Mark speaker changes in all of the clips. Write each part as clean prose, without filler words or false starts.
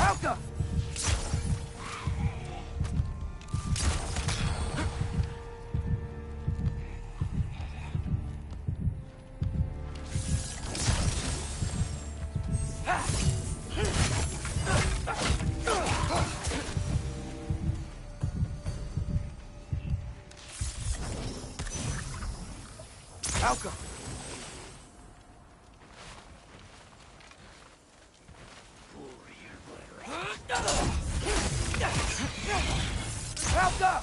Speaker 1: Helka! Helka! Helka!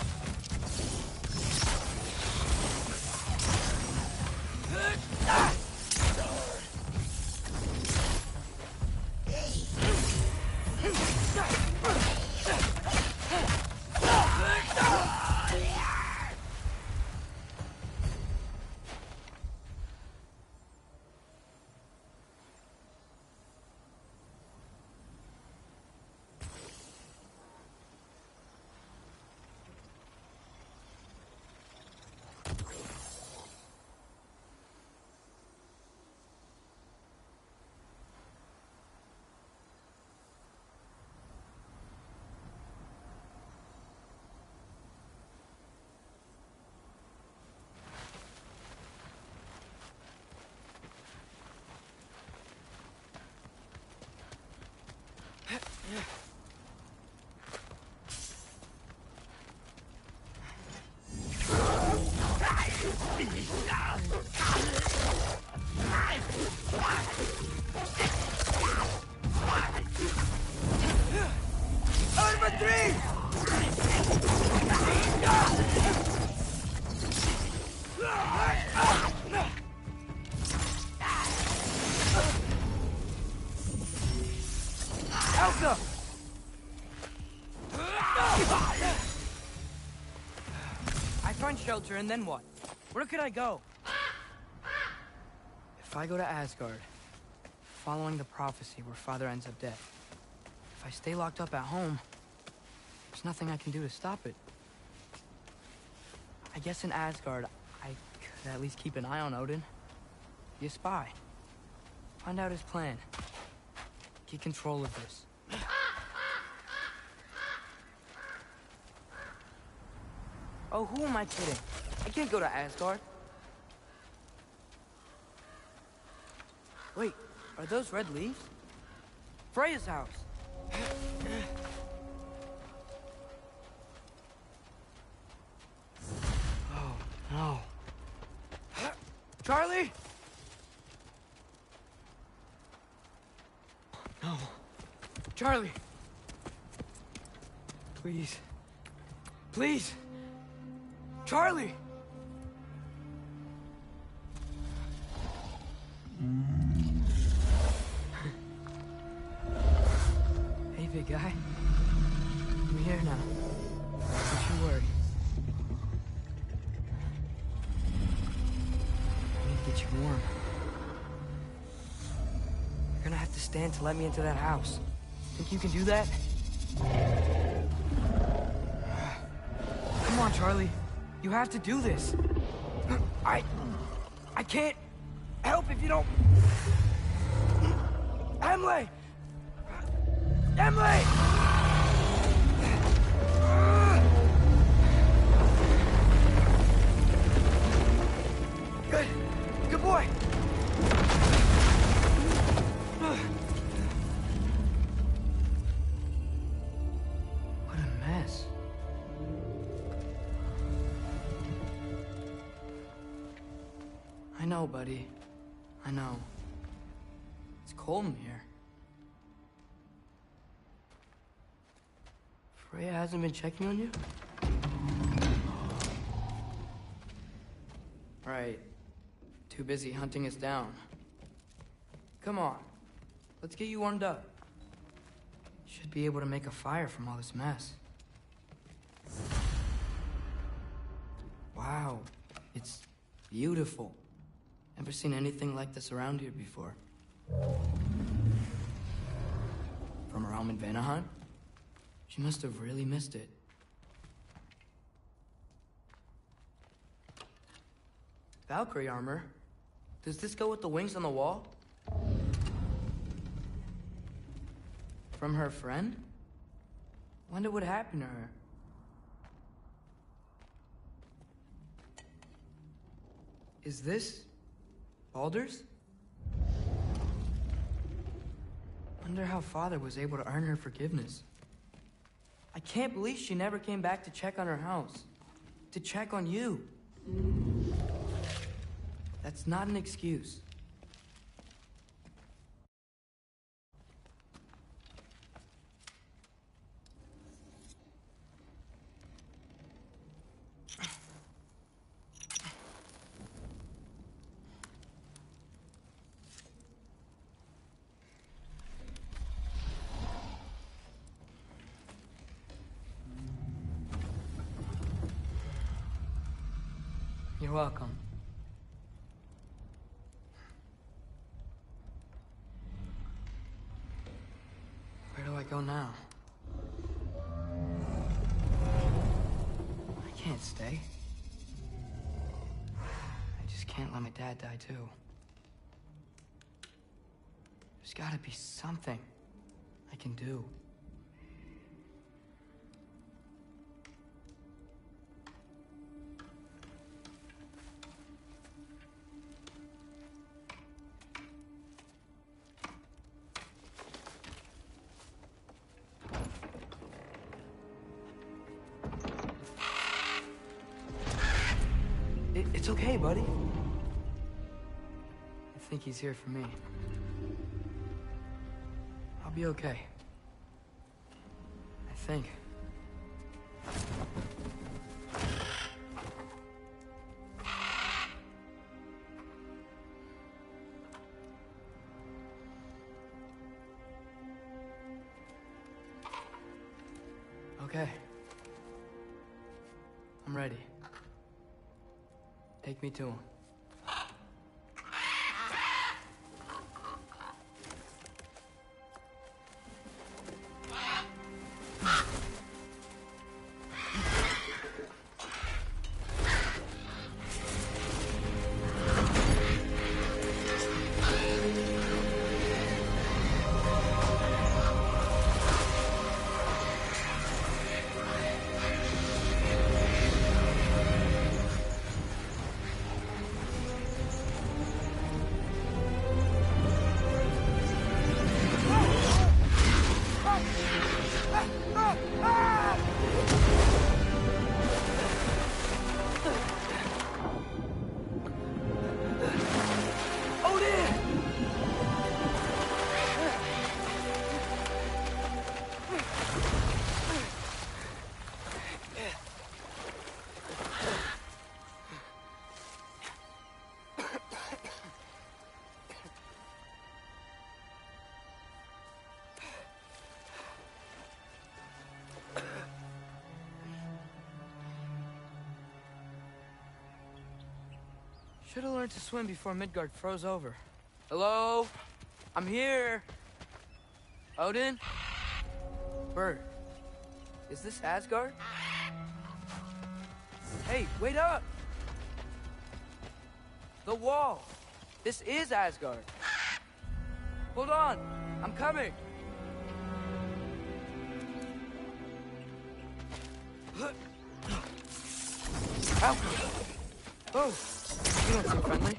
Speaker 1: Helka! I find shelter, and then what? Where could I go? If I go to Asgard, following the prophecy where Father ends up dead, if I stay locked up at home, there's nothing I can do to stop it. I guess in Asgard, I could at least keep an eye on Odin. Be a spy. Find out his plan. Get control of this. Oh, who am I kidding? I can't go to Asgard. Wait, are those red leaves? Freya's house. Oh, no. Charlie? No. Charlie. Please. Please. Charlie! Hey, big guy. I'm here now. Don't you worry. I need to get you warm. You're gonna have to stand to let me into that house. Think you can do that? Come on, Charlie. You have to do this. I can't help if you don't... Emily! Emily! Good. Good boy. What a mess. I know, buddy. I know. It's cold in here. Freya hasn't been checking on you? Right. Too busy hunting us down. Come on. Let's get you warmed up. Should be able to make a fire from all this mess. Wow. It's beautiful. Never seen anything like this around here before. From her home in Vanaheim? She must have really missed it. Valkyrie armor? Does this go with the wings on the wall? From her friend? Wonder what happened to her. Is this Baldur's? Wonder how Father was able to earn her forgiveness. I can't believe she never came back to check on her house. To check on you. That's not an excuse. You're welcome. Where do I go now? I can't stay. I just can't let my dad die too. There's gotta be something I can do. It's okay, buddy. I think he's here for me. I'll be okay. I think. Okay. I'm ready. Take me to him. Should have learned to swim before Midgard froze over. Hello? I'm here. Odin? Bert. Is this Asgard? Hey, wait up! The wall! This is Asgard. Hold on, I'm coming. Ow! Oh, you don't seem friendly.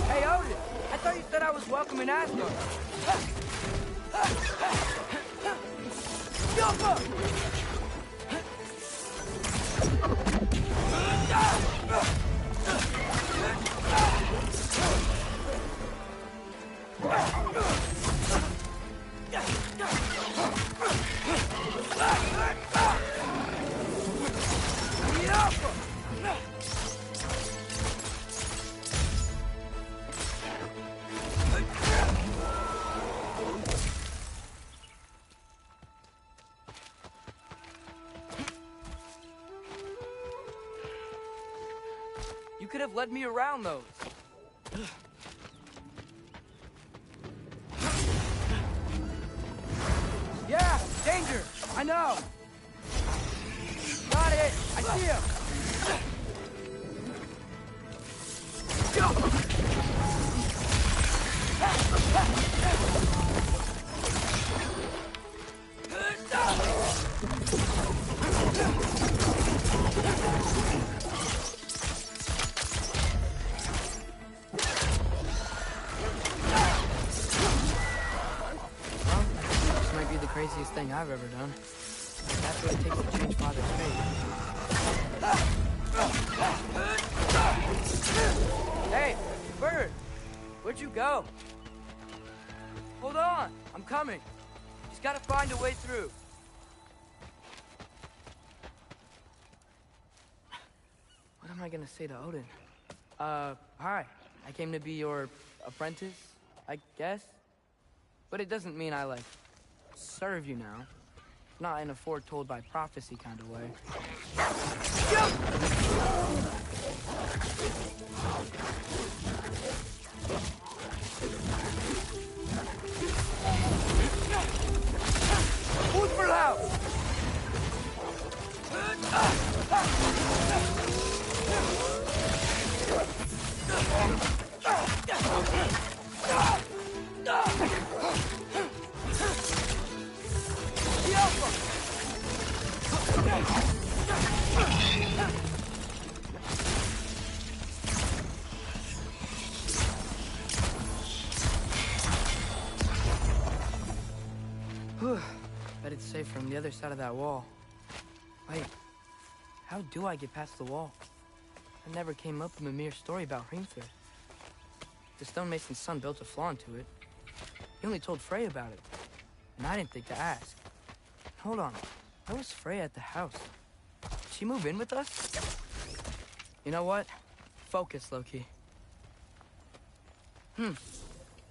Speaker 1: Hey, Odin! I thought you said I was welcome in Asgard. You could have led me around those. Yeah, danger! I know! Got it! I see him! This might be the craziest thing I've ever done. That's what it takes to change Father's fate. Hey, Bird! Where'd you go? Hold on, I'm coming. Just gotta find a way through. What am I gonna say to Odin? Hi. I came to be your apprentice, I guess? But it doesn't mean I, like, serve you now. Not in a foretold by prophecy kind of way. Food for house! Bet it's safe from the other side of that wall. Wait, how do I get past the wall? I never came up with a mere story about Hrimthur. The stonemason's son built a flaw into it. He only told Frey about it, and I didn't think to ask. Hold on, where was Frey at the house? Did she move in with us? You know what? Focus, Loki.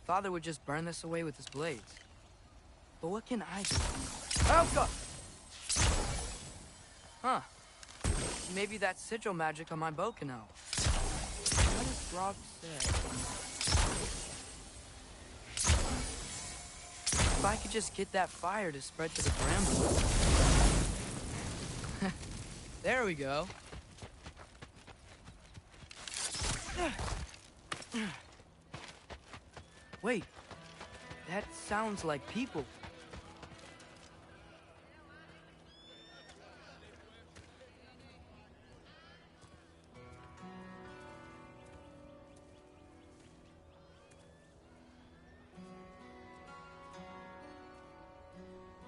Speaker 1: Father would just burn this away with his blades. But what can I do? Elka! Huh. Maybe that sigil magic on my bow can help. What does Rob say? If I could just get that fire to spread to the brambles. There we go. Wait. That sounds like people.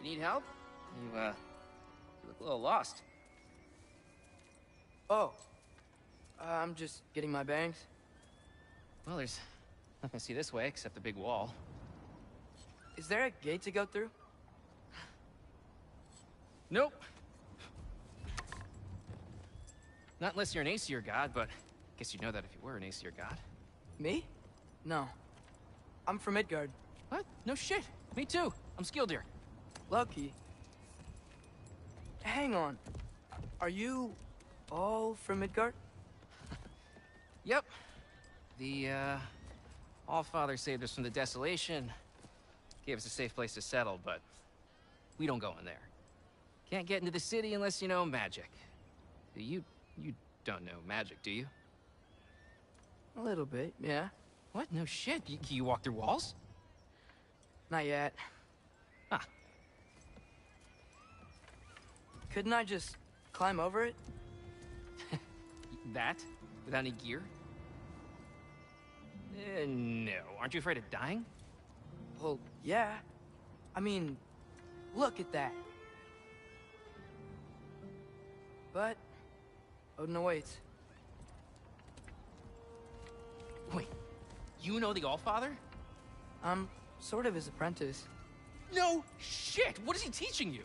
Speaker 2: You need help? You look a little lost.
Speaker 1: Oh. I'm just getting my bangs.
Speaker 2: Well, there's nothing to see this way except the big wall.
Speaker 1: Is there a gate to go through?
Speaker 2: Nope. Not unless you're an Aesir god, but I guess you'd know that if you were an Aesir god.
Speaker 1: Me? No. I'm from Midgard.
Speaker 2: What? No shit. Me too. I'm Skildir.
Speaker 1: Lucky. Hang on. Are you all from Midgard?
Speaker 2: Yep. The, Allfather saved us from the desolation. Gave us a safe place to settle, but we don't go in there. Can't get into the city unless you know magic. You don't know magic, do you?
Speaker 1: A little bit, yeah.
Speaker 2: What? No shit. Can you walk through walls?
Speaker 1: Not yet.
Speaker 2: Huh.
Speaker 1: Couldn't I just climb over it?
Speaker 2: That? Without any gear? No. Aren't you afraid of dying?
Speaker 1: Well, yeah. I mean, look at that. But Odin awaits.
Speaker 2: Wait, you know the Allfather?
Speaker 1: I'm sort of his apprentice.
Speaker 2: No shit! What is he teaching you?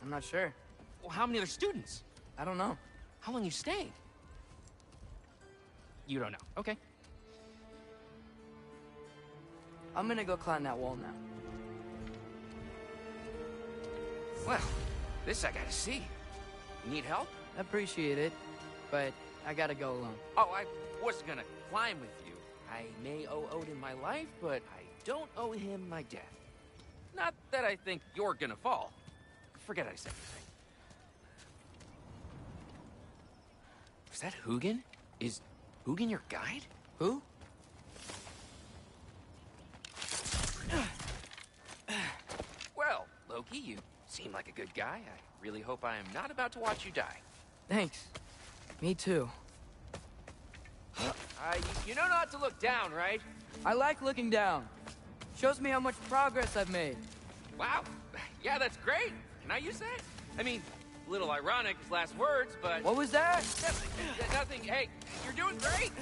Speaker 1: I'm not sure.
Speaker 2: Well, how many other students?
Speaker 1: I don't know.
Speaker 2: How long you staying? You don't know. Okay.
Speaker 1: I'm gonna go climb that wall now.
Speaker 2: Well, this I gotta see. You need help?
Speaker 1: Appreciate it, but I gotta go alone.
Speaker 2: Oh, I was gonna climb with you. I may owe Odin my life, but I don't owe him my death. Not that I think you're gonna fall. Forget I said anything. Is that Hugin? Is Hugin your guide?
Speaker 1: Who?
Speaker 2: Well, Loki, you seem like a good guy. I really hope I am not about to watch you die.
Speaker 1: Thanks. Me too.
Speaker 2: You know not to look down, right?
Speaker 1: I like looking down. Shows me how much progress I've made.
Speaker 2: Wow. Yeah, that's great. Can I use that? I mean, a little ironic, his last words, but...
Speaker 1: What was that?
Speaker 2: Nothing. Nothing. Hey, you're doing great.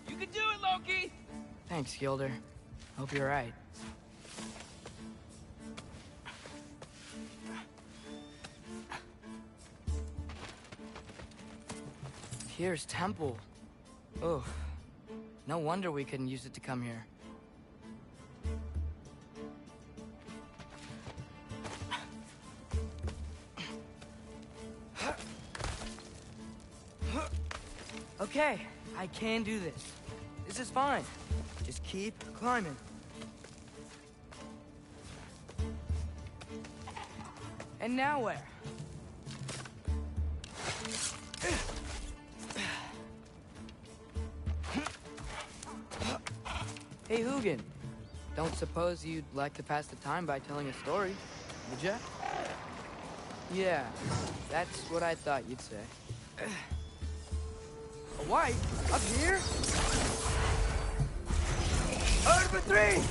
Speaker 2: You can do it, Loki!
Speaker 1: Thanks, Gilder. Hope you're right. Here's temple. Oh, no wonder we couldn't use it to come here. Okay, I can do this. This is fine. Just keep climbing. And now where? Hey, Hugin. Don't suppose you'd like to pass the time by telling a story, would ya? Yeah, that's what I thought you'd say. A wife? Up here? Over 3!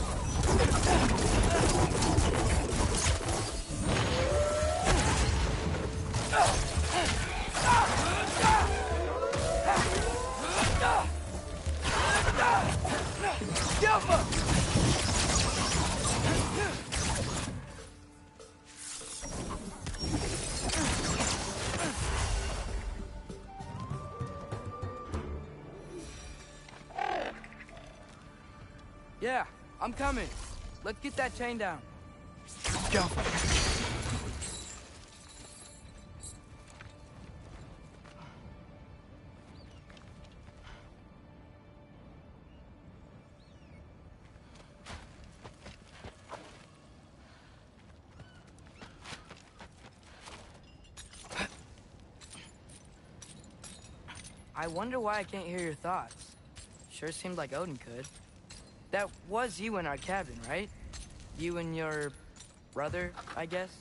Speaker 1: Yeah, I'm coming. Let's get that chain down. Go. I wonder why I can't hear your thoughts. Sure seemed like Odin could. That was you in our cabin, right? You and your brother, I guess?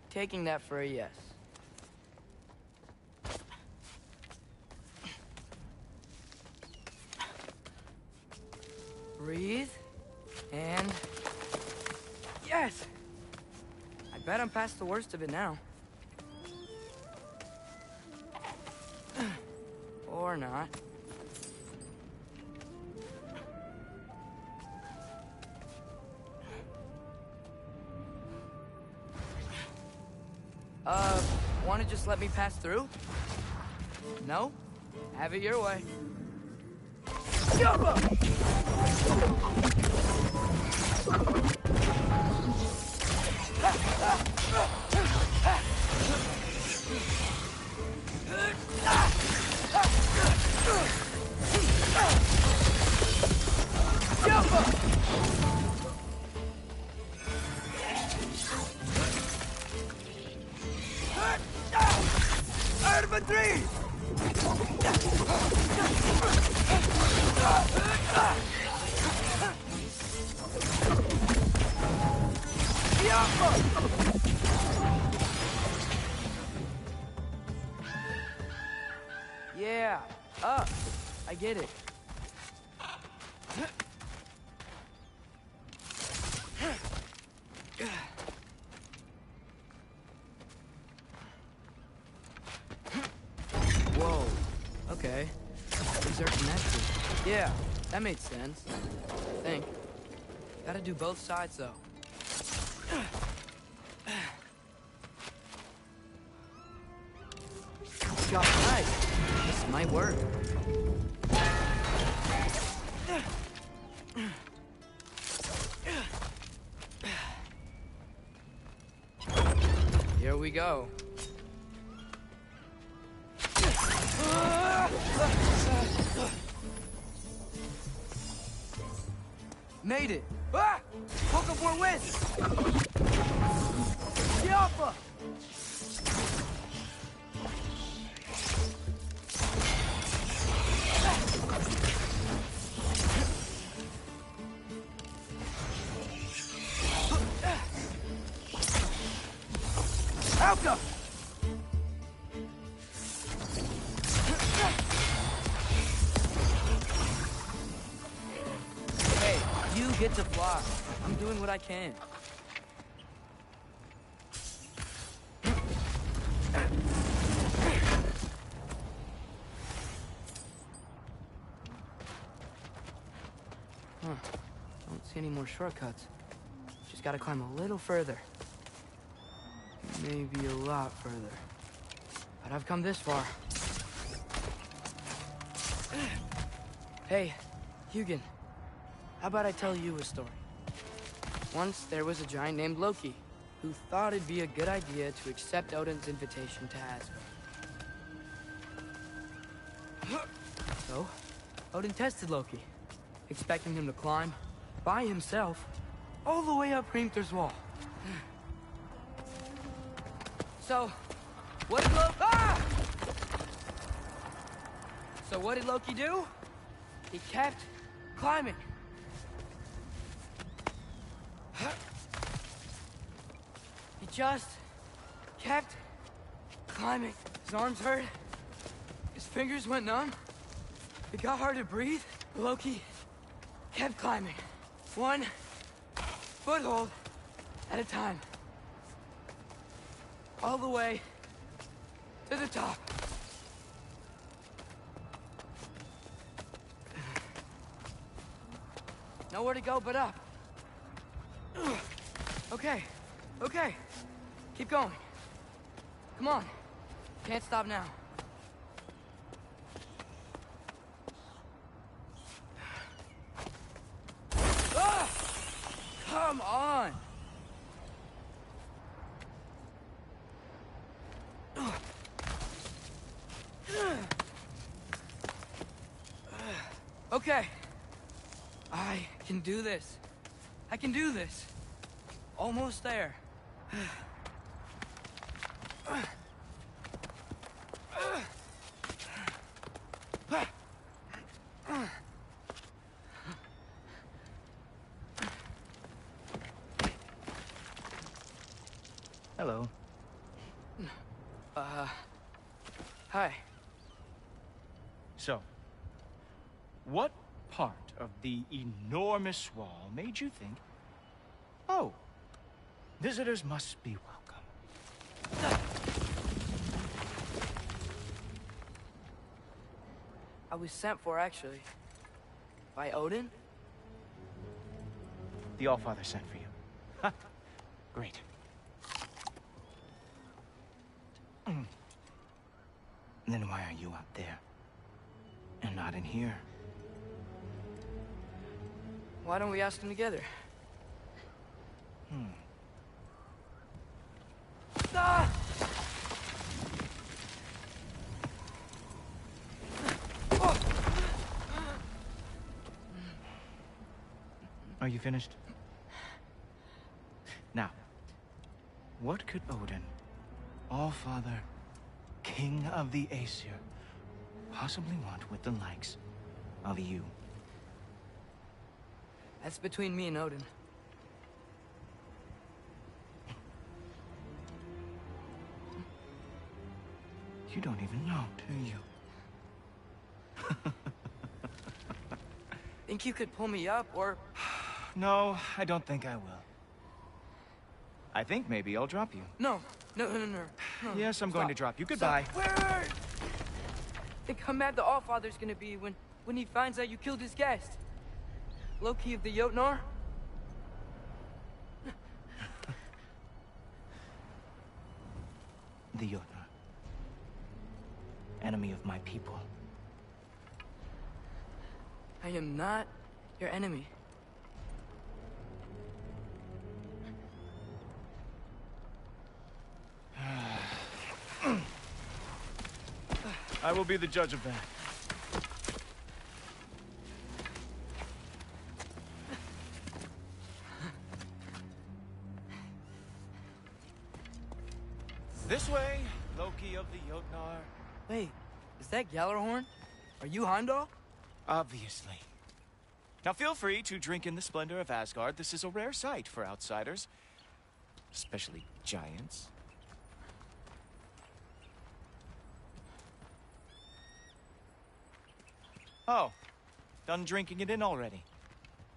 Speaker 1: Taking that for a yes. Breathe. And... yes! I bet I'm past the worst of it now. Or not. Wanna just let me pass through? No? Have it your way. Jump! Yeah, up. I get it. Whoa. Okay. These are connected. Yeah, that made sense. I think. Gotta do both sides, though. Got right. This might work. Here we go. Made it! Ah! Woke up more wins! The Alpha! Alpha! Hey, you get to fly. I'm doing what I can. Huh. Don't see any more shortcuts. Just gotta climb a little further. Maybe a lot further. But I've come this far. Hey, Hugin. How about I tell you a story? Once there was a giant named Loki who thought it'd be a good idea to accept Odin's invitation to Asgard. So, Odin tested Loki, expecting him to climb by himself all the way up Hrimthur's wall. So, what did Loki... Ah! So what did Loki do? He kept climbing. He just kept climbing. His arms hurt. His fingers went numb. It got hard to breathe. Loki kept climbing. One foothold at a time. All the way to the top. Nowhere to go but up. Okay, okay. Keep going. Come on. Can't stop now. Ah! Come on! Okay. I can do this. I can do this. Almost there.
Speaker 3: Hello.
Speaker 1: Hi.
Speaker 3: So, what part of the enormous wall made you think, oh, visitors must be welcome?
Speaker 1: I was sent for, actually. By Odin?
Speaker 3: The Allfather sent for you. Ha! Great. Then why are you out there? And not in here?
Speaker 1: Why don't we ask them together? Ah!
Speaker 3: Are you finished? Now, what could Odin, Allfather, King of the Aesir, possibly want with the likes of you?
Speaker 1: That's between me and Odin.
Speaker 3: You don't even know, do you?
Speaker 1: Think you could pull me up, or...
Speaker 3: No, I don't think I will. I think maybe I'll drop you.
Speaker 1: No. No.
Speaker 3: Yes, I'm going to drop you. Goodbye.
Speaker 1: Stop. Wait. Think how mad the Allfather's gonna be when he finds out you killed his guest. Loki of the Jotnar?
Speaker 3: The Jotnar. Enemy of my people.
Speaker 1: I am not your enemy.
Speaker 3: I will be the judge of that. This way, Loki of the Jotnar.
Speaker 1: Wait, is that Gjallarhorn? Are you Heimdall?
Speaker 3: Obviously. Now feel free to drink in the splendor of Asgard. This is a rare sight for outsiders. Especially giants. Oh, done drinking it in already.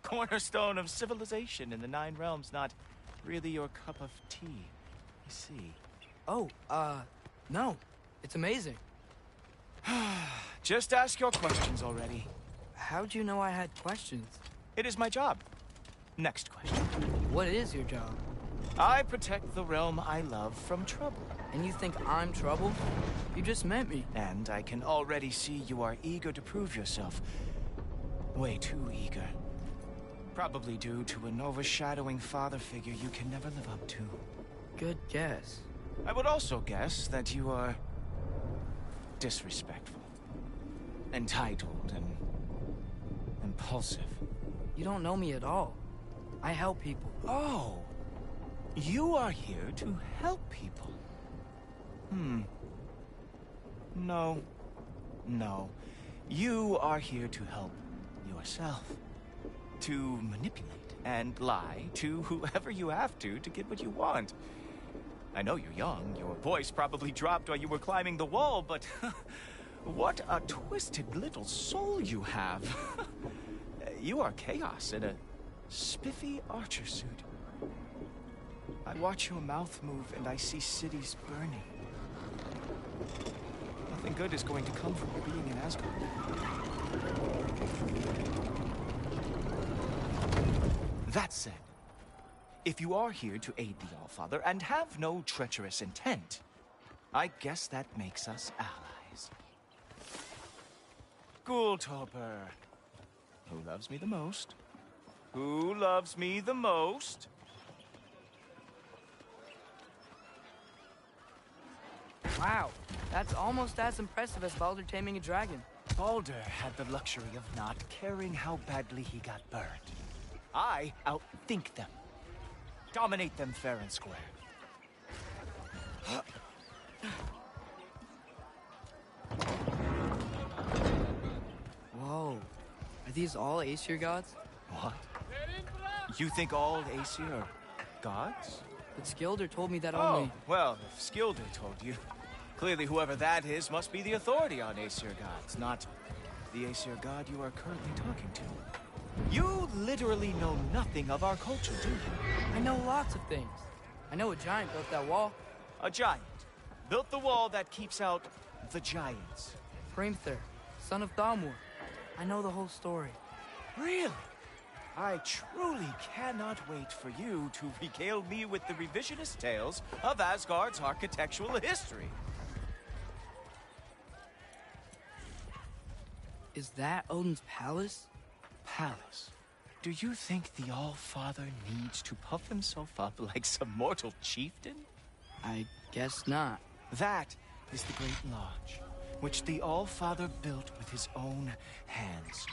Speaker 3: Cornerstone of civilization in the Nine Realms, not really your cup of tea, I see.
Speaker 1: Oh, no. It's amazing.
Speaker 3: Just ask your questions already.
Speaker 1: How'd you know I had questions?
Speaker 3: It is my job. Next question.
Speaker 1: What is your job?
Speaker 3: I protect the realm I love from trouble.
Speaker 1: And you think I'm trouble? You just met me.
Speaker 3: And I can already see you are eager to prove yourself. Way too eager. Probably due to an overshadowing father figure you can never live up to.
Speaker 1: Good guess.
Speaker 3: I would also guess that you are disrespectful, entitled, and impulsive.
Speaker 1: You don't know me at all. I help people.
Speaker 3: Oh, you are here to help people. No. You are here to help yourself. To manipulate and lie to whoever you have to get what you want. I know you're young. Your voice probably dropped while you were climbing the wall, but what a twisted little soul you have. You are chaos in a spiffy archer suit. I watch your mouth move and I see cities burning. Nothing good is going to come from being in Asgard. That said, if you are here to aid the Allfather and have no treacherous intent, I guess that makes us allies. Ghoultoper. Who loves me the most? Who loves me the most?
Speaker 1: Wow, that's almost as impressive as Baldur taming a dragon.
Speaker 3: Baldur had the luxury of not caring how badly he got burned. I outthink them. Dominate them fair and square.
Speaker 1: Whoa. Are these all Aesir gods?
Speaker 3: What? You think all Aesir are gods?
Speaker 1: But Skilder told me that
Speaker 3: Oh,
Speaker 1: only...
Speaker 3: well, if Skilder told you, clearly whoever that is must be the authority on Aesir gods, not the Aesir god you are currently talking to. You literally know nothing of our culture, do you?
Speaker 1: I know lots of things. I know a giant built that wall.
Speaker 3: A giant built the wall that keeps out the giants.
Speaker 1: Hrimthur, son of Thalmor. I know the whole story.
Speaker 3: Really? I truly cannot wait for you to regale me with the revisionist tales of Asgard's architectural history.
Speaker 1: Is that Odin's palace?
Speaker 3: Palace? Do you think the All-Father needs to puff himself up like some mortal chieftain?
Speaker 1: I guess not.
Speaker 3: That is the Great Lodge, which the All-Father built with his own hands.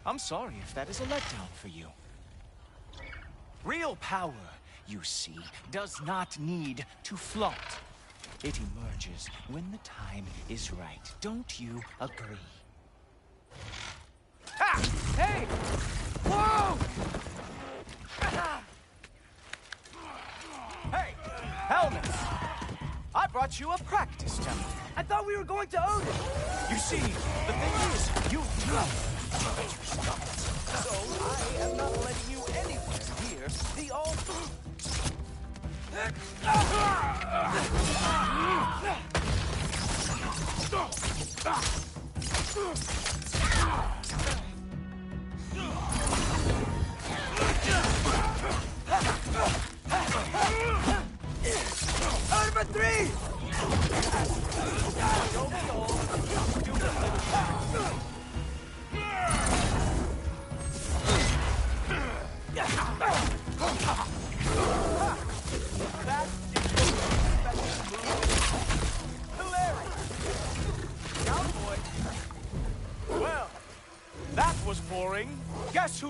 Speaker 3: I'm sorry if that is a letdown for you. Real power, you see, does not need to flaunt. It emerges when the time is right. Don't you agree? Ah! Hey! Whoa! Hey! Helmets! I brought you a practice temple.
Speaker 1: I thought we were going to Odin!
Speaker 3: You see, the thing is, you know that you stop it. So I am not letting you anywhere near the altar.
Speaker 1: Over three!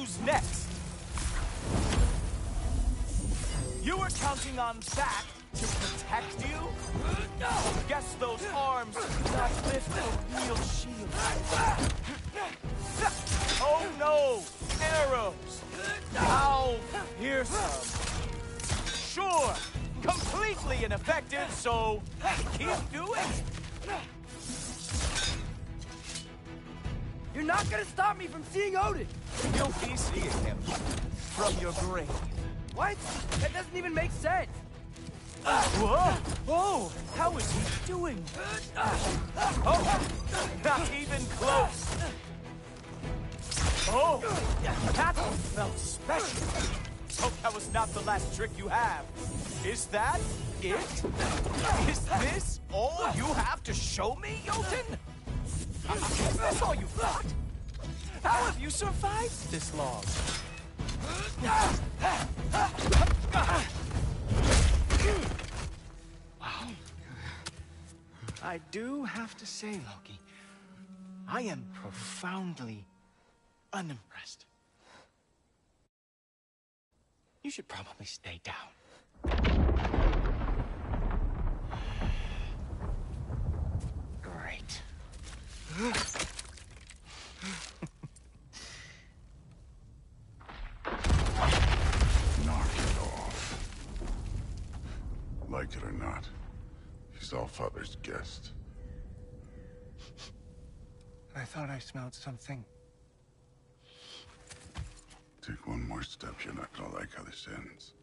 Speaker 3: Who's next? You were counting on that to protect you? Guess those arms do not lift a real shield. Oh no! Arrows! How fearsome! Sure! Completely ineffective, so keep doing it!
Speaker 1: You're not gonna stop me from seeing Odin!
Speaker 3: You'll be seeing him from your grave.
Speaker 1: What? That doesn't even make sense!
Speaker 3: Whoa! Whoa! How is he doing? Oh! Not even close! Oh! That one felt special! Hope that was not the last trick you have. Is that it? Is this all you have to show me, Jotun? Is this all you've got? How have you survived this long? Wow. I do have to say, Loki, I am profoundly unimpressed. You should probably stay down. Great.
Speaker 4: Knock it off. Like it or not, he's Allfather's guest.
Speaker 3: I thought I smelled something.
Speaker 4: Take one more step, you're not gonna like how this ends.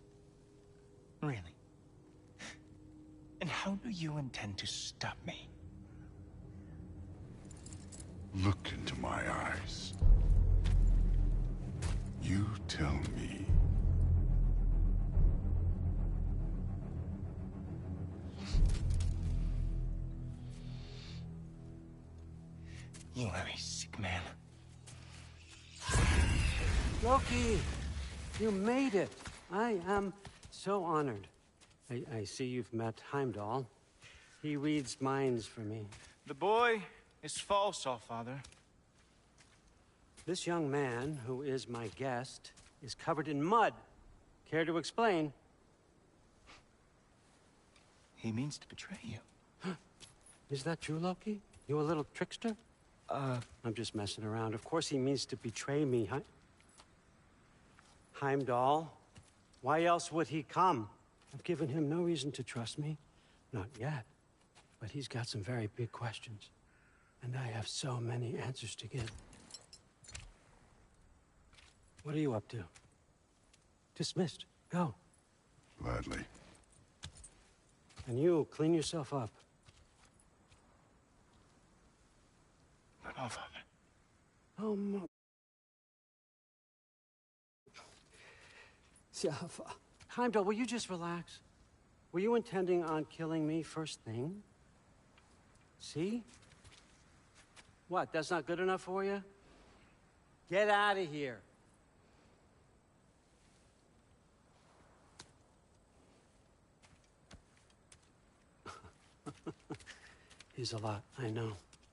Speaker 3: Really? And how do you intend to stop me?
Speaker 4: Look into my eyes. You tell me.
Speaker 3: You are a sick man.
Speaker 5: Loki, you made it. I am so honored. I see you've met Heimdall. He reads minds for me.
Speaker 3: The boy is false, Allfather.
Speaker 5: This young man, who is my guest, is covered in mud. Care to explain?
Speaker 3: He means to betray you.
Speaker 5: Is that true, Loki? You a little trickster? I'm just messing around. Of course he means to betray me, Heimdall? Why else would he come? I've given him no reason to trust me. Not yet. But he's got some very big questions. And I have so many answers to give. What are you up to? Dismissed. Go.
Speaker 4: Gladly.
Speaker 5: And you, clean yourself up.
Speaker 3: But Allfather.
Speaker 5: Oh, Heimdall, will you just relax? Were you intending on killing me first thing? See? What, that's not good enough for you? Get out of here. He's a lot, I know.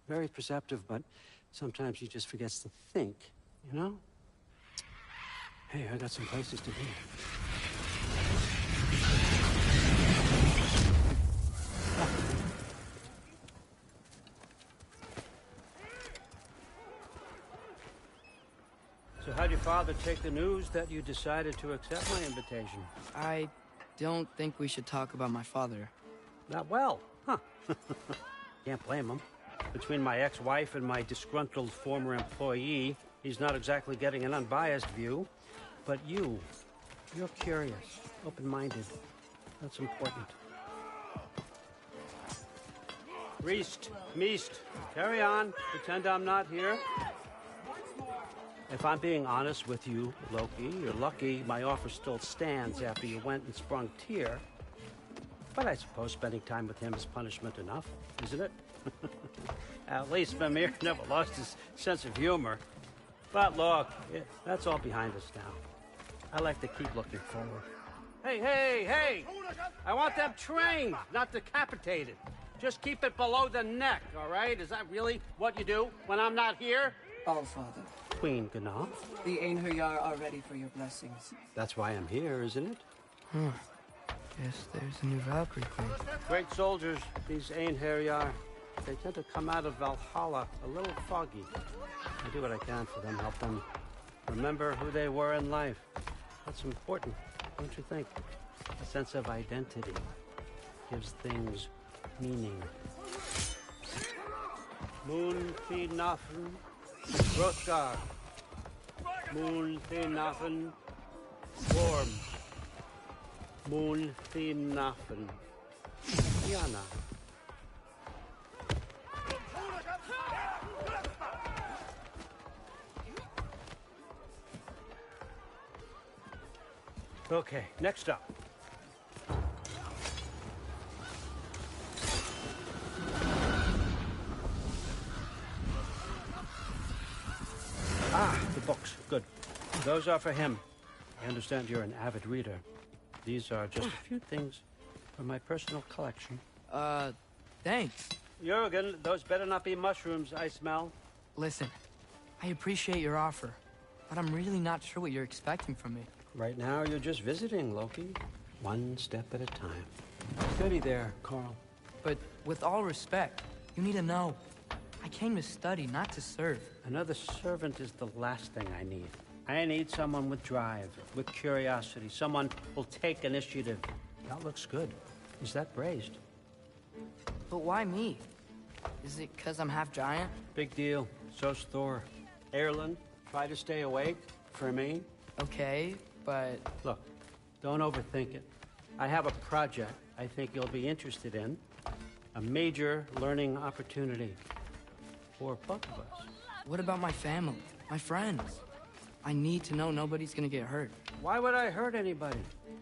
Speaker 5: Very perceptive, but sometimes he just forgets to think, you know? Hey, I got some places to be. So how'd your father take the news that you decided to accept my invitation?
Speaker 1: I don't think we should talk about my father.
Speaker 5: Not well, huh? Can't blame him. Between my ex-wife and my disgruntled former employee, he's not exactly getting an unbiased view. But you're curious, open-minded. That's important. Meest, carry on. Pretend I'm not here. If I'm being honest with you, Loki, you're lucky my offer still stands after you went and sprung Tyr. But I suppose spending time with him is punishment enough, isn't it? At least Mimir never lost his sense of humor. But look, that's all behind us now. I like to keep looking forward. Hey! I want them trained, not decapitated. Just keep it below the neck, all right? Is that really what you do when I'm not here?
Speaker 6: Allfather,
Speaker 5: Queen Gná.
Speaker 6: The Einherjar are ready for your blessings.
Speaker 5: That's why I'm here, isn't it?
Speaker 1: Guess there's a new Valkyrie Queen.
Speaker 5: Great soldiers, these Einherjar. They tend to come out of Valhalla a little foggy. I do what I can for them, help them remember who they were in life. That's important, don't you think? A sense of identity gives things meaning. Moon fi nafen, Hrothgar. Moon fi nafen, Worm. Moon fi nafen, Diana. Okay, next up. Ah, the books. Good. Those are for him. I understand you're an avid reader. These are just a few things from my personal collection.
Speaker 1: Thanks.
Speaker 5: Jurgen, those better not be mushrooms I smell.
Speaker 1: Listen, I appreciate your offer, but I'm really not sure what you're expecting from me.
Speaker 5: Right now, you're just visiting, Loki. One step at a time. Steady there, Carl.
Speaker 1: But with all respect, you need to know. I came to study, not to serve.
Speaker 5: Another servant is the last thing I need. I need someone with drive, with curiosity, someone who'll take initiative. That looks good. Is that braised?
Speaker 1: But why me? Is it because I'm half giant?
Speaker 5: Big deal. So's Thor. Erlen, try to stay awake for me.
Speaker 1: Okay, but...
Speaker 5: Look, don't overthink it. I have a project I think you'll be interested in. A major learning opportunity for both of us.
Speaker 1: What about my family? My friends? I need to know nobody's gonna get hurt.
Speaker 5: Why would I hurt anybody?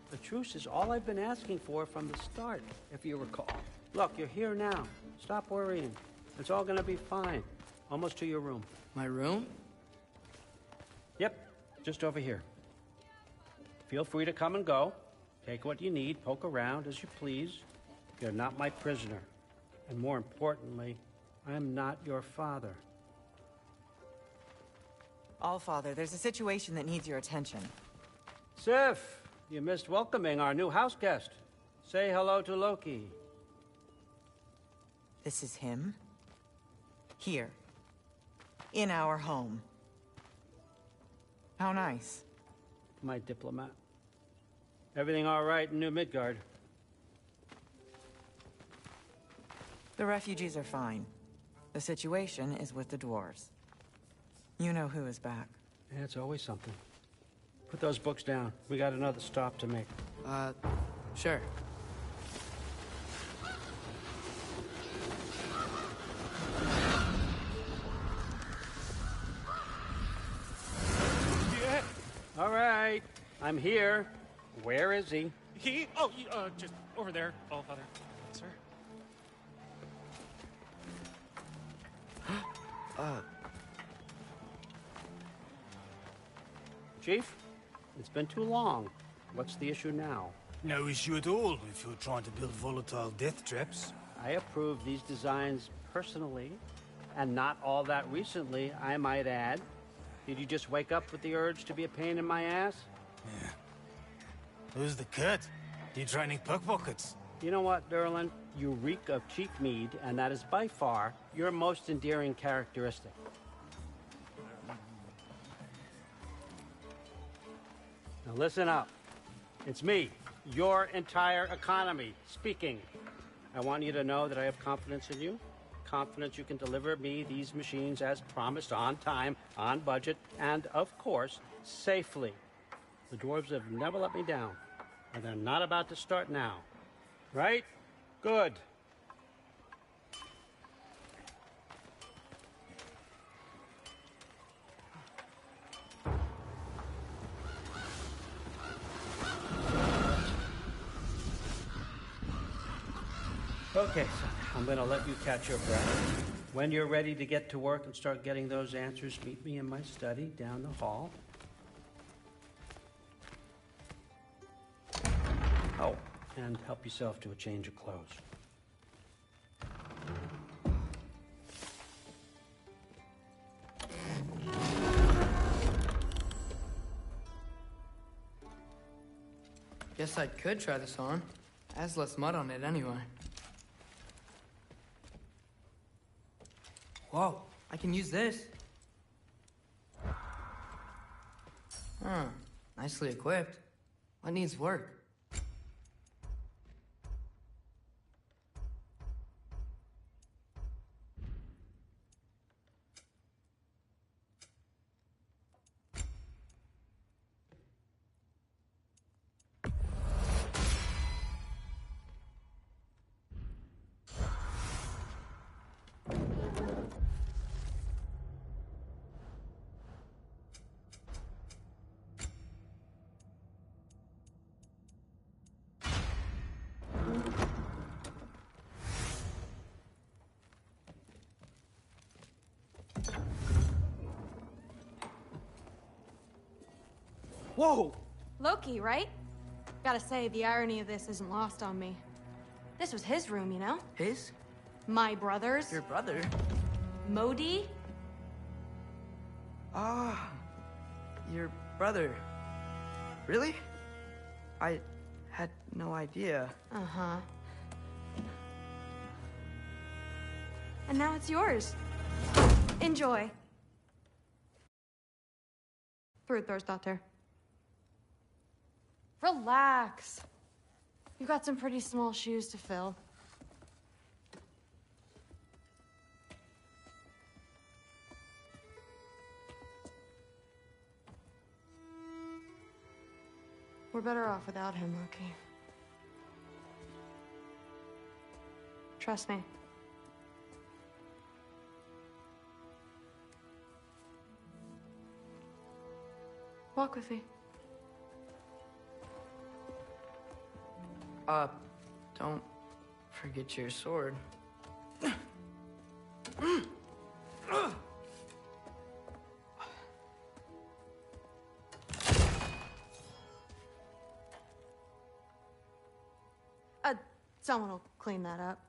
Speaker 5: The truce is all I've been asking for from the start, if you recall. Look, you're here now. Stop worrying. It's all gonna be fine. Almost to your room.
Speaker 1: My room?
Speaker 5: Yep, just over here. Feel free to come and go. Take what you need, poke around as you please. You're not my prisoner. And more importantly, I'm not your father.
Speaker 7: Allfather, there's a situation that needs your attention.
Speaker 5: Sif, you missed welcoming our new house guest. Say hello to Loki.
Speaker 7: This is him? Here. In our home. How nice.
Speaker 5: My diplomat. Everything all right in New Midgard?
Speaker 7: The refugees are fine. The situation is with the dwarves. You know who is back.
Speaker 5: Yeah, it's always something. Put those books down. We got another stop to make.
Speaker 1: Sure.
Speaker 8: Yeah.
Speaker 5: All right. I'm here. Where is he?
Speaker 8: He? Oh, just over there, Allfather. Sir?
Speaker 5: Chief, it's been too long. What's the issue now?
Speaker 9: No issue at all if you're trying to build volatile death traps.
Speaker 5: I approve these designs personally, and not all that recently, I might add. Did you just wake up with the urge to be a pain in my ass?
Speaker 9: Yeah. Who's the cut? You training pickpockets?
Speaker 5: You know what, Derlin? You reek of cheap mead, and that is by far your most endearing characteristic. Now listen up. It's me, your entire economy, speaking. I want you to know that I have confidence in you. Confidence you can deliver me these machines as promised, on time, on budget, and, of course, safely. The dwarves have never let me down, and they're not about to start now. Right? Good. Okay, son, I'm gonna let you catch your breath. When you're ready to get to work and start getting those answers, meet me in my study down the hall. Oh, and help yourself to a change of clothes.
Speaker 1: Guess I could try this on. Has less mud on it anyway. Whoa, I can use this. Huh, nicely equipped. What needs work?
Speaker 5: Whoa!
Speaker 10: Loki, right? Gotta say, the irony of this isn't lost on me. This was his room, you know?
Speaker 1: His?
Speaker 10: My brother's.
Speaker 1: Your brother?
Speaker 10: Modi?
Speaker 1: Ah, your brother. Really? I had no idea.
Speaker 10: Uh-huh. And now it's yours. Enjoy. Fruktarsdotter. Relax. You've got some pretty small shoes to fill. We're better off without him, Loki. Trust me. Walk with me.
Speaker 1: Don't forget your sword.
Speaker 10: Someone will clean that up.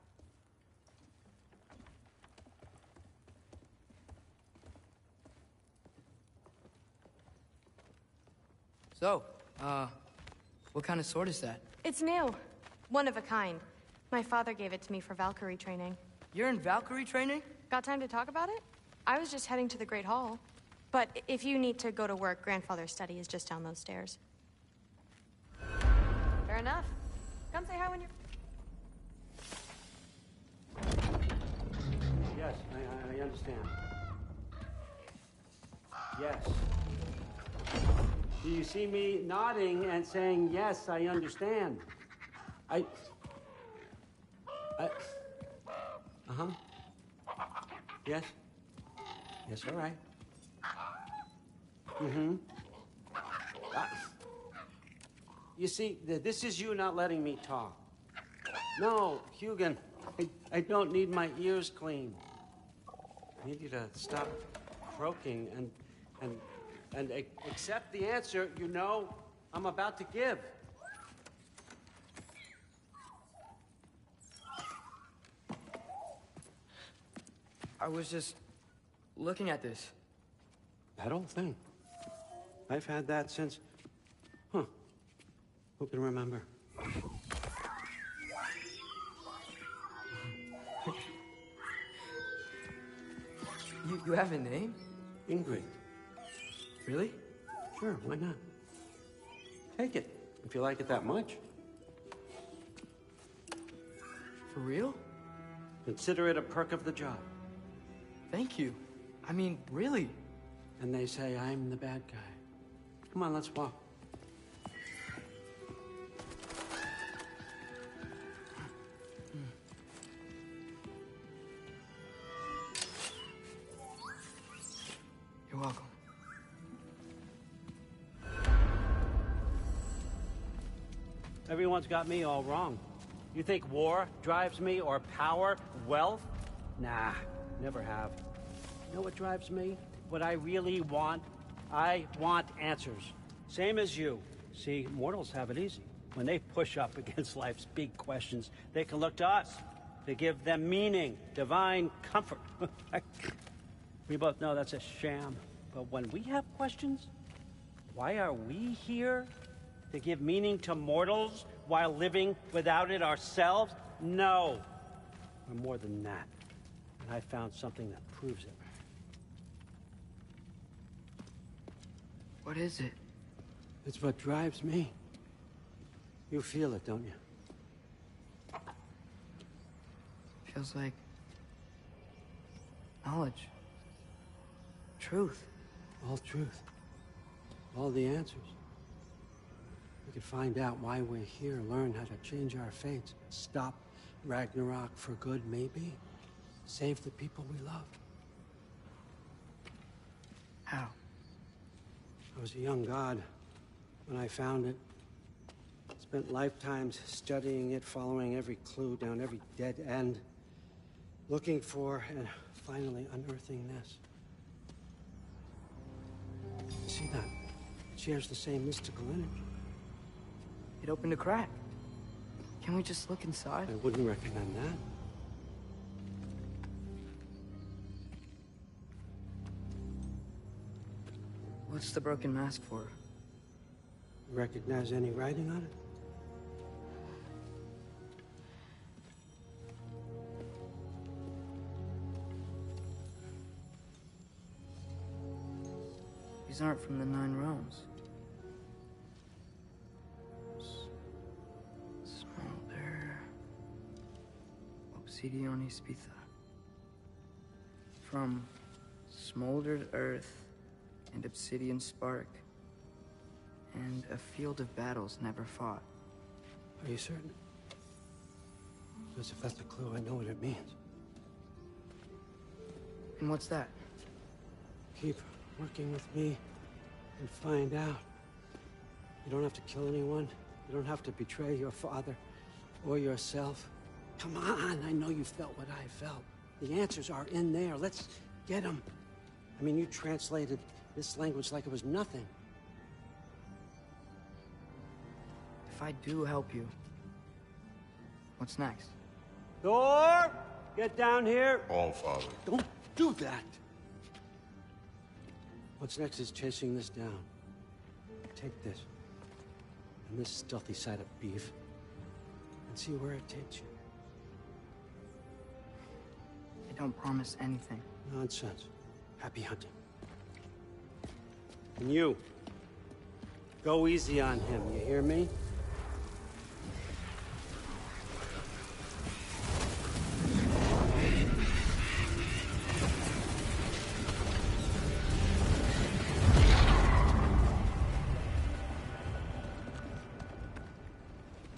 Speaker 1: So, what kind of sword is that?
Speaker 10: It's new. One of a kind. My father gave it to me for Valkyrie training.
Speaker 1: You're in Valkyrie training?
Speaker 10: Got time to talk about it? I was just heading to the Great Hall. But if you need to go to work, Grandfather's study is just down those stairs. Fair enough. Come say hi when you're...
Speaker 5: Yes, I understand. Yes. Do you see me nodding and saying, yes, I understand? Uh-huh. Yes? Yes, all right. Mm-hmm. You see, this is you not letting me talk. No, Hugin, I don't need my ears cleaned. I need you to stop croaking and accept the answer you know I'm about to give.
Speaker 1: I was just looking at this.
Speaker 5: That old thing. I've had that since... Huh. Who can remember?
Speaker 1: You have a name?
Speaker 5: Ingrid.
Speaker 1: Really?
Speaker 5: Sure, why not? Take it, if you like it that much.
Speaker 1: For real?
Speaker 5: Consider it a perk of the job.
Speaker 1: Thank you. I mean, really.
Speaker 5: And they say I'm the bad guy. Come on, let's walk.
Speaker 1: You're welcome.
Speaker 5: Everyone's got me all wrong. You think war drives me, or power, wealth? Nah, never have. You know what drives me? What I really want? I want answers. Same as you. See, mortals have it easy. When they push up against life's big questions, they can look to us to give them meaning, divine comfort. We both know that's a sham. But when we have questions, why are we here? To give meaning to mortals while living without it ourselves? No. We're more than that. And I found something that proves it.
Speaker 1: What is it?
Speaker 5: It's what drives me. You feel it, don't you?
Speaker 1: Feels like knowledge. Truth.
Speaker 5: All truth. All the answers. We could find out why we're here, learn how to change our fates, stop Ragnarok for good, maybe. Save the people we love.
Speaker 1: How?
Speaker 5: I was a young god when I found it. Spent lifetimes studying it, following every clue down every dead end, looking for and finally unearthing this. See that? It shares the same mystical energy.
Speaker 1: It opened a crack. Can we just look inside?
Speaker 5: I wouldn't recommend that.
Speaker 1: What's the broken mask for?
Speaker 5: Recognize any writing on it?
Speaker 1: These aren't from the Nine Realms. Smolder. Obsidion Ispitha. From smoldered earth and obsidian spark. And a field of battles never fought.
Speaker 5: Are you certain? Because if that's a clue, I know what it means.
Speaker 1: And what's that?
Speaker 5: Keep working with me and find out. You don't have to kill anyone. You don't have to betray your father or yourself. Come on, I know you felt what I felt. The answers are in there. Let's get them. I mean, you translated this language like it was nothing.
Speaker 1: If I do help you, what's next?
Speaker 5: Thor! Get down here!
Speaker 4: All Father.
Speaker 5: Don't do that! What's next is chasing this down. Take this, and this stealthy side of beef, and see where it takes you.
Speaker 1: I don't promise anything.
Speaker 5: Nonsense. Happy hunting. And you, go easy on him, you hear me?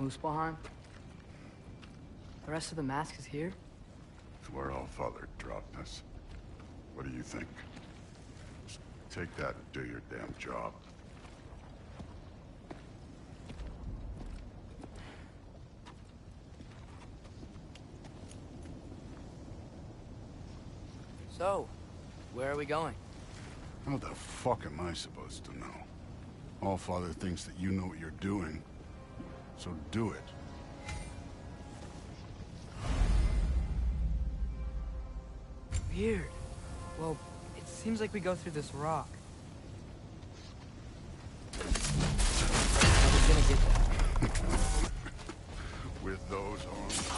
Speaker 1: Muspelheim? The rest of the mask is here?
Speaker 4: It's where All Father dropped us. What do you think? Just take that and do your damn job.
Speaker 1: So, where are we going?
Speaker 4: How the fuck am I supposed to know? All Father thinks that you know what you're doing, so do it.
Speaker 1: Weird. Well, it seems like we go through this rock. I was gonna get that.
Speaker 4: With those arms.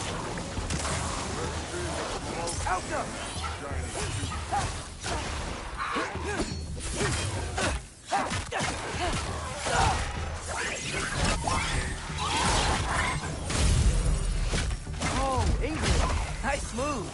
Speaker 1: Out there! Oh, Ingrid! Nice move!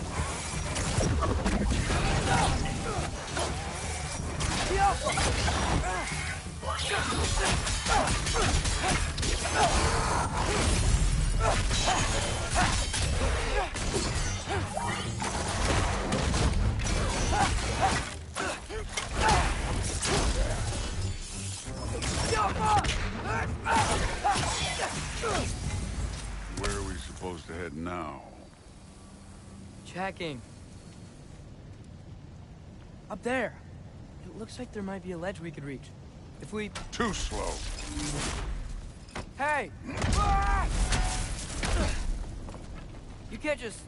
Speaker 4: Where are we supposed to head now?
Speaker 1: Checking. Up there. It looks like there might be a ledge we could reach. If we...
Speaker 4: Too slow.
Speaker 1: Hey! You can't just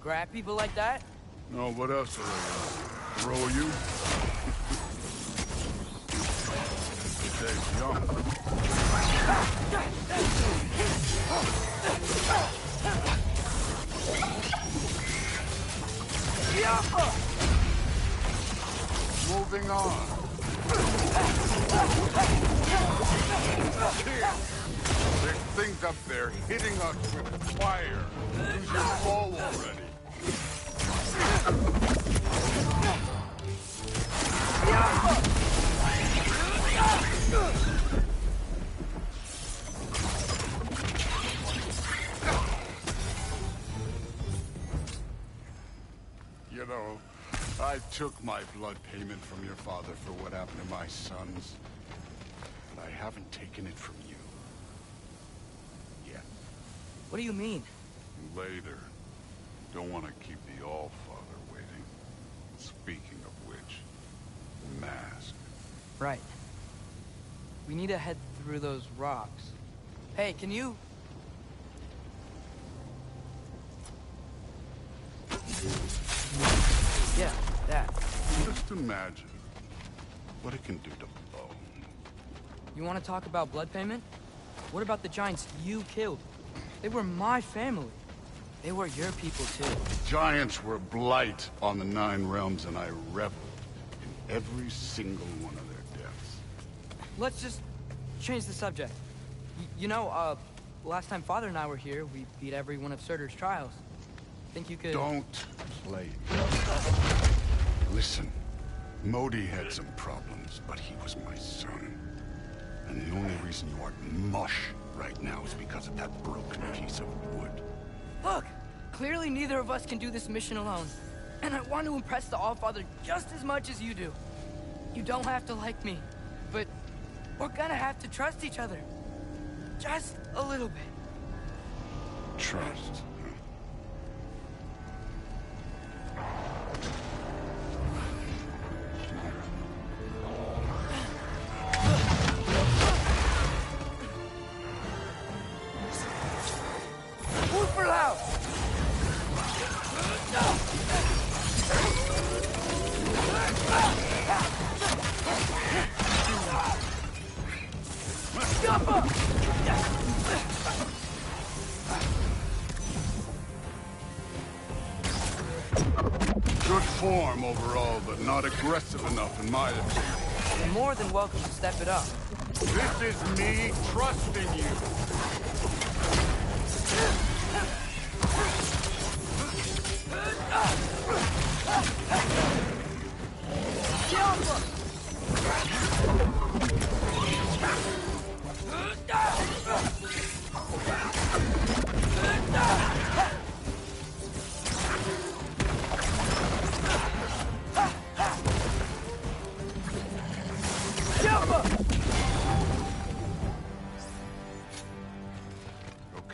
Speaker 1: grab people like that.
Speaker 4: No, what else are they gonna throw you? Dave's young. on? Kid, there's things up there hitting us with fire. You should fall already. You know, I took my blood payment from your father for what happened to my sons. But I haven't taken it from you. Yet.
Speaker 1: What do you mean?
Speaker 4: Later. Don't want to keep the All-Father waiting. Speaking of which, the mask.
Speaker 1: Right. We need to head through those rocks. Hey, can you... Yeah, that.
Speaker 4: Just imagine what it can do to bone.
Speaker 1: You want to talk about blood payment? What about the giants you killed? They were my family. They were your people, too.
Speaker 4: Giants were blight on the Nine Realms, and I reveled in every single one of their deaths.
Speaker 1: Let's just change the subject. You know, last time Father and I were here, we beat every one of Surtur's trials. Think you could...
Speaker 4: Don't play. Listen, Modi had some problems, but he was my son. And the only reason you aren't mush right now is because of that broken piece of wood.
Speaker 1: Look! Clearly neither of us can do this mission alone. And I want to impress the All-Father just as much as you do. You don't have to like me, but we're gonna have to trust each other. Just a little bit.
Speaker 4: Trust.
Speaker 1: Super loud! Jump up!
Speaker 4: Good form overall, but not aggressive enough in my opinion.
Speaker 1: You're more than welcome to step it up.
Speaker 4: This is me trusting you.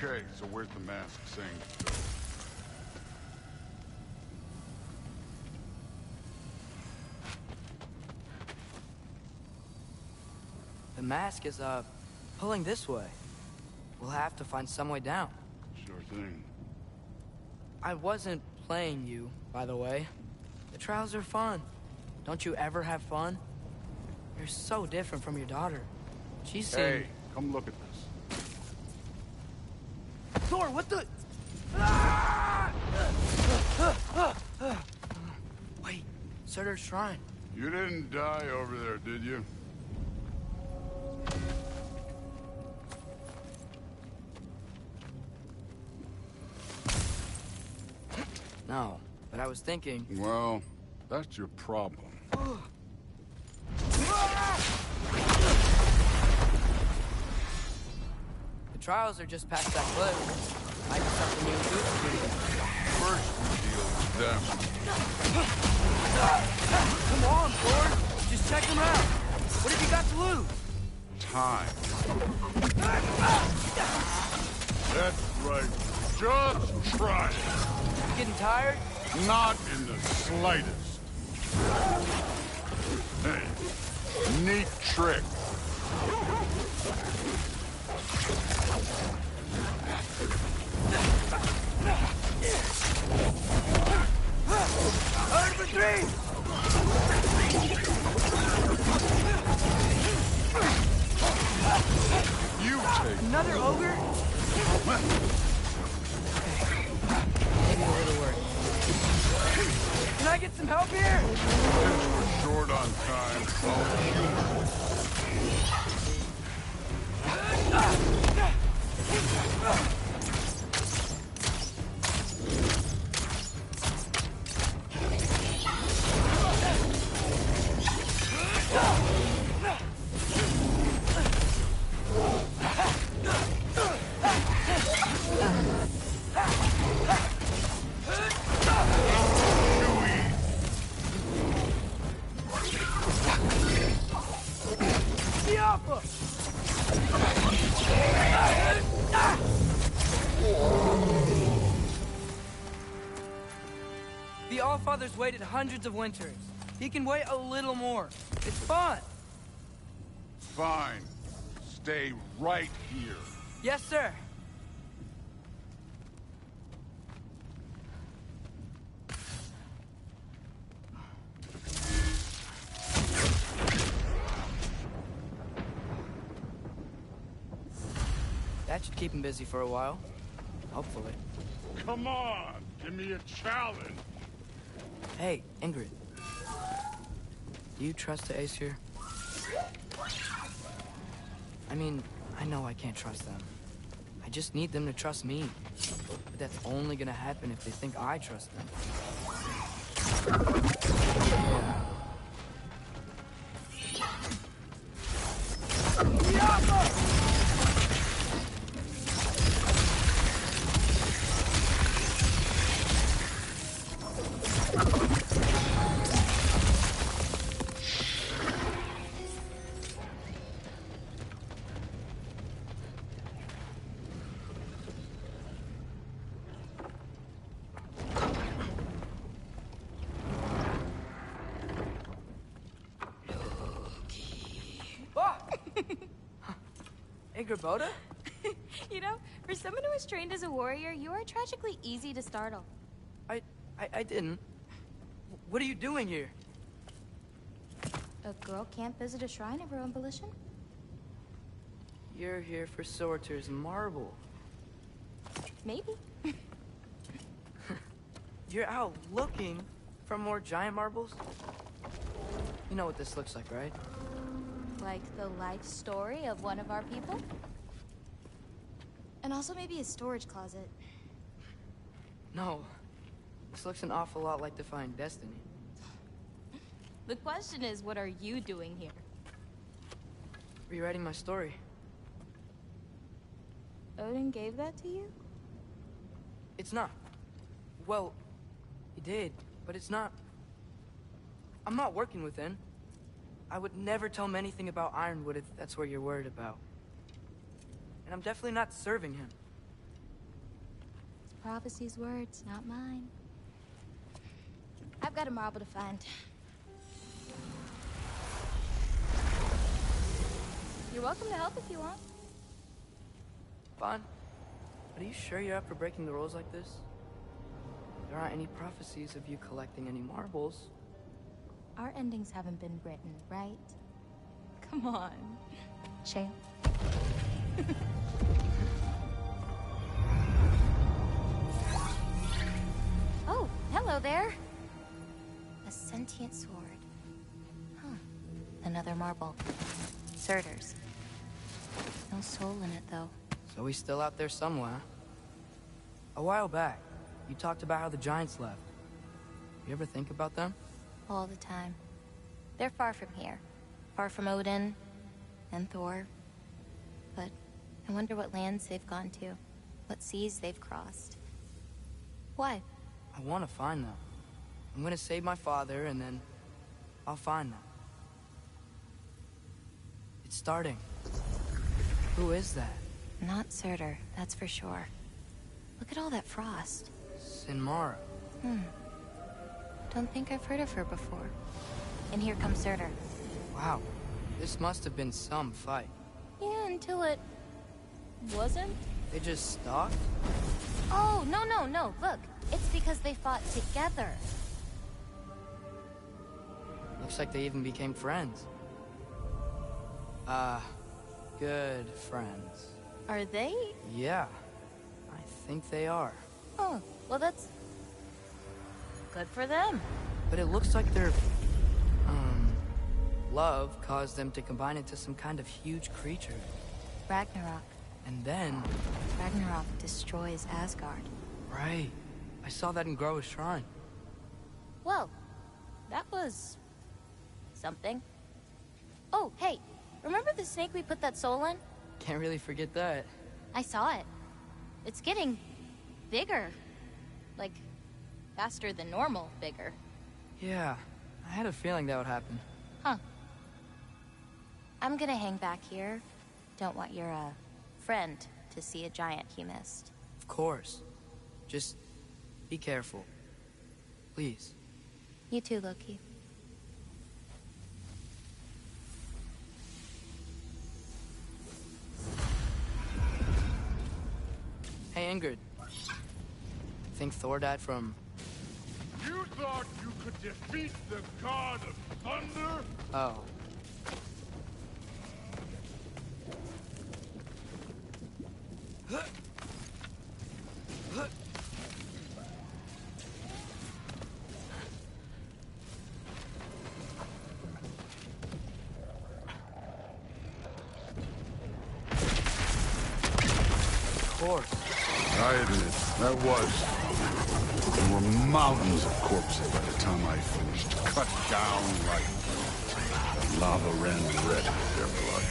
Speaker 4: Okay, so where's the mask saying to go?
Speaker 1: The mask is, pulling this way. We'll have to find some way down.
Speaker 4: Sure thing.
Speaker 1: I wasn't playing you, by the way. The trials are fun. Don't you ever have fun? You're so different from your daughter. She's seen...
Speaker 4: Hey, come look at this.
Speaker 1: Thor, what the... Wait, Surtur's shrine.
Speaker 4: You didn't die over there, did you?
Speaker 1: No, but I was thinking...
Speaker 4: Well, that's your problem.
Speaker 1: The trials are just past that cliff. Might be something you and Goose can do.
Speaker 4: First, we deal with them.
Speaker 1: Come on, Thor! Just check them out! What have you got to lose?
Speaker 4: Time. That's right. Just try it.
Speaker 1: Getting tired?
Speaker 4: Not in the slightest. Hey, neat trick.
Speaker 1: Hard for three!
Speaker 4: You take
Speaker 1: Another ogre? Maybe a little worried. I get some help here?
Speaker 4: Since we're short on time, I'll humor.
Speaker 1: The Allfather's waited hundreds of winters. He can wait a little more. It's fun.
Speaker 4: Fine. Stay right here.
Speaker 1: Yes, sir. That should keep him busy for a while. Hopefully.
Speaker 4: Come on, give me a challenge.
Speaker 1: Hey, Ingrid. Do you trust the Aesir? I mean, I know I can't trust them. I just need them to trust me. But that's only gonna happen if they think I trust them. Ingrid,
Speaker 10: You know, for someone who was trained as a warrior, you are tragically easy to startle.
Speaker 1: I didn't. What are you doing here?
Speaker 10: A girl can't visit a shrine of her own volition?
Speaker 1: You're here for Sorter's marble.
Speaker 10: Maybe.
Speaker 1: You're out looking for more giant marbles? You know what this looks like, right?
Speaker 10: Like the life story of one of our people? And also maybe a storage closet.
Speaker 1: No. This looks an awful lot like Defying Destiny.
Speaker 10: The question is, what are you doing here?
Speaker 1: Rewriting my story.
Speaker 10: Odin gave that to you?
Speaker 1: It's not. Well, he did, but it's not. I'm not working with him. I would never tell him anything about Ironwood if that's what you're worried about. And I'm definitely not serving him.
Speaker 10: It's prophecy's words, not mine. I've got a marble to find. You're welcome to help if you want.
Speaker 1: Fine. But are you sure you're up for breaking the rules like this? There aren't any prophecies of you collecting any marbles.
Speaker 10: Our endings haven't been written, right? Come on, champ. Oh, hello there. A sentient sword. Huh. Another marble. Surtur's. No soul in it, though.
Speaker 1: So he's still out there somewhere. A while back, you talked about how the Giants left. You ever think about them?
Speaker 10: All the time. They're far from here. Far from Odin and Thor. But I wonder what lands they've gone to. What seas they've crossed. Why?
Speaker 1: I want to find them. I'm gonna save my father, and then I'll find them. It's starting. Who is that?
Speaker 10: Not Surtur, that's for sure. Look at all that frost.
Speaker 1: Sinmara.
Speaker 10: Don't think I've heard of her before. And here comes Surtur.
Speaker 1: Wow. This must have been some fight.
Speaker 10: Yeah, until it... wasn't?
Speaker 1: They just stalked?
Speaker 10: Oh, no. Look, it's because they fought together.
Speaker 1: Looks like they even became friends. Good friends.
Speaker 10: Are they?
Speaker 1: Yeah. I think they are.
Speaker 10: Oh, well that's... good for them.
Speaker 1: but it looks like their, love caused them to combine into some kind of huge creature.
Speaker 10: Ragnarok.
Speaker 1: And then...
Speaker 10: Ragnarok destroys Asgard.
Speaker 1: Right. I saw that in Groa's shrine.
Speaker 10: Whoa. That was... something. Oh, hey. Remember the snake we put that soul in?
Speaker 1: Can't really forget that.
Speaker 10: I saw it. It's getting... bigger. Like, faster than normal bigger.
Speaker 1: Yeah. I had a feeling that would happen.
Speaker 10: Huh. I'm gonna hang back here. Don't want your, friend to see a giant he missed.
Speaker 1: Of course. Just be careful. Please.
Speaker 10: You too, Loki.
Speaker 1: Hey, Ingrid. Think Thor died from...
Speaker 4: You thought you could defeat the god of thunder?
Speaker 1: Oh. Of course.
Speaker 4: I admit, that was. There were mountains of corpses by the time I finished. Cut down like lava ran red with their blood.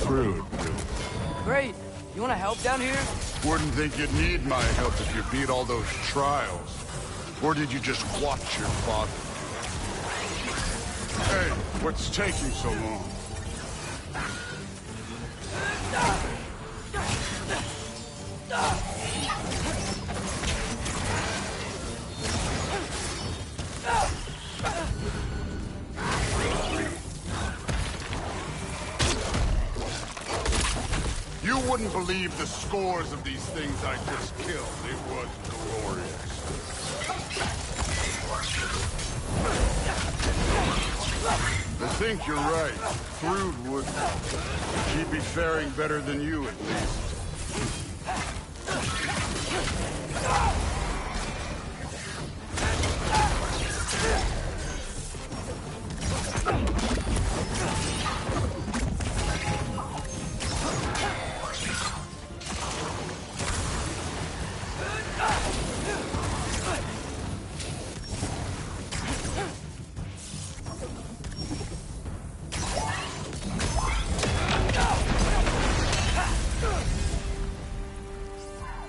Speaker 4: Crude, really.
Speaker 1: Great. You want to help down here?
Speaker 4: Wouldn't think you'd need my help if you beat all those trials. Or did you just watch your father? Hey, what's taking so long? You wouldn't believe the scores of these things I just killed. It was glorious. I think you're right. Thrud would. She'd be faring better than you, at least.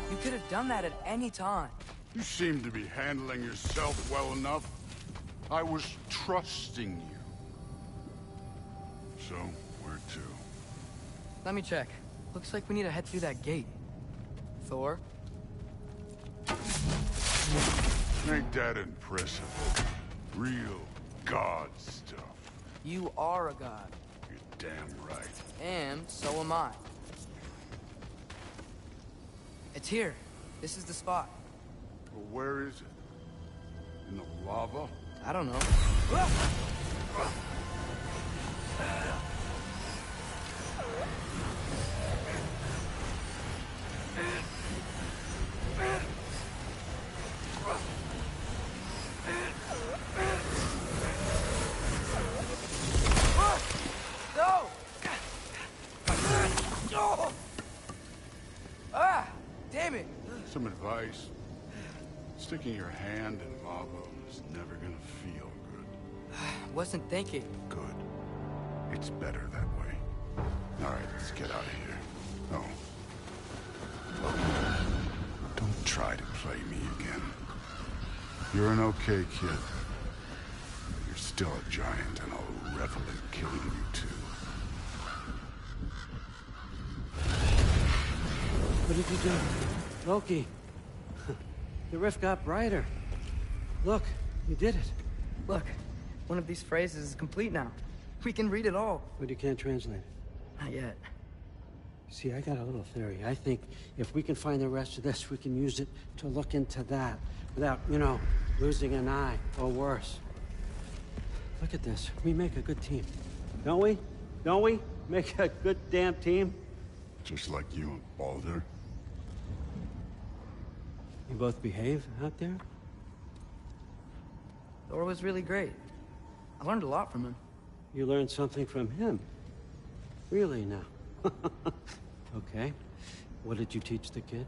Speaker 1: You could have done that at any time.
Speaker 4: You seem to be handling yourself well enough. I was trusting you. So, where to?
Speaker 1: Let me check. Looks like we need to head through that gate. Thor?
Speaker 4: Ain't that impressive? Real god stuff.
Speaker 1: You are a god.
Speaker 4: You're damn right.
Speaker 1: And so am I. It's here. This is the spot.
Speaker 4: Well, where is it? In the lava?
Speaker 1: I don't know. No! Ah! Damn it!
Speaker 4: Some advice. Sticking your hand in lava is never gonna feel good.
Speaker 1: Wasn't thinking.
Speaker 4: Good. It's better that way. Alright, let's get out of here. Oh. Look, don't try to play me again. You're an okay kid. You're still a giant, and I'll revel in killing you too.
Speaker 5: What did you do? Loki. The rift got brighter. Look, you did it.
Speaker 1: Look, one of these phrases is complete now. We can read it all.
Speaker 5: But you can't translate it.
Speaker 1: Not yet.
Speaker 5: See, I got a little theory. I think if we can find the rest of this, we can use it to look into that without, you know, losing an eye or worse. Look at this. We make a good team. Don't we? Don't we? Make a good damn team?
Speaker 4: Just like you and Baldur.
Speaker 5: You both behave out there?
Speaker 1: Thor was really great. I learned a lot from him.
Speaker 5: You learned something from him? Really now? Okay. What did you teach the kid?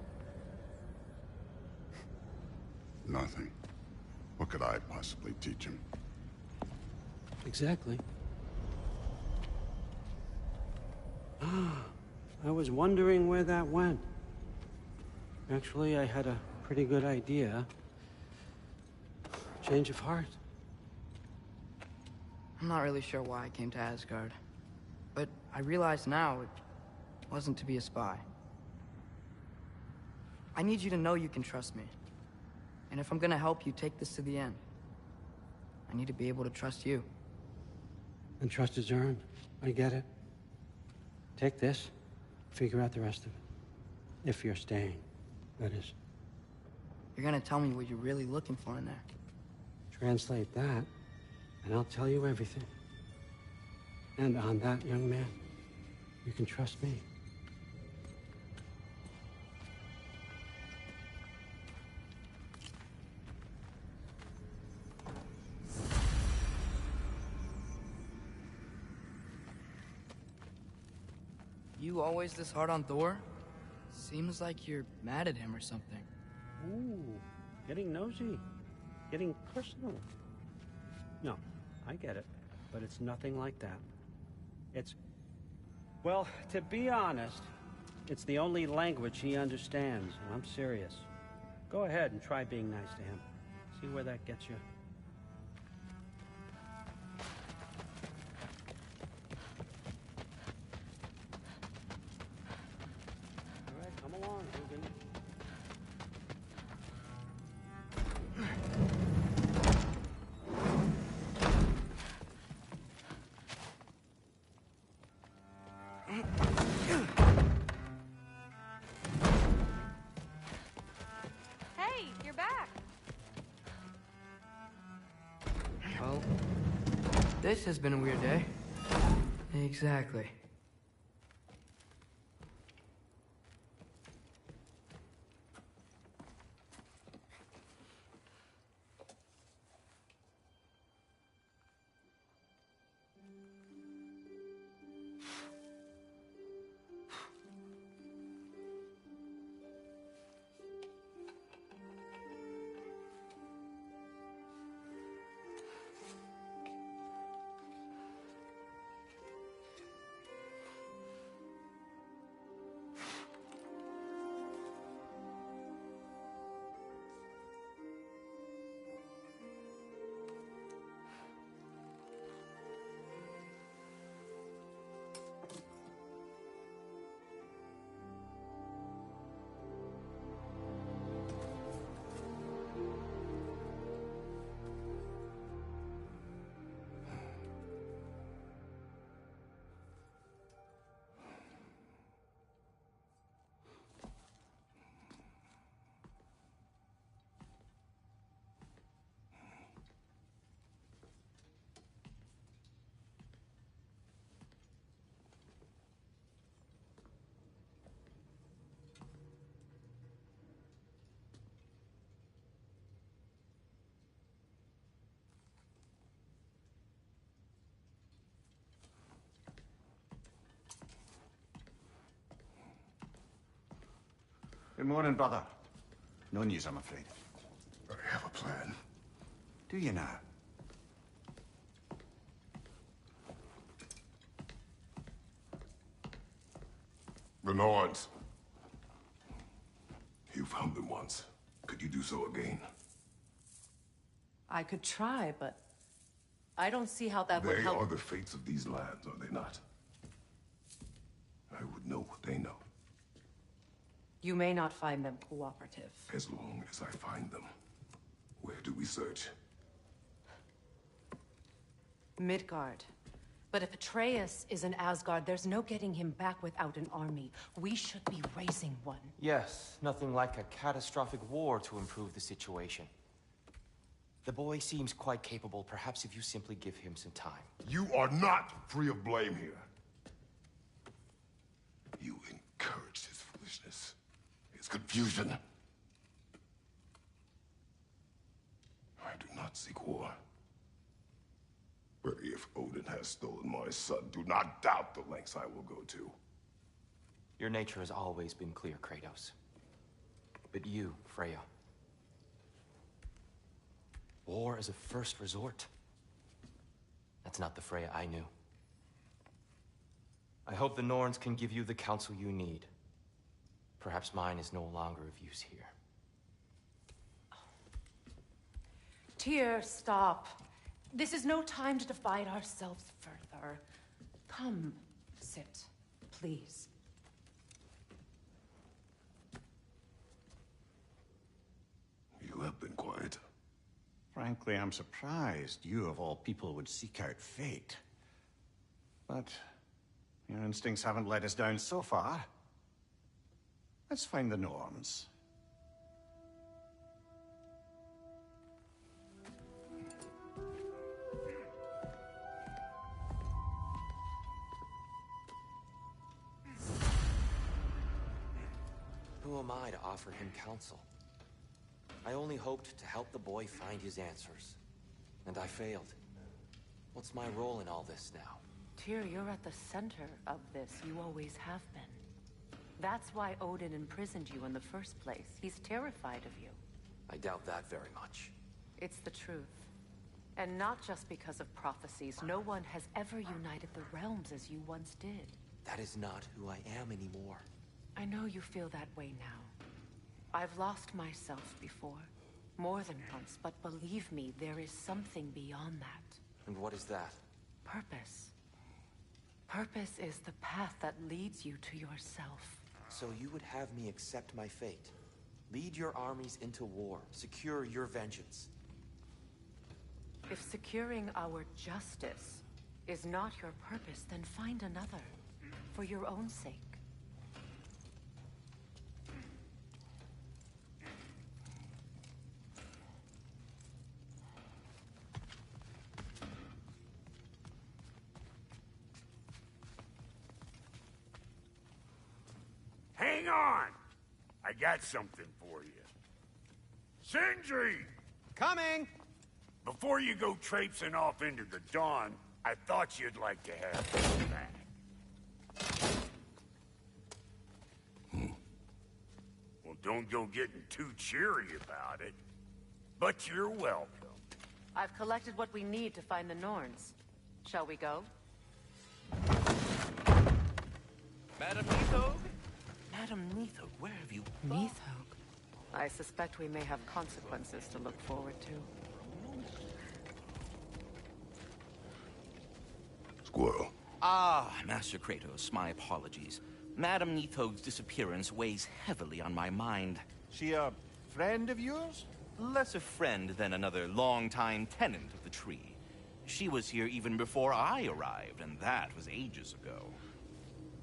Speaker 4: Nothing. What could I possibly teach him?
Speaker 5: Exactly. I was wondering where that went. Actually, I had a pretty good idea. Change of heart.
Speaker 1: I'm not really sure why I came to Asgard. But I realize now it wasn't to be a spy. I need you to know you can trust me. And if I'm gonna help you take this to the end, I need to be able to trust you.
Speaker 5: And trust is earned. I get it. Take this, figure out the rest of it. If you're staying, that is.
Speaker 1: You're gonna tell me what you're really looking for in there.
Speaker 5: Translate that, and I'll tell you everything. And on that, young man, you can trust me.
Speaker 1: You always this hard on Thor? Seems like you're mad at him or something.
Speaker 5: Ooh, getting nosy. Getting personal. No, I get it. But it's nothing like that. It's... Well, to be honest, it's the only language he understands, and I'm serious. Go ahead and try being nice to him. See where that gets you. All right, come along, Hogan.
Speaker 11: Hey, you're back.
Speaker 1: Well, this has been a weird day. Exactly.
Speaker 12: Good morning, brother. No news, I'm afraid.
Speaker 4: I have a plan.
Speaker 12: Do you now?
Speaker 4: The Nords. You found them once. Could you do so again?
Speaker 6: I could try, but I don't see how that would
Speaker 4: They
Speaker 6: help.
Speaker 4: are the fates of these lands, are they not? I would know what they know.
Speaker 6: You may not find them cooperative.
Speaker 4: As long as I find them. Where do we search?
Speaker 6: Midgard. But if Atreus is in Asgard, there's no getting him back without an army. We should be raising one.
Speaker 13: Yes, nothing like a catastrophic war to improve the situation. The boy seems quite capable. Perhaps if you simply give him some time.
Speaker 4: You are not free of blame here. You encouraged his foolishness. His confusion. I do not seek war. has stolen my son, do not doubt the lengths I will go to.
Speaker 13: Your nature has always been clear, Kratos. But you, Freya. War is a first resort. That's not the Freya I knew. I hope the Norns can give you the counsel you need. Perhaps mine is no longer of use here.
Speaker 6: Tyr, stop. This is no time to divide ourselves further. Come, sit, please.
Speaker 4: You have been quiet.
Speaker 12: Frankly, I'm surprised you, of all people, would seek out fate. But your instincts haven't let us down so far. Let's find the Norns.
Speaker 13: Who am I to offer him counsel? I only hoped to help the boy find his answers. And I failed. What's my role in all this now?
Speaker 6: Tyr, you're at the center of this. You always have been. That's why Odin imprisoned you in the first place. He's terrified of you.
Speaker 13: I doubt that very much.
Speaker 6: It's the truth. And not just because of prophecies. No one has ever united the realms as you once did.
Speaker 13: That is not who I am anymore.
Speaker 6: I know you feel that way now. I've lost myself before. More than once, but believe me, there is something beyond that.
Speaker 13: And what is that?
Speaker 6: Purpose. Purpose is the path that leads you to yourself.
Speaker 13: So you would have me accept my fate? Lead your armies into war, secure your vengeance.
Speaker 6: If securing our justice is not your purpose, then find another. For your own sake.
Speaker 14: Hang on! I got something for you. Sindri!
Speaker 15: Coming!
Speaker 14: Before you go traipsing off into the dawn, I thought you'd like to have this back. Well, don't go getting too cheery about it. But you're welcome.
Speaker 6: I've collected what we need to find the Norns. Shall we go?
Speaker 3: Madam Nithog? Madam Nithog, where have you gone?
Speaker 6: Nithog? I suspect we may have consequences to look forward to.
Speaker 4: Squirrel.
Speaker 3: Ah, Master Kratos, my apologies. Madam Nithog's disappearance weighs heavily on my mind.
Speaker 15: She a friend of yours?
Speaker 3: Less a friend than another longtime tenant of the tree. She was here even before I arrived, and that was ages ago.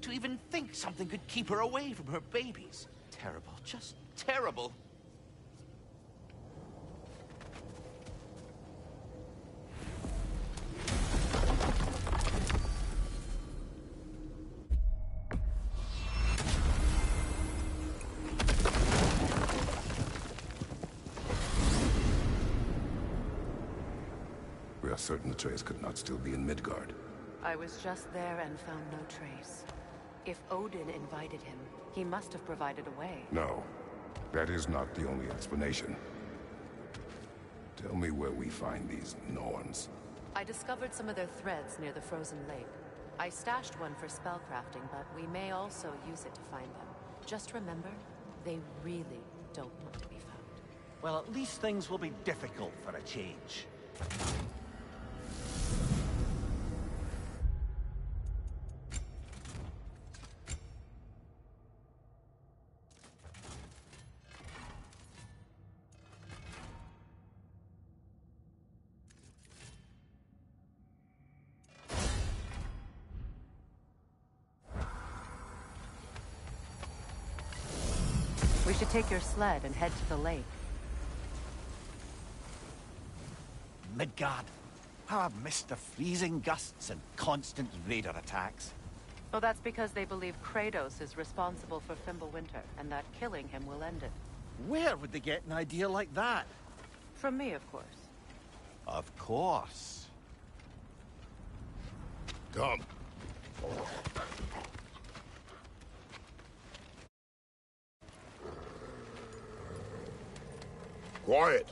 Speaker 3: To even think something could keep her away from her babies. Terrible, just terrible.
Speaker 4: We are certain the trace could not still be in Midgard.
Speaker 6: I was just there and found no trace. If Odin invited him, he must have provided a way.
Speaker 4: No, that is not the only explanation. Tell me where we find these Norns.
Speaker 6: I discovered some of their threads near the frozen lake. I stashed one for spellcrafting, but we may also use it to find them. Just remember, they really don't want to be found.
Speaker 15: Well, at least things will be difficult for a change.
Speaker 6: We should take your sled and head to the lake.
Speaker 15: Midgard. How I've missed the freezing gusts and constant raider attacks.
Speaker 6: Well, that's because they believe Kratos is responsible for Fimbulwinter, and that killing him will end it.
Speaker 15: Where would they get an idea like that?
Speaker 6: From me, of course.
Speaker 15: Of course.
Speaker 4: Come. Quiet.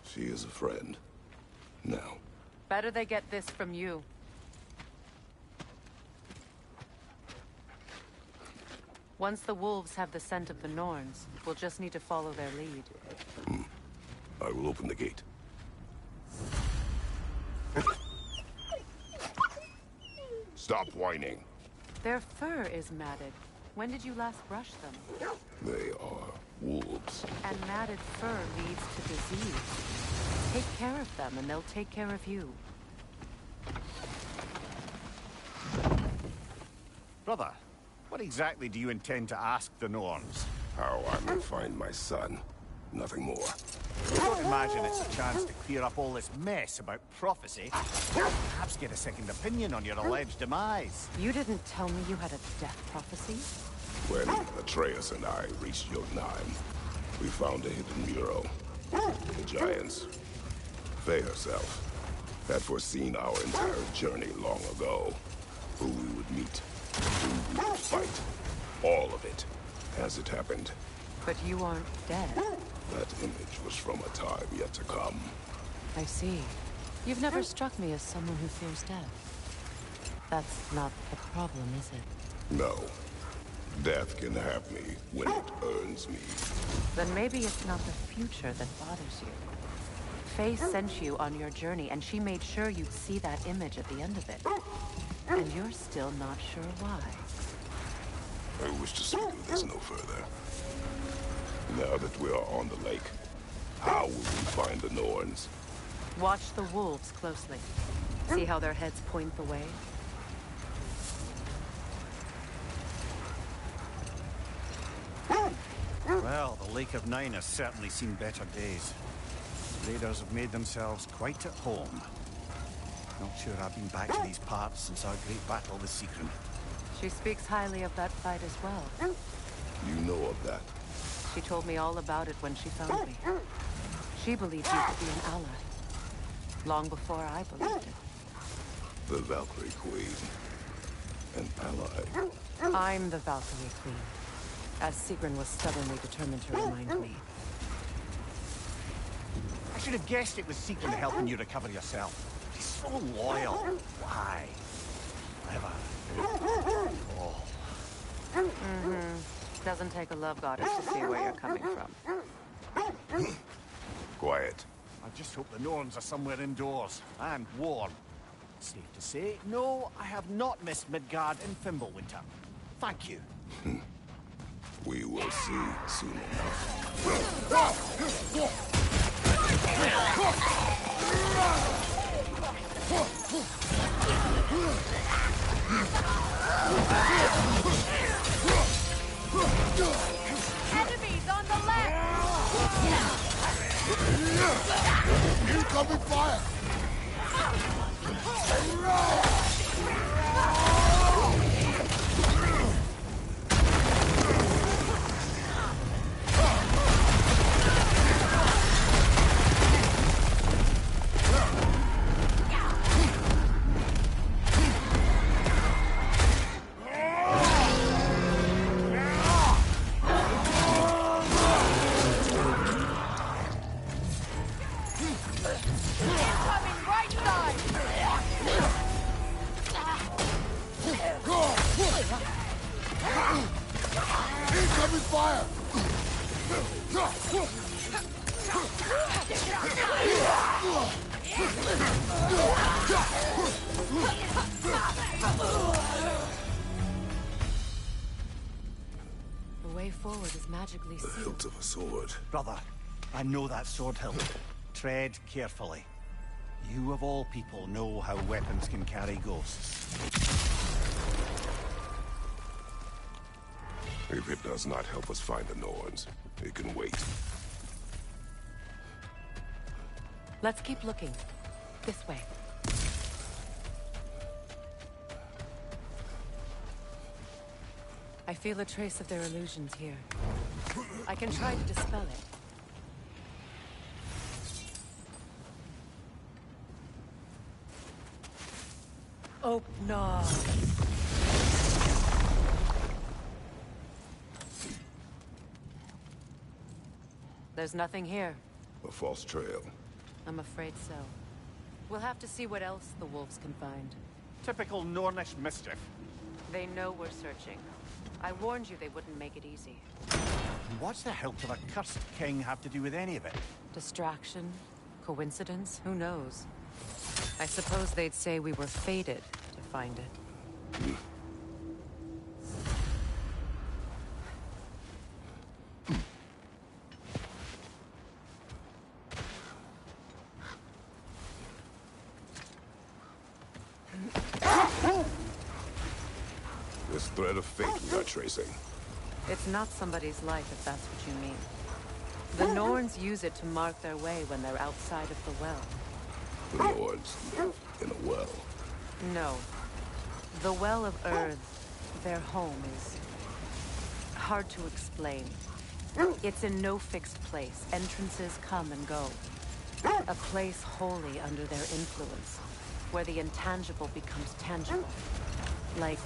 Speaker 4: She is a friend. Now.
Speaker 6: Better they get this from you. Once the wolves have the scent of the Norns, we'll just need to follow their lead.
Speaker 4: I will open the gate. Stop whining.
Speaker 6: Their fur is matted. When did you last brush them?
Speaker 4: They are wolves.
Speaker 6: And matted fur leads to disease. Take care of them, and they'll take care of you.
Speaker 15: Brother, what exactly do you intend to ask the Norns?
Speaker 4: How I may find my son. Nothing more.
Speaker 15: I don't imagine it's a chance to clear up all this mess about prophecy. Perhaps get a second opinion on your alleged demise.
Speaker 6: You didn't tell me you had a death prophecy?
Speaker 4: When Atreus and I reached Jotunheim, we found a hidden mural. The Giants, Faye herself, had foreseen our entire journey long ago. Who we would meet, who we would fight. All of it, as it happened.
Speaker 6: But you aren't dead.
Speaker 4: That image was from a time yet to come.
Speaker 6: I see. You've never struck me as someone who fears death. That's not the problem, is it?
Speaker 4: No. Death can have me when it earns me.
Speaker 6: Then maybe it's not the future that bothers you. Faye sent you on your journey, and she made sure you'd see that image at the end of it. And you're still not sure why.
Speaker 4: I wish to speak of this no further. Now that we are on the lake, how will we find the Norns?
Speaker 6: Watch the wolves closely. See how their heads point the way?
Speaker 15: Well, the Lake of Nine has certainly seen better days. Raiders have made themselves quite at home. Not sure I've been back to these parts since our great battle with Sigrun.
Speaker 6: She speaks highly of that fight as well.
Speaker 4: You know of that?
Speaker 6: She told me all about it when she found me. She believed you could be an ally. Long before I believed it.
Speaker 4: The Valkyrie Queen. An ally.
Speaker 6: I'm the Valkyrie Queen. As Sigrun was stubbornly determined to remind me.
Speaker 15: I should have guessed it was Sigrun helping you recover yourself. She's so loyal. Why? Never. Oh.
Speaker 6: Doesn't take a love goddess to see where you're coming from.
Speaker 4: Quiet.
Speaker 15: I just hope the Norns are somewhere indoors and warm. Safe to say, no, I have not missed Midgard in Fimbulwinter. Thank you.
Speaker 4: We will see soon enough.
Speaker 11: Enemies on the left!
Speaker 4: Incoming fire!
Speaker 11: Incoming right side!
Speaker 4: Incoming fire!
Speaker 6: The way forward is magically
Speaker 4: The
Speaker 6: sealed.
Speaker 4: hilt of a sword.
Speaker 15: Brother, I know that sword hilt. Tread carefully. You of all people know how weapons can carry ghosts.
Speaker 4: If it does not help us find the Norns, it can wait.
Speaker 6: Let's keep looking. This way. I feel a trace of their illusions here. I can try to dispel it. Oh, no. There's nothing here.
Speaker 4: A false trail.
Speaker 6: I'm afraid so. We'll have to see what else the wolves can find.
Speaker 15: Typical Nornish mischief.
Speaker 6: They know we're searching. I warned you they wouldn't make it easy.
Speaker 15: What's the help of a cursed king have to do with any of it?
Speaker 6: Distraction? Coincidence? Who knows? I suppose they'd say we were fated to find it.
Speaker 4: This thread of fate we are tracing.
Speaker 6: It's not somebody's life, if that's what you mean. The Norns use it to mark their way when they're outside of the well.
Speaker 4: The Lords live in a well.
Speaker 6: No. The Well of Earth, their home, is hard to explain. It's in no fixed place. Entrances come and go. A place wholly under their influence, where the intangible becomes tangible. Like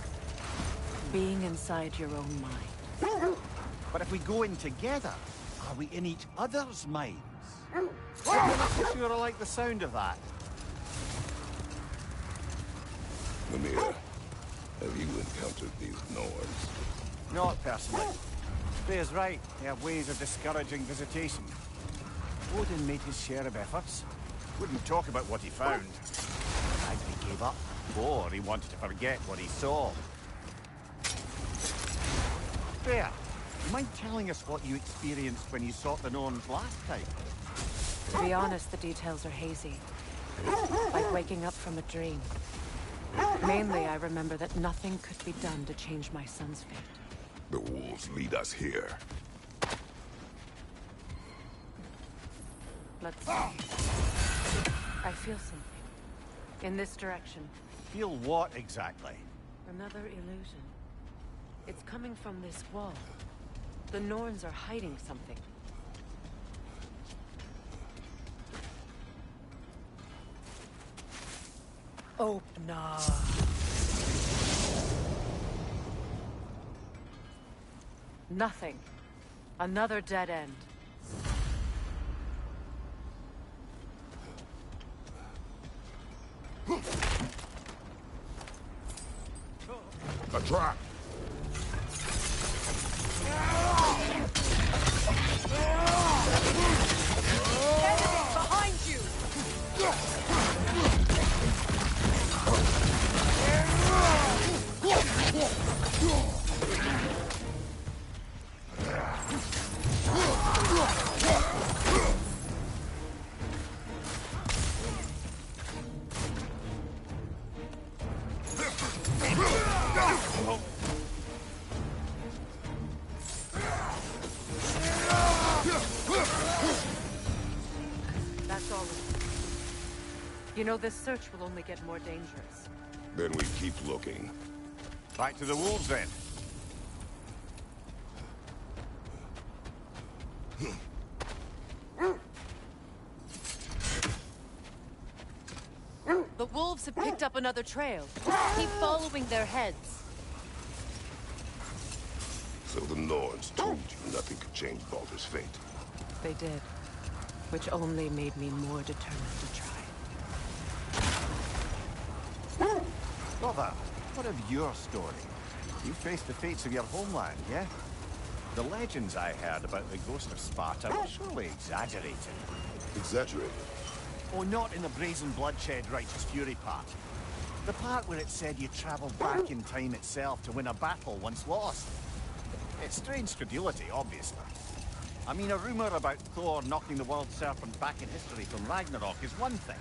Speaker 6: being inside your own mind.
Speaker 15: But if we go in together, are we in each other's minds? I'm not so sure I like the sound of that.
Speaker 4: Mimir, have you encountered these Norns?
Speaker 15: Not personally. Freya's right. They have ways of discouraging visitation. Odin made his share of efforts. Wouldn't talk about what he found. Either he gave up, or he wanted to forget what he saw. Freya, you mind telling us what you experienced when you sought the Norns last time?
Speaker 6: To be honest, the details are hazy. Like waking up from a dream. Mainly, I remember that nothing could be done to change my son's fate.
Speaker 4: The wolves lead us here.
Speaker 6: Let's see. I feel something. In this direction.
Speaker 15: Feel what exactly?
Speaker 6: Another illusion. It's coming from this wall. The Norns are hiding something. Oh, no. Nothing. Another dead end.
Speaker 4: A trap!
Speaker 11: Enemy behind you!
Speaker 6: That's all of it. You know, this search will only get more dangerous.
Speaker 4: Then we keep looking.
Speaker 15: Back to the wolves, then.
Speaker 6: The wolves have picked up another trail. Keep following their heads.
Speaker 4: So the Norns told you nothing could change Baldur's fate.
Speaker 6: They did. Which only made me more determined to try.
Speaker 15: Brother, what of your story? You faced the fates of your homeland, yeah? The legends I heard about the ghost of Sparta were surely exaggerated.
Speaker 4: Exaggerated?
Speaker 15: Oh, not in the brazen bloodshed righteous fury part. The part where it said you travelled back in time itself to win a battle once lost. It's strange credulity, obviously. I mean, a rumour about Thor knocking the world serpent back in history from Ragnarok is one thing.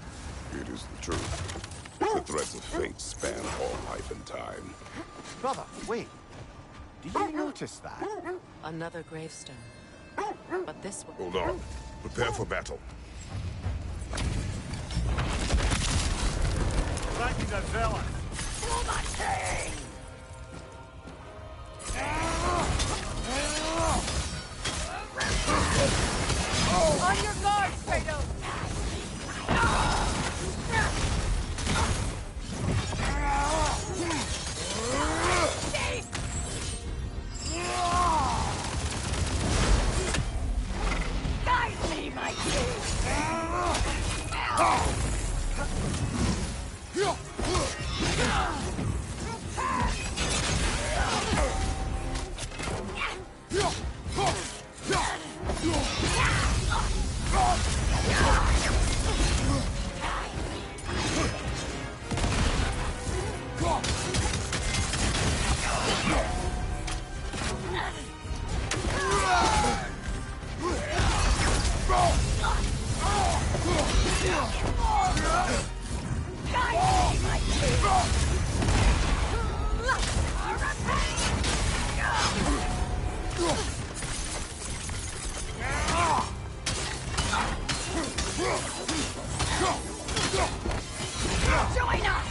Speaker 4: It is the truth. The threads of fate span all life and time.
Speaker 15: Brother, wait. Do you notice that?
Speaker 6: Another gravestone. But this one...
Speaker 4: Hold on. Prepare for battle.
Speaker 15: Vikings are zealous.
Speaker 11: For the king!
Speaker 6: On your guard, Kratos!
Speaker 11: Join us!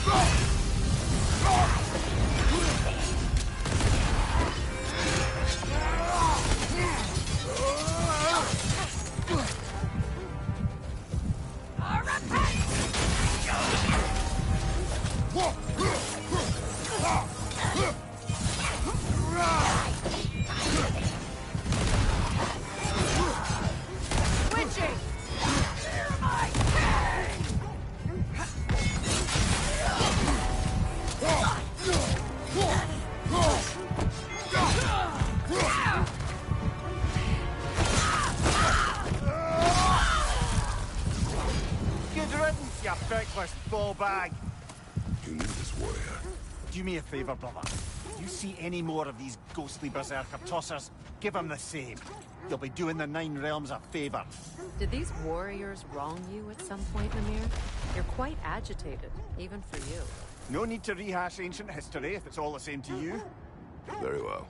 Speaker 11: Switching! You're my king!
Speaker 15: Good riddance, you feckless ball bag.
Speaker 4: You knew this warrior.
Speaker 15: Do me a favor, brother. If you see any more of these ghostly berserker tossers, give them the same. They'll be doing the Nine Realms a favor.
Speaker 6: Did these warriors wrong you at some point, Mimir? You're quite agitated, even for you.
Speaker 15: No need to rehash ancient history if it's all the same to you.
Speaker 4: Very well.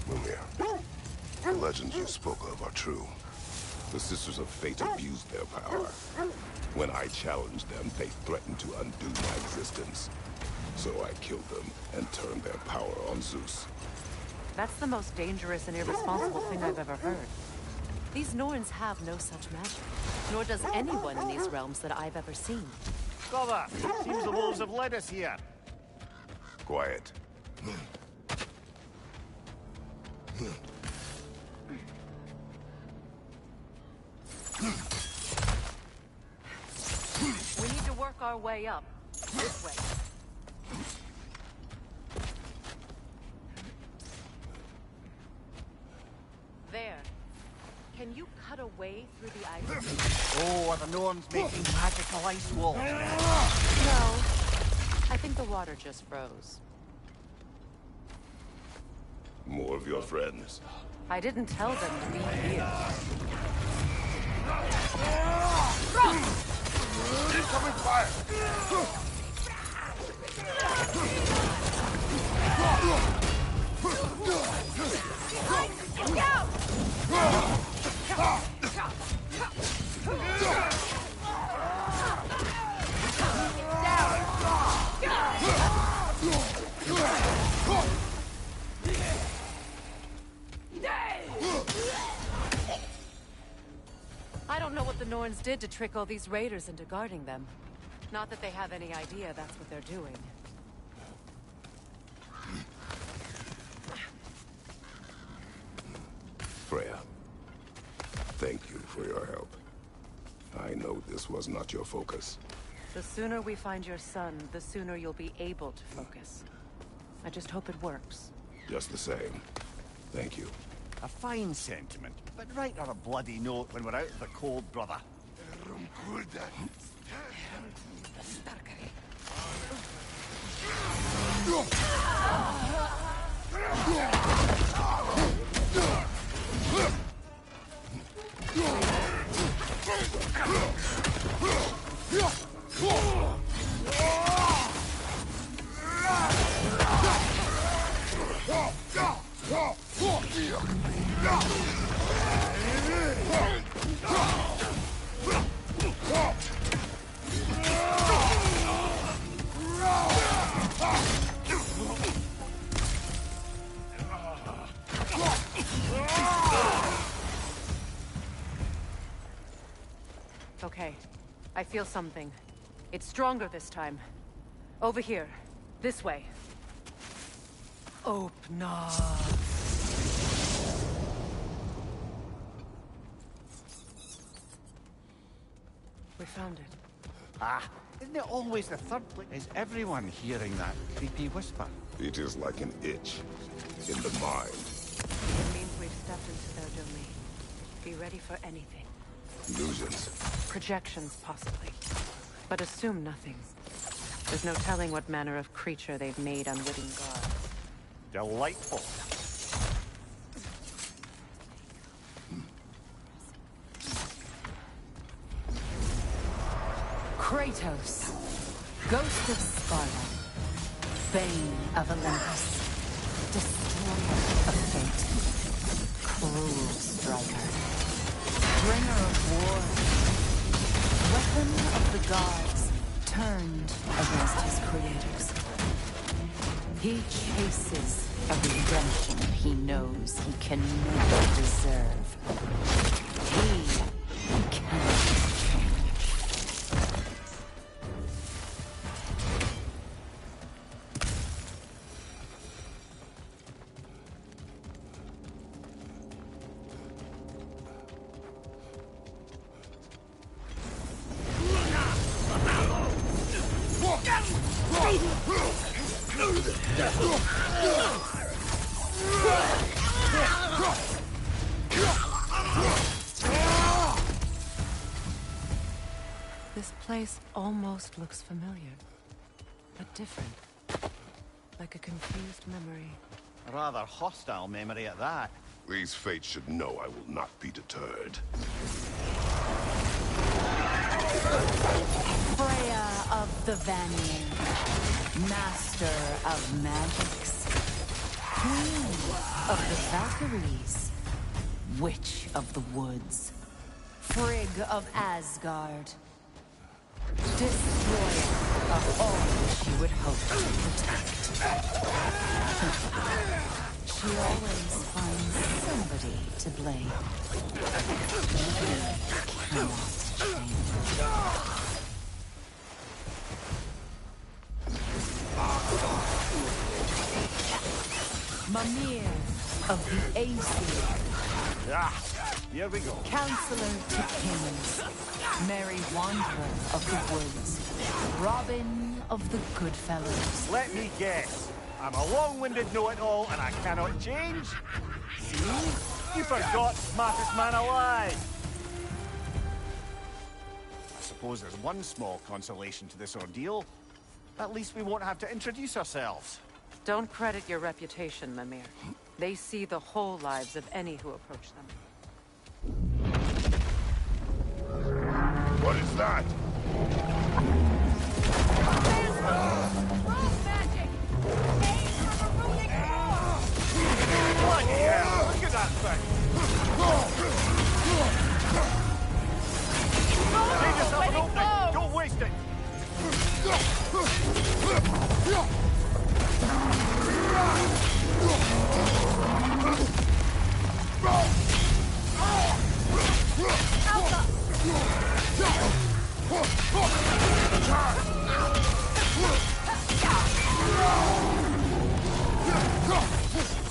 Speaker 4: Mimir, the legends you spoke of are true. The Sisters of Fate abused their power. When I challenged them, they threatened to undo my existence. So I killed them and turned their power on Zeus.
Speaker 6: That's the most dangerous and irresponsible thing I've ever heard. These Norns have no such magic, nor does anyone in these realms that I've ever seen.
Speaker 15: Brother, seems the wolves have led us here.
Speaker 4: Quiet.
Speaker 6: We need to work our way up. This way. There. Can you cut a way through the ice?
Speaker 15: Oh, are the Norns making magical ice walls?
Speaker 6: No. I think the water just froze.
Speaker 4: More of your friends.
Speaker 6: I didn't tell them to be here.
Speaker 4: Incoming fire!
Speaker 6: I don't know what the Norns did to trick all these raiders into guarding them. Not that they have any idea that's what they're doing.
Speaker 4: Freya, thank you for your help. I know this was not your focus.
Speaker 6: The sooner we find your son, the sooner you'll be able to focus. I just hope it works.
Speaker 4: Just the same. Thank you.
Speaker 15: A fine sentiment, but write her a bloody note when we're out of the cold, brother.
Speaker 6: Okay. I feel something. It's stronger this time. Over here. This way. Open up. We found it.
Speaker 15: Ah, isn't it always the third place? Is everyone hearing that creepy whisper?
Speaker 4: It is like an itch in the mind.
Speaker 6: It means we've stepped into their domain. Be ready for anything.
Speaker 4: Illusions.
Speaker 6: Projections, possibly. But assume nothing. There's no telling what manner of creature they've made unwitting gods.
Speaker 15: Delightful.
Speaker 6: Kratos, Ghost of Sparta, Bane of Olympus, Destroyer of Fate, Cruel Striker, Bringer of War, Weapon of the Gods, turned against his creators. He chases a redemption he knows he can never deserve. He cannot change. This place almost looks familiar, but different. Like a confused memory.
Speaker 15: A rather hostile memory at that.
Speaker 4: These fates should know I will not be deterred.
Speaker 6: Freya of the Vanir, master of magics, queen of the Valkyries, witch of the woods, Frigg of Asgard, destroyer of all she would hope to protect. She always finds somebody to blame. We cannot change. Mimir of the Aesir.
Speaker 15: Ah, here we go.
Speaker 6: Counselor to kings. Merry Wanderer of the woods. Robin of the Goodfellows.
Speaker 15: Let me guess. I'm a long-winded know-it-all and I cannot change? See? You forgot smartest man alive. I suppose there's one small consolation to this ordeal. At least we won't have to introduce ourselves.
Speaker 6: Don't credit your reputation, Mimir. They see the whole lives of any who approach them.
Speaker 4: What is that?
Speaker 15: Bloody hell! Look at that thing! Save yourself an opening! Don't waste it!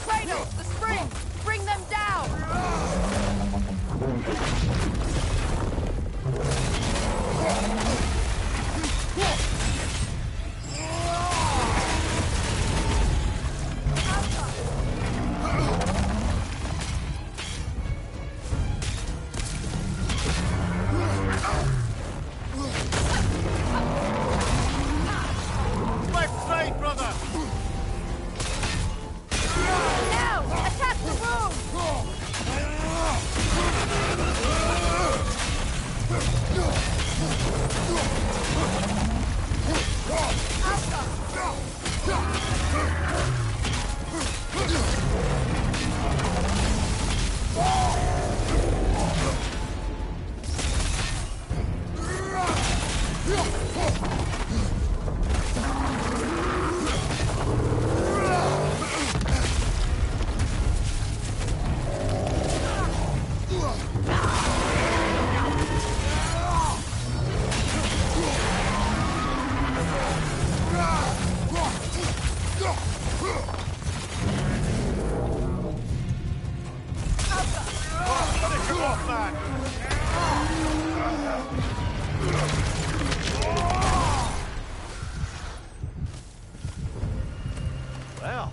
Speaker 11: Kratos, the spring! Bring them down!
Speaker 15: Left side, brother!
Speaker 11: Now! Attack the room!
Speaker 15: Finish him off, man! Well,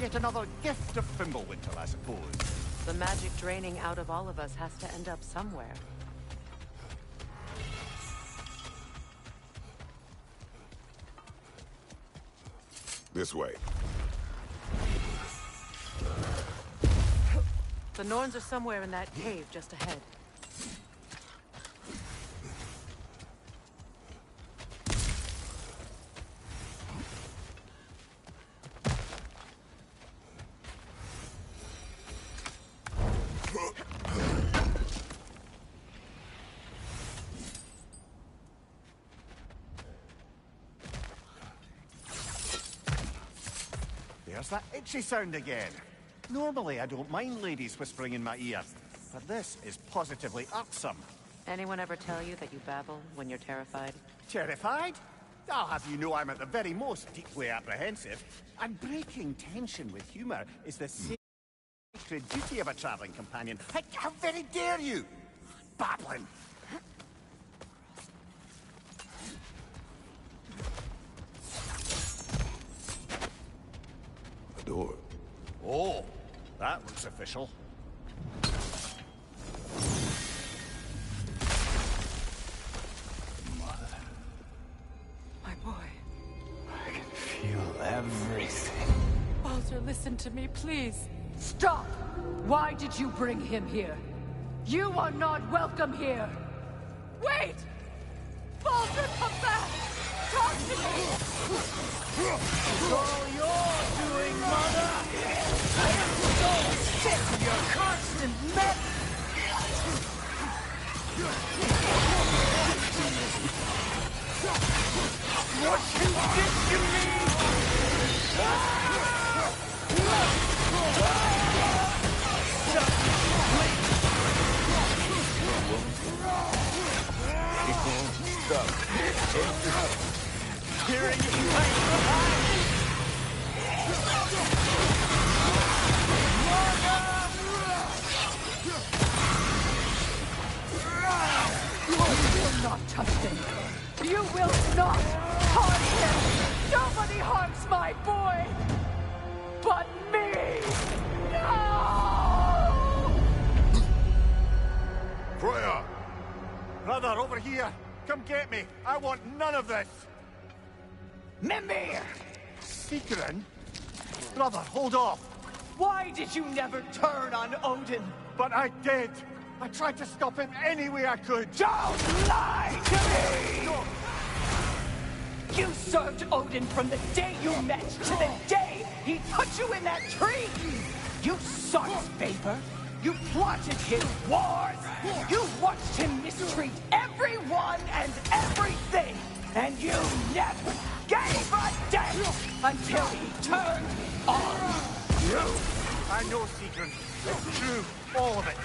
Speaker 15: yet another gift of Fimbulwinter, I suppose.
Speaker 6: The magic draining out of all of us has to end up somewhere.
Speaker 4: This way.
Speaker 6: The Norns are somewhere in that cave just ahead.
Speaker 15: There's that itchy sound again. Normally, I don't mind ladies whispering in my ear, but this is positively irksome.
Speaker 6: Anyone ever tell you that you babble when you're terrified?
Speaker 15: Terrified? I'll have you know I'm at the very most deeply apprehensive. And breaking tension with humor is the sacred duty of a traveling companion. How very dare you? Babbling!
Speaker 4: The door.
Speaker 15: Oh, that looks official.
Speaker 7: My boy.
Speaker 9: I can feel everything.
Speaker 11: Baldur, listen to me, please. Stop! Why did you bring him here? You are not welcome here! Wait! Baldur, come back! Talk to me!
Speaker 9: It's all you're doing, Mother! I am so sick of your constant mess! What you did to me! Hearing you
Speaker 11: You will not touch him! You will not harm him! Nobody harms my boy! But me! No!
Speaker 4: Freya!
Speaker 15: Brother, over here! Come get me! I want none of this!
Speaker 9: Mimir!
Speaker 15: Sigrun? Brother, hold off!
Speaker 9: Why did you never turn on Odin?
Speaker 15: But I did! I tried to stop him any way I could!
Speaker 9: Don't lie to me! You served Odin from the day you met to the day he put you in that tree! You sought his favor, you plotted his wars, you watched him mistreat everyone and everything, and you never gave a damn until he turned on you!
Speaker 15: I know, Sigrun. It's true, all of it.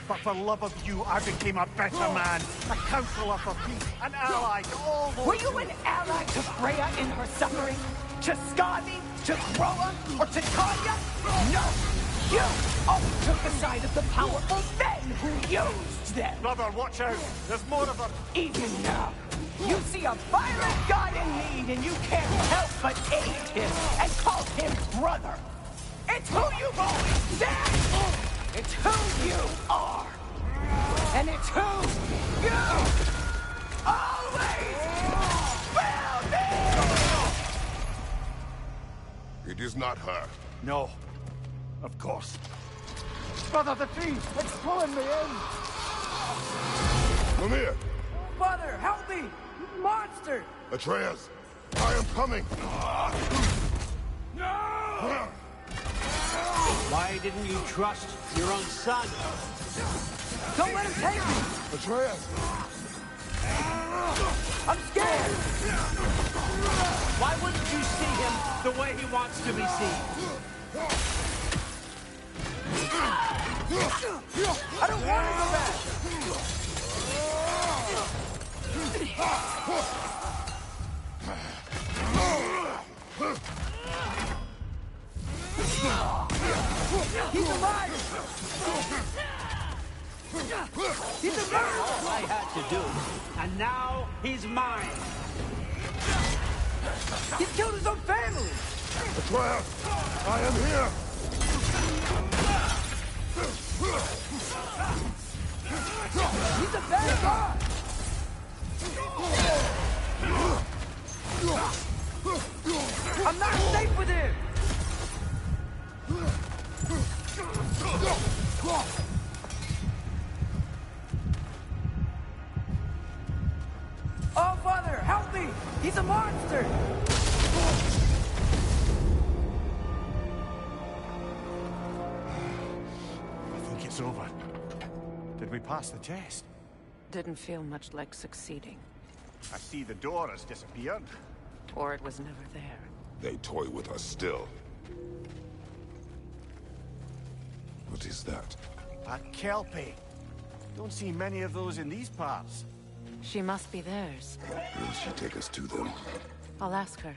Speaker 15: But for love of you, I became a better man, a counselor for peace, an ally to all those...
Speaker 9: Were you an ally to Freya in her suffering? To Skadi? To Groa? Or to Tanya? No! You always took the side of the powerful men who used them!
Speaker 15: Brother, watch out! There's more of them!
Speaker 9: Even now, you see a violent guy in need and you can't help but aid him and call him brother! It's who you've always been! It's who you are! And it's who you always will be!
Speaker 4: It is not her.
Speaker 15: No. Of course. Brother, the tree! It's pulling me in!
Speaker 4: Mimir!
Speaker 1: Father, help me! Monster!
Speaker 4: Atreus! I am coming!
Speaker 1: No!
Speaker 5: Why didn't you trust your own son?
Speaker 1: Don't let him take me!
Speaker 4: Atreus!
Speaker 1: I'm scared!
Speaker 5: Why wouldn't you see him the way he wants to be seen?
Speaker 1: I don't want to go back! He's alive! He's a murderer!
Speaker 5: All I had to do, and now he's mine.
Speaker 1: He's killed his own family!
Speaker 4: Atreus! I am here!
Speaker 1: He's a bad guy! I'm not safe with him! Oh, Father, help me! He's a monster!
Speaker 15: I think it's over. Did we pass the test?
Speaker 6: Didn't feel much like succeeding.
Speaker 15: I see the door has disappeared.
Speaker 6: Or it was never there.
Speaker 4: They toy with us still. What is that?
Speaker 15: A kelpie. Don't see many of those in these parts.
Speaker 6: She must be theirs.
Speaker 4: Will she take us to them?
Speaker 6: I'll ask her.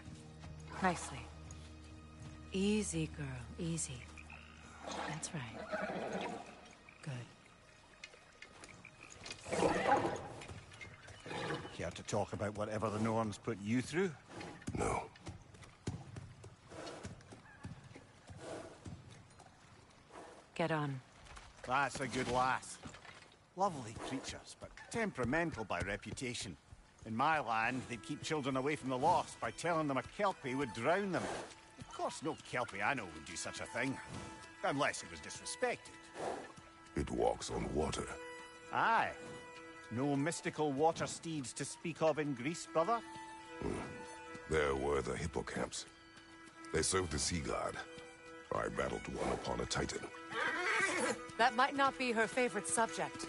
Speaker 6: Nicely. Easy, girl. Easy. That's right. Good.
Speaker 15: Care to talk about whatever the Norns put you through?
Speaker 4: No.
Speaker 6: Get on.
Speaker 15: That's a good lass. Lovely creatures, but temperamental by reputation. In my land, they'd keep children away from the lost by telling them a kelpie would drown them. Of course, no kelpie I know would do such a thing. Unless it was disrespected.
Speaker 4: It walks on water.
Speaker 15: Aye. No mystical water steeds to speak of in Greece, brother?
Speaker 4: There were the hippocamps. They served the sea god. I battled one upon a titan.
Speaker 6: That might not be her favorite subject.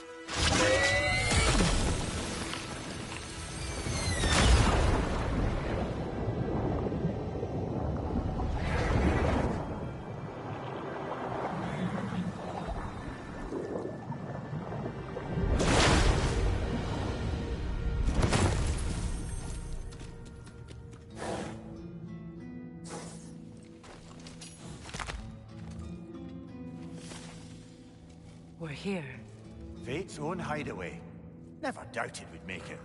Speaker 6: We're here.
Speaker 15: Fate's own hideaway. Never doubted we'd make it.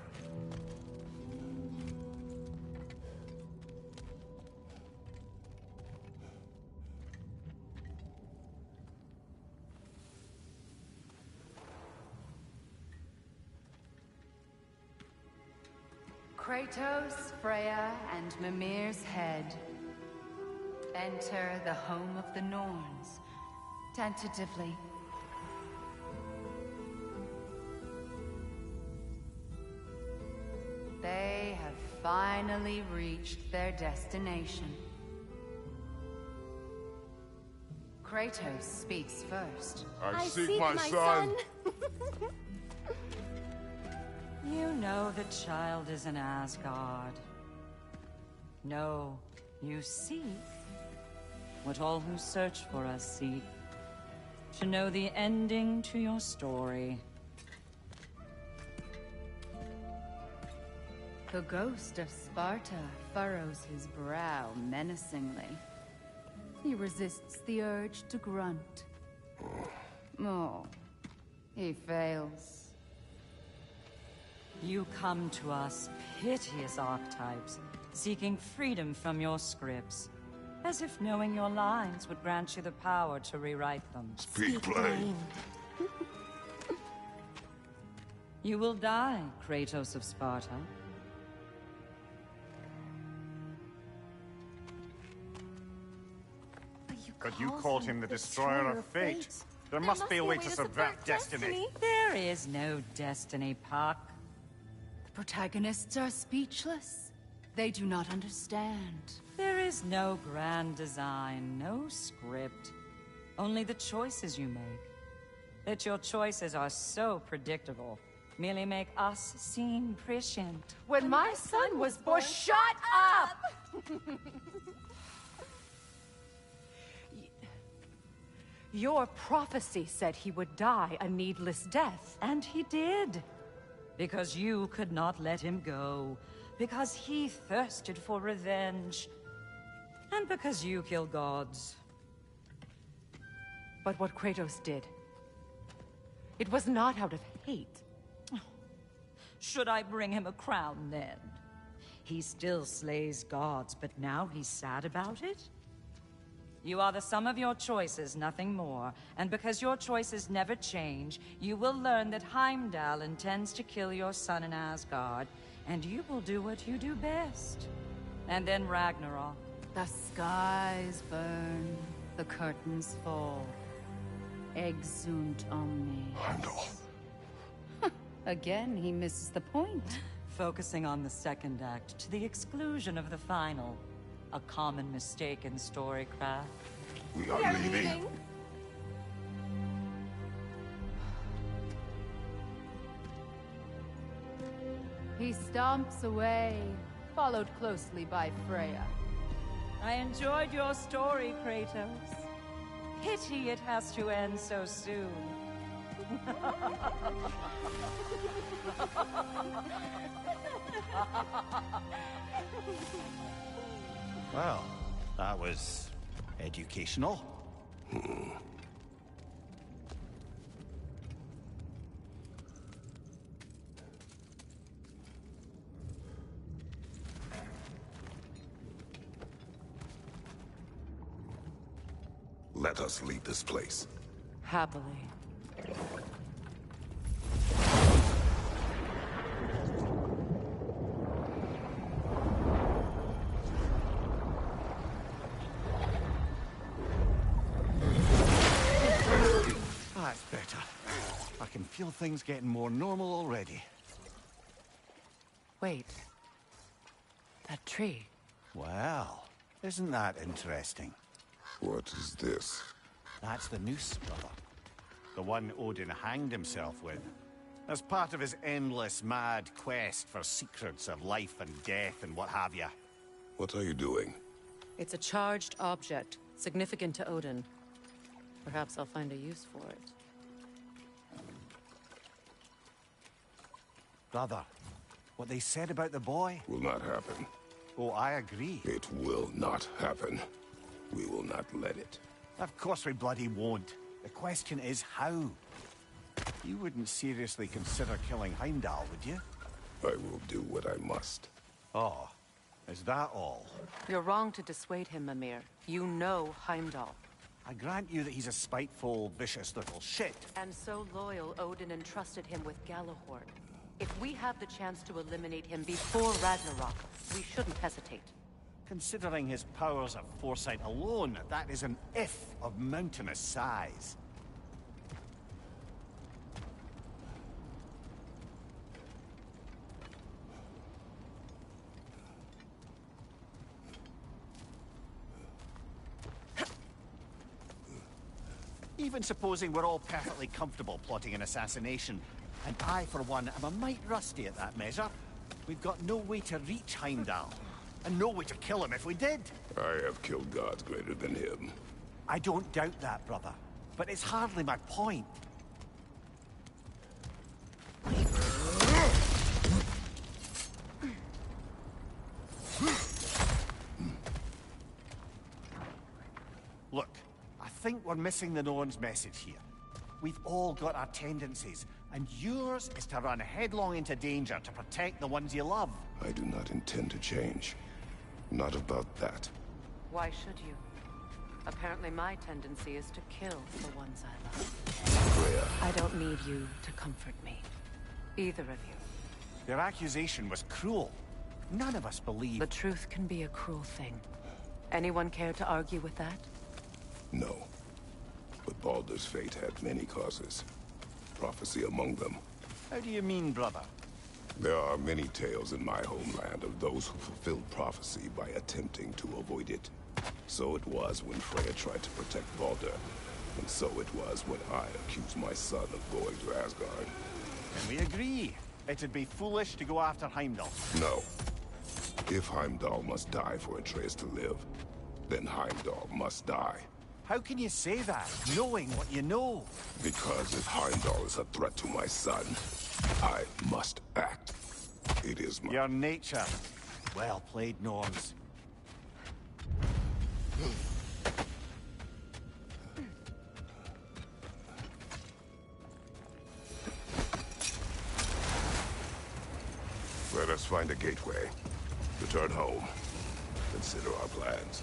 Speaker 11: Kratos, Freya, and Mimir's head. Enter the home of the Norns. Tentatively. They have finally reached their destination. Kratos speaks first.
Speaker 4: I seek my son.
Speaker 16: You know the child is in Asgard. No, you seek what all who search for us seek. To know the ending to your story.
Speaker 11: The ghost of Sparta furrows his brow menacingly. He resists the urge to grunt. Oh, he fails.
Speaker 16: You come to us, piteous archetypes, seeking freedom from your scripts. As if knowing your lines would grant you the power to rewrite them.
Speaker 4: Speak plain.
Speaker 16: You will die, Kratos of Sparta.
Speaker 15: But you called him the Destroyer of Fate. There must be a way to subvert destiny.
Speaker 16: There is no destiny, Puck.
Speaker 11: The protagonists are speechless. They do not understand.
Speaker 16: There is no grand design, no script. Only the choices you make. That your choices are so predictable, merely make us seem prescient.
Speaker 11: When my son was born, shut up! Your prophecy said he would die a needless death.
Speaker 16: And he did. Because you could not let him go. Because he thirsted for revenge. And because you kill gods.
Speaker 11: But what Kratos did, it was not out of hate.
Speaker 16: Should I bring him a crown then? He still slays gods, but now he's sad about it? You are the sum of your choices, nothing more. And because your choices never change, you will learn that Heimdall intends to kill your son in Asgard, and you will do what you do best. And then Ragnarok.
Speaker 11: The skies burn, the curtains fall. Exunt omni.
Speaker 4: Heimdall.
Speaker 11: Again, he misses the point.
Speaker 16: Focusing on the second act to the exclusion of the final. A common mistake in storycraft.
Speaker 4: We are leaving.
Speaker 11: He stomps away, followed closely by Freya.
Speaker 16: I enjoyed your story, Kratos. Pity it has to end so soon.
Speaker 15: Well, that was educational.
Speaker 4: Let us leave this place.
Speaker 6: Happily.
Speaker 15: That's better. I can feel things getting more normal already.
Speaker 6: Wait. That tree.
Speaker 15: Well, isn't that interesting?
Speaker 4: What is this?
Speaker 15: That's the noose, brother. The one Odin hanged himself with. As part of his endless, mad quest for secrets of life and death and what have you.
Speaker 4: What are you doing?
Speaker 6: It's a charged object, significant to Odin. Perhaps I'll find a use for it.
Speaker 15: Brother, what they said about the boy?
Speaker 4: Will not happen.
Speaker 15: Oh, I agree.
Speaker 4: It will not happen. We will not let it.
Speaker 15: Of course we bloody won't. The question is how? You wouldn't seriously consider killing Heimdall, would you?
Speaker 4: I will do what I must.
Speaker 15: Oh, is that all?
Speaker 6: You're wrong to dissuade him, Mimir. You know Heimdall.
Speaker 15: I grant you that he's a spiteful, vicious little shit.
Speaker 6: And so loyal, Odin entrusted him with Galahorn. If we have the chance to eliminate him before Ragnarok, we shouldn't hesitate.
Speaker 15: Considering his powers of foresight alone, that is an if of mountainous size. Even supposing we're all perfectly comfortable plotting an assassination, and I, for one, am a mite rusty at that measure, we've got no way to reach Heimdall, and no way to kill him if we did.
Speaker 4: I have killed gods greater than him.
Speaker 15: I don't doubt that, brother, but it's hardly my point. Look, I think we're missing the Norn's message here. We've all got our tendencies, and yours is to run headlong into danger to protect the ones you love.
Speaker 4: I do not intend to change. Not about that.
Speaker 6: Why should you? Apparently my tendency is to kill the ones I love.
Speaker 4: Freya.
Speaker 6: I don't need you to comfort me. Either of you.
Speaker 15: Their accusation was cruel. None of us believe...
Speaker 6: The truth can be a cruel thing. Anyone care to argue with that?
Speaker 4: No. But Baldur's fate had many causes. Prophecy among them.
Speaker 15: How do you mean, brother?
Speaker 4: There are many tales in my homeland of those who fulfilled prophecy by attempting to avoid it. So it was when Freya tried to protect Baldur. And so it was when I accused my son of going to Asgard.
Speaker 15: And we agree. It'd be foolish to go after Heimdall.
Speaker 4: No. If Heimdall must die for Atreus to live, then Heimdall must die.
Speaker 15: How can you say that, knowing what you know?
Speaker 4: Because if Heimdall is a threat to my son, I must act. It is my...
Speaker 15: Your nature. Well played, Norns.
Speaker 4: Let us find a gateway. Return home. Consider our plans.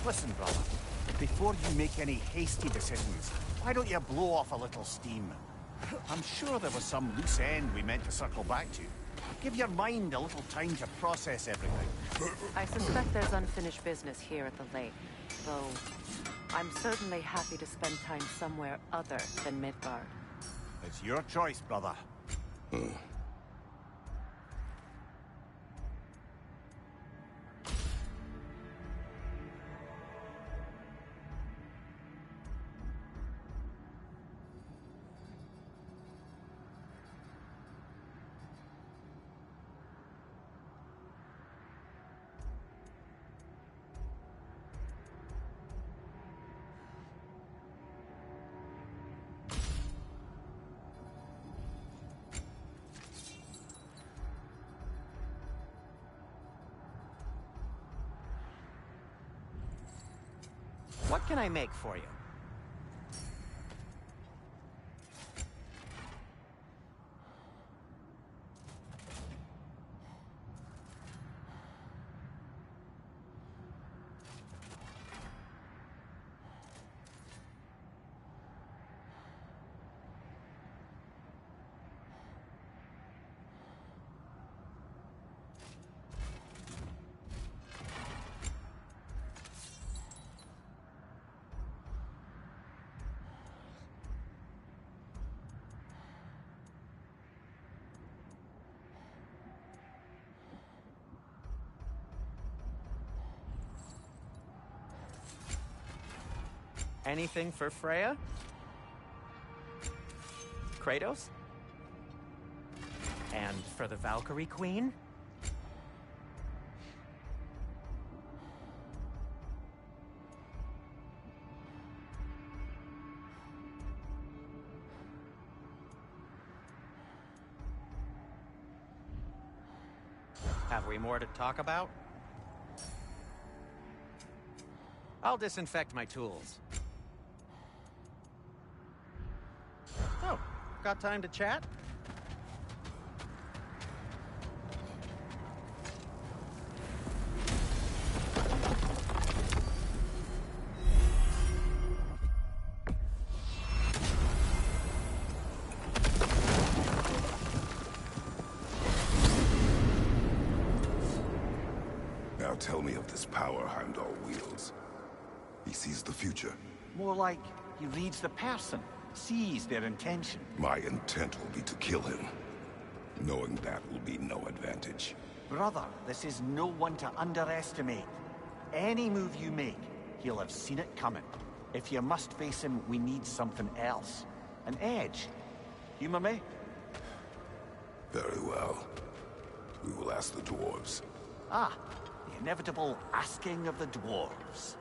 Speaker 15: Listen, brother. Before you make any hasty decisions, why don't you blow off a little steam? I'm sure there was some loose end we meant to circle back to. Give your mind a little time to process everything.
Speaker 6: I suspect there's unfinished business here at the lake, though I'm certainly happy to spend time somewhere other than Midgard.
Speaker 15: It's your choice, brother.
Speaker 17: What can I make for you? Anything for Freya? Kratos? And for the Valkyrie Queen? Have we more to talk about? I'll disinfect my tools. Oh, got time to chat?
Speaker 4: Now tell me of this power Heimdall wields. He sees the future.
Speaker 15: More like he reads the person, sees their intention.
Speaker 4: My intent will be to kill him. Knowing that will be no advantage.
Speaker 15: Brother, this is no one to underestimate. Any move you make, he'll have seen it coming. If you must face him, we need something else. An edge. Humor me?
Speaker 4: Very well. We will ask the dwarves.
Speaker 15: Ah, the inevitable asking of the dwarves.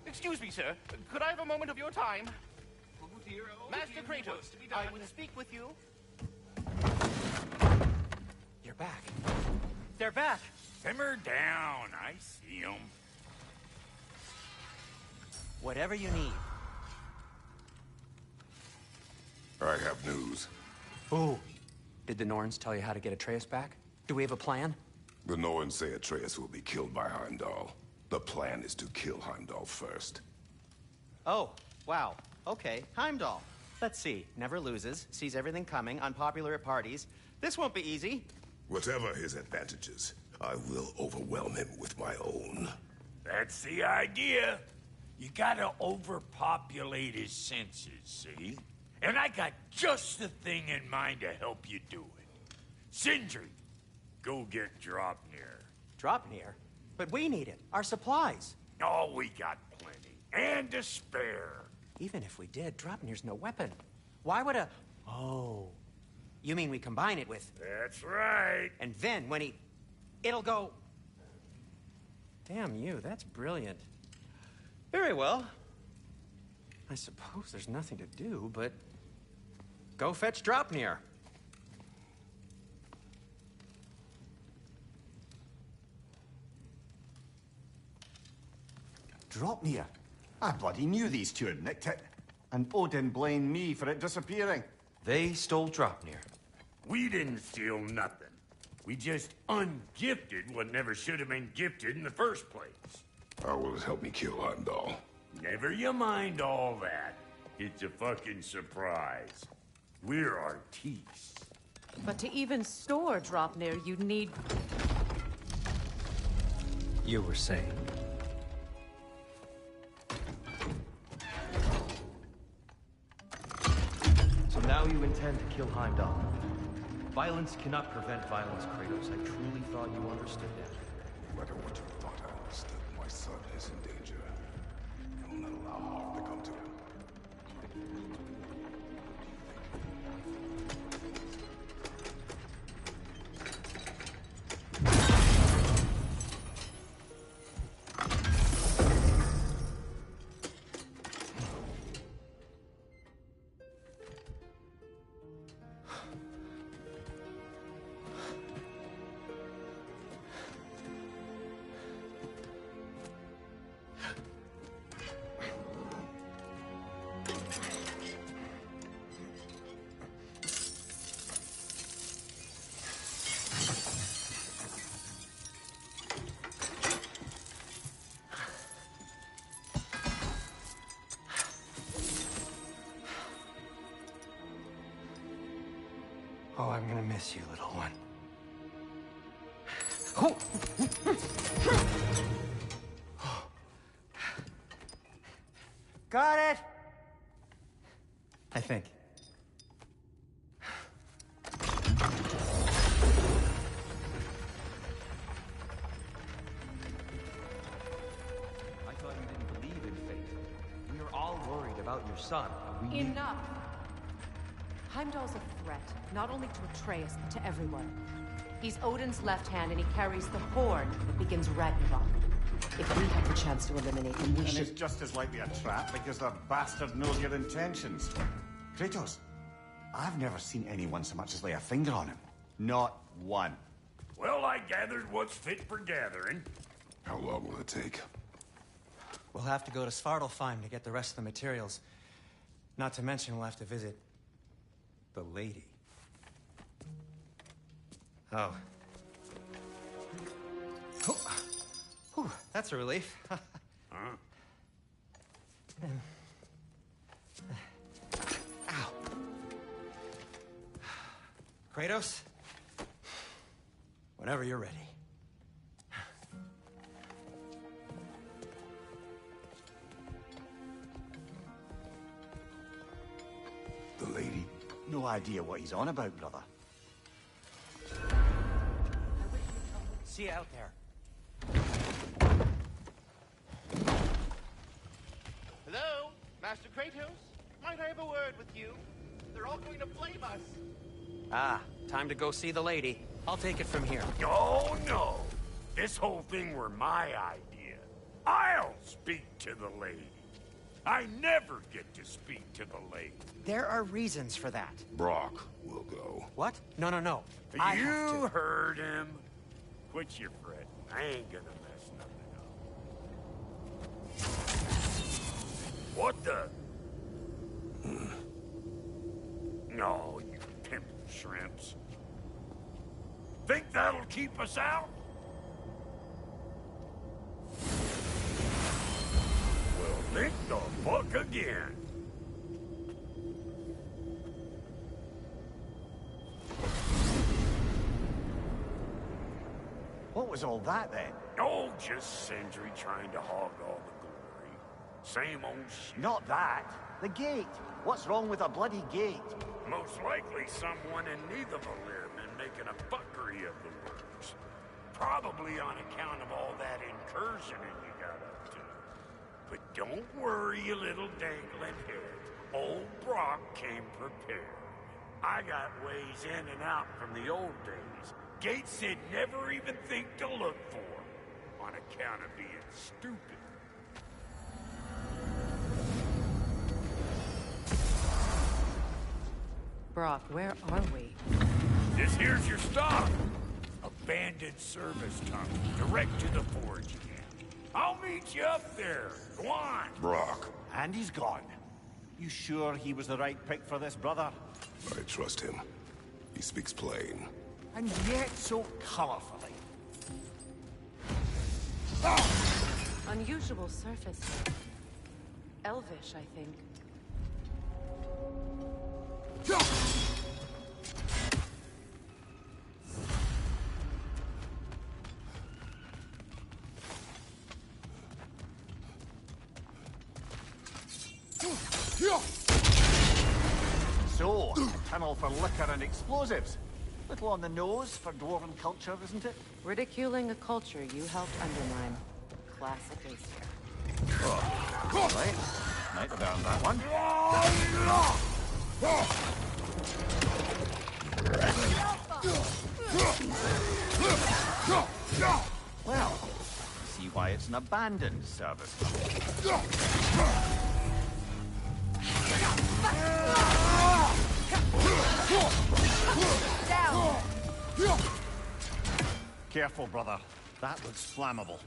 Speaker 18: Excuse me, sir. Could I have a moment of your time? Master Kratos, I would speak with you.
Speaker 17: You're back. They're back.
Speaker 14: Simmer down. I see them.
Speaker 17: Whatever you need.
Speaker 4: I have news.
Speaker 17: Ooh. Did the Norns tell you how to get Atreus back? Do we have a plan?
Speaker 4: The Norns say Atreus will be killed by Heimdall. The plan is to kill Heimdall first.
Speaker 17: Oh, wow. Okay, Heimdall. Let's see. Never loses, sees everything coming, unpopular at parties. This won't be easy.
Speaker 4: Whatever his advantages, I will overwhelm him with my own.
Speaker 14: That's the idea. You gotta overpopulate his senses, see? And I got just the thing in mind to help you do it. Sindri, go get Draupnir.
Speaker 17: Draupnir? But we need it. Our supplies.
Speaker 14: Oh, we got plenty. And to spare.
Speaker 17: Even if we did, Draupnir's no weapon. Why would a... Oh. You mean we combine it with...
Speaker 14: That's right.
Speaker 17: And then when he... It'll go... Damn you, that's brilliant. Very well. I suppose there's nothing to do, but... Go fetch Draupnir.
Speaker 15: Draupnir? I bloody knew these two had nicked it. And Odin blamed me for it disappearing.
Speaker 13: They stole Draupnir.
Speaker 14: We didn't steal nothing. We just ungifted what never should have been gifted in the first place.
Speaker 4: How will it help me kill Heimdall?
Speaker 14: Never you mind all that. It's a fucking surprise. We're artistes.
Speaker 11: But to even store Draupnir, you need...
Speaker 2: You were saying?
Speaker 13: So now you intend to kill Heimdall. Violence cannot prevent violence, Kratos. I truly thought you understood that.
Speaker 4: No matter what you thought I understood, my son is in danger. I will not allow harm to come to him.
Speaker 17: Oh, I'm gonna miss you, little one. Got it! I think.
Speaker 19: I thought you didn't believe in fate. We were all worried about your son. We knew-
Speaker 20: Enough! Heimdall's a threat, not only to Atreus, but to everyone. He's Odin's left hand, and he carries the horn that begins Ragnarok. If we have the chance to eliminate him, we
Speaker 12: And
Speaker 20: should...
Speaker 12: it's just as likely a trap because the bastard knows your intentions. Kratos, I've never seen anyone so much as lay a finger on him. Not one.
Speaker 14: Well, I gathered what's fit for gathering.
Speaker 4: How long will it take?
Speaker 17: We'll have to go to Svartalfheim to get the rest of the materials. Not to mention we'll have to visit the lady. Oh. Whew, that's a relief. Ow. Kratos? Whenever you're ready.
Speaker 12: The lady? No idea what he's on about, brother.
Speaker 17: See you out there.
Speaker 18: Hello? Master Kratos? Might I have a word with you? They're all going to blame us.
Speaker 17: Ah, time to go see the lady. I'll take it from here.
Speaker 14: Oh, no. This whole thing were my idea. I'll speak to the lady. I never get to speak to the lady.
Speaker 17: There are reasons for that.
Speaker 4: Brock will go.
Speaker 17: What? No, no, no. I have
Speaker 14: You
Speaker 17: to.
Speaker 14: heard him. Quit your fretting. I ain't gonna mess nothing up. What the? No, you pimp shrimps. Think that'll keep us out? Well, think the fuck again.
Speaker 12: What was all that, then?
Speaker 14: Oh, just Sindri trying to hog all the glory. Same old shit.
Speaker 12: Not that. The gate. What's wrong with a bloody gate?
Speaker 14: Most likely someone in Nidavellir been making a fuckery of the works. Probably on account of all that incursioning you got up to. But don't worry, you little dangling head. Old Brock came prepared. I got ways in and out from the old days. Gates said never even think to look for, on account of being stupid.
Speaker 6: Brock, where are we?
Speaker 14: This here's your stop. Abandoned service tunnel, direct to the forge again. I'll meet you up there. Go on.
Speaker 4: Brock.
Speaker 12: And he's gone. You sure he was the right pick for this, brother?
Speaker 4: I trust him. He speaks plain.
Speaker 12: And yet so colorfully.
Speaker 6: Unusual surface. Elvish, I think.
Speaker 12: So, a tunnel for liquor and explosives. Little on the nose for dwarven culture, isn't it?
Speaker 6: Ridiculing a culture you helped undermine. Classic Aesir.
Speaker 12: Right. Night down that one. Well, see why it's an abandoned service tunnel.
Speaker 11: Down!
Speaker 12: Careful, brother. That looks flammable.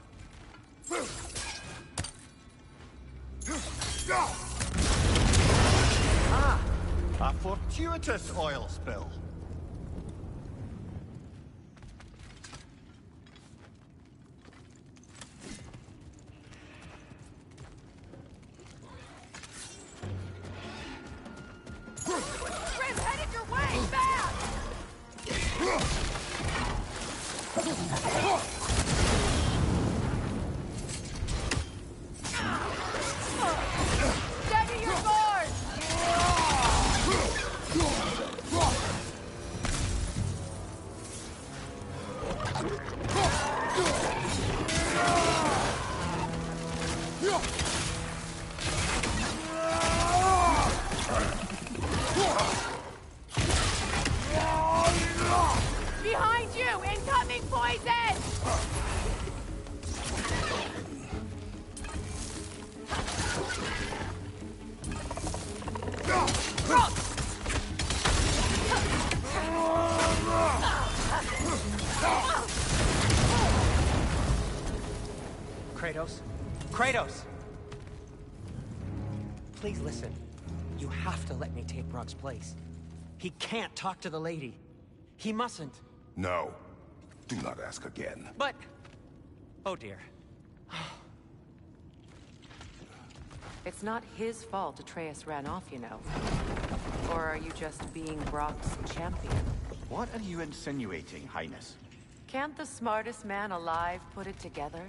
Speaker 12: Ah! A fortuitous oil spill.
Speaker 11: Grim, headed your way! Fast!
Speaker 17: Kratos! Please listen. You have to let me take Rock's place. He can't talk to the lady. He mustn't.
Speaker 4: No. Do not ask again.
Speaker 17: But... Oh dear.
Speaker 20: It's not his fault Atreus ran off, you know. Or are you just being Brock's champion?
Speaker 15: What are you insinuating, Highness?
Speaker 20: Can't the smartest man alive put it together?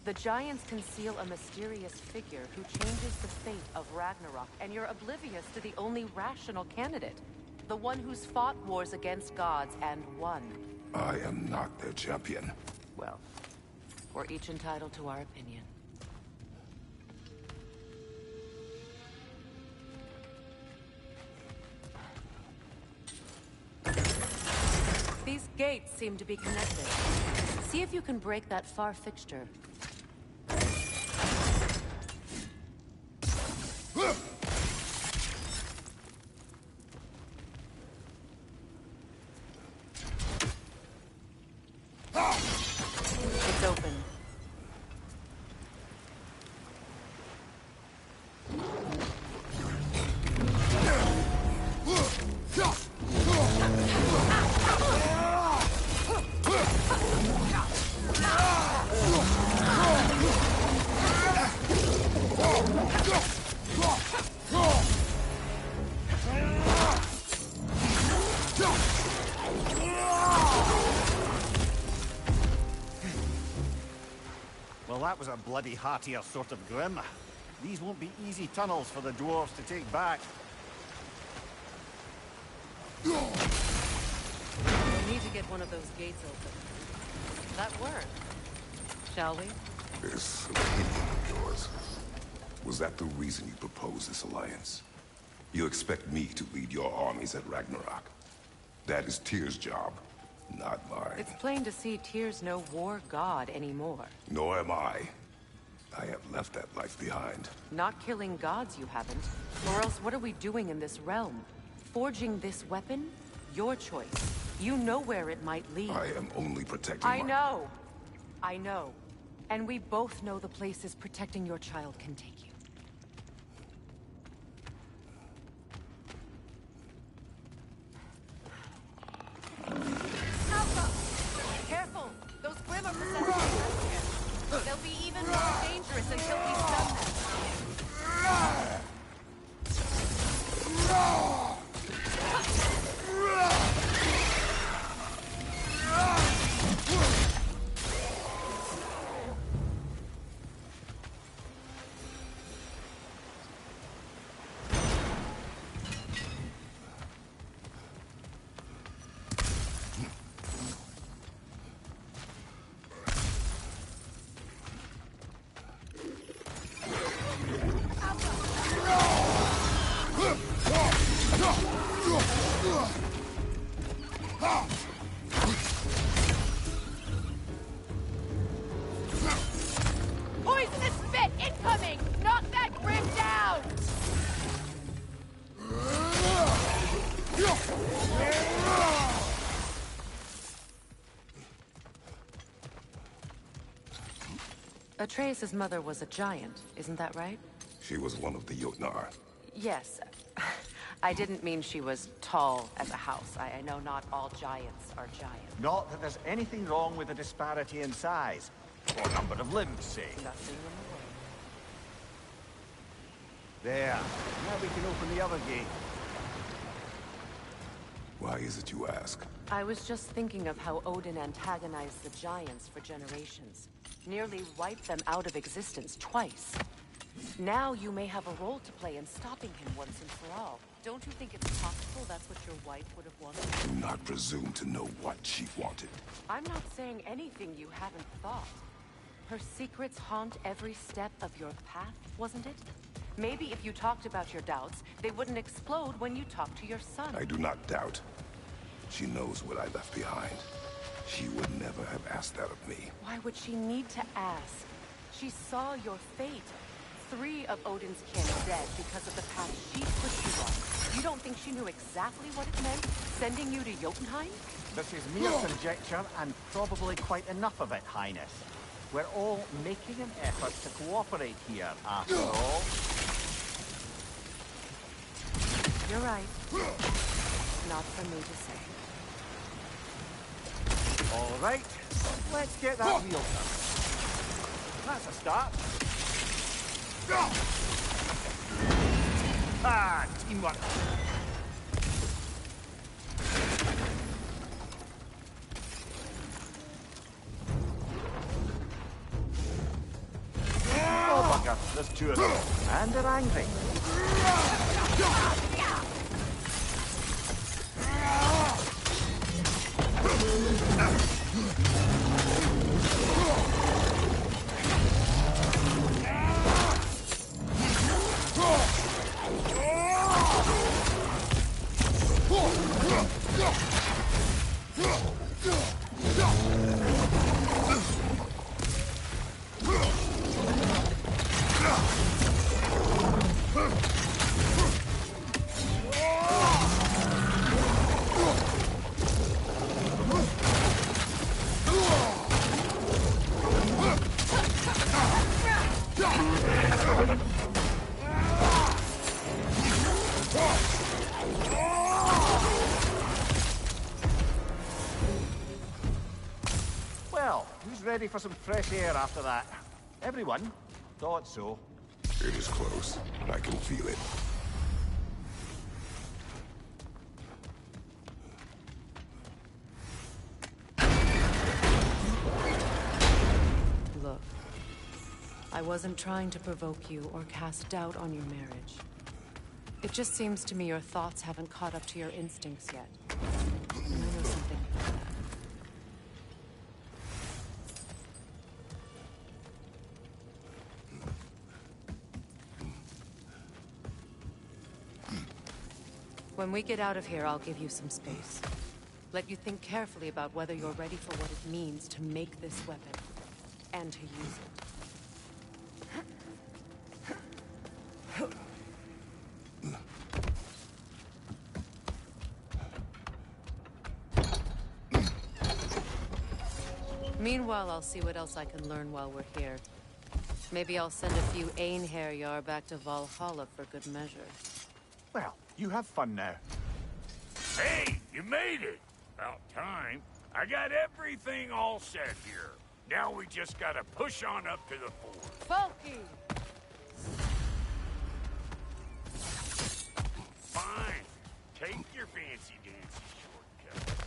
Speaker 20: The Giants conceal a mysterious figure who changes the fate of Ragnarok, and you're oblivious to the only rational candidate. The one who's fought wars against gods and won.
Speaker 4: I am not their champion.
Speaker 20: Well, we're each entitled to our opinion. These gates seem to be connected. See if you can break that far fixture. It's open.
Speaker 15: Well, that was a bloody heartier sort of grim. These won't be easy tunnels for the dwarves to take back.
Speaker 20: We need to get one of those gates open. That work. Shall we?
Speaker 4: This opinion of yours, was that the reason you proposed this alliance? You expect me to lead your armies at Ragnarok? That is Tyr's job, not mine.
Speaker 20: It's plain to see Tyr's no war god anymore.
Speaker 4: Nor am I. I have left that life behind.
Speaker 20: Not killing gods, you haven't. Or else what are we doing in this realm? Forging this weapon? Your choice. You know where it might lead.
Speaker 4: I am only protecting
Speaker 20: I know. I know. And we both know the places protecting your child can take you. Alpha! Careful! Those Grim are possessed. They'll be even more dangerous until he's done them. Poisonous spit incoming! Knock that Grim down! Atreus' mother was a giant, isn't that right?
Speaker 4: She was one of the Jotnar.
Speaker 20: Yes. I didn't mean she was tall as a house. I know not all giants are giants.
Speaker 15: Not that there's anything wrong with the disparity in size, or number of limbs, say.
Speaker 20: Nothing in the way.
Speaker 15: There. Now we can open the other gate.
Speaker 4: Why is it you ask?
Speaker 20: I was just thinking of how Odin antagonized the giants for generations. Nearly wiped them out of existence twice. Now you may have a role to play in stopping him once and for all. Don't you think it's possible that's what your wife would have wanted?
Speaker 4: Do not presume to know what she wanted.
Speaker 20: I'm not saying anything you haven't thought. Her secrets haunt every step of your path, wasn't it? Maybe if you talked about your doubts, they wouldn't explode when you talked to your son.
Speaker 4: I do not doubt. She knows what I left behind. She would never have asked that of me.
Speaker 20: Why would she need to ask? She saw your fate. 3 of Odin's kin dead because of the path she pushed you on. You don't think she knew exactly what it meant, sending you to Jotunheim?
Speaker 15: This is mere conjecture, and probably quite enough of it, Highness. We're all making an effort to cooperate here, after all.
Speaker 6: You're right. Not for me to say.
Speaker 15: All right, let's get that wheel done. That's a start. Ah, teamwork. Oh, bugger, there's two of them. And they're angry. Well, who's ready for some fresh air after that? Everyone? Thought so.
Speaker 4: It is close. I can feel it.
Speaker 20: Look, I wasn't trying to provoke you or cast doubt on your marriage. It just seems to me your thoughts haven't caught up to your instincts yet. I know something about that. When we get out of here, I'll give you some space. Let you think carefully about whether you're ready for what it means to make this weapon, and to use it. Meanwhile, I'll see what else I can learn while we're here. Maybe I'll send a few Einherjar back to Valhalla for good measure.
Speaker 15: Well, you have fun now.
Speaker 14: Hey, you made it! About time. I got everything all set here. Now we just gotta push on up to the fort.
Speaker 11: Falky!
Speaker 14: Fine. Take your fancy dancy shortcut.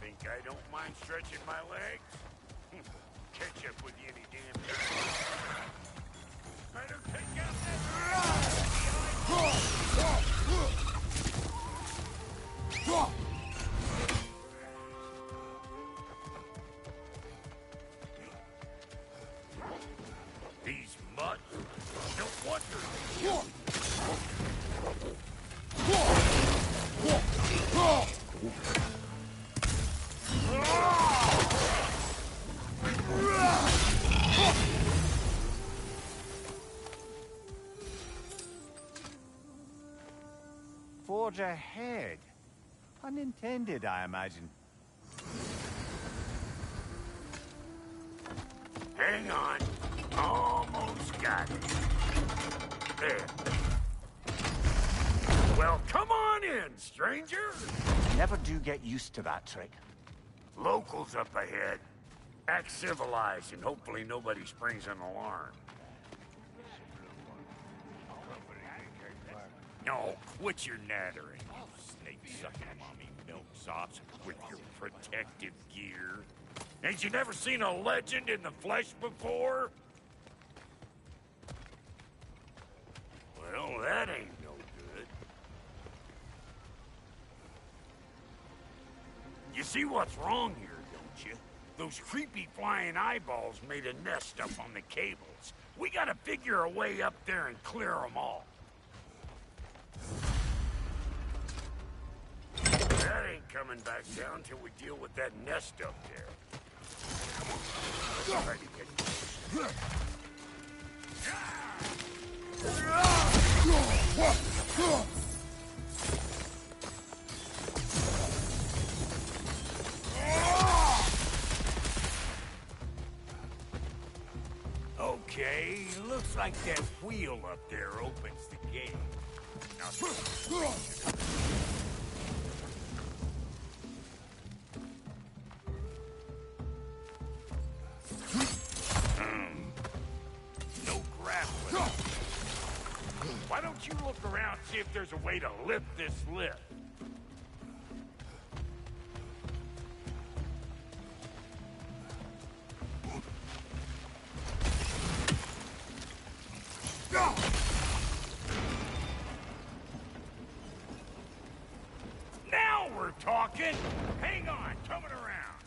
Speaker 14: Think I don't mind stretching my legs? Catch up with you any damn time. Better take out that... These mutts, no wonder.
Speaker 15: Forge ahead. Unintended, I imagine.
Speaker 14: Hang on. Almost got it. There. Well, come on in, stranger.
Speaker 15: Never do get used to that trick.
Speaker 14: Locals up ahead. Act civilized and hopefully nobody springs an alarm. No, quit your nattering, you snake-sucking mommy milksops with your protective gear. Ain't you never seen a legend in the flesh before? Well, that ain't no good. You see what's wrong here, don't you? Those creepy flying eyeballs made a nest up on the cables. We gotta figure a way up there and clear them all. That ain't coming back down till we deal with that nest up there. Come on, let's try to get close. looks like that wheel up there opens the gate. Now, no grappling. Why don't you look around, see if there's a way to lift this lift? Now we're talking! Hang on, coming around.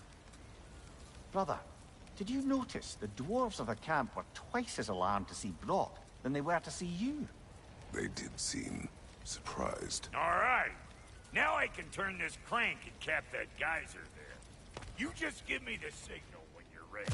Speaker 15: Brother, did you notice the dwarves of the camp were twice as alarmed to see Brock than they were to see you?
Speaker 4: They did seem surprised.
Speaker 14: All right. Now I can turn this crank and cap that geyser there. You just give me the signal when you're ready.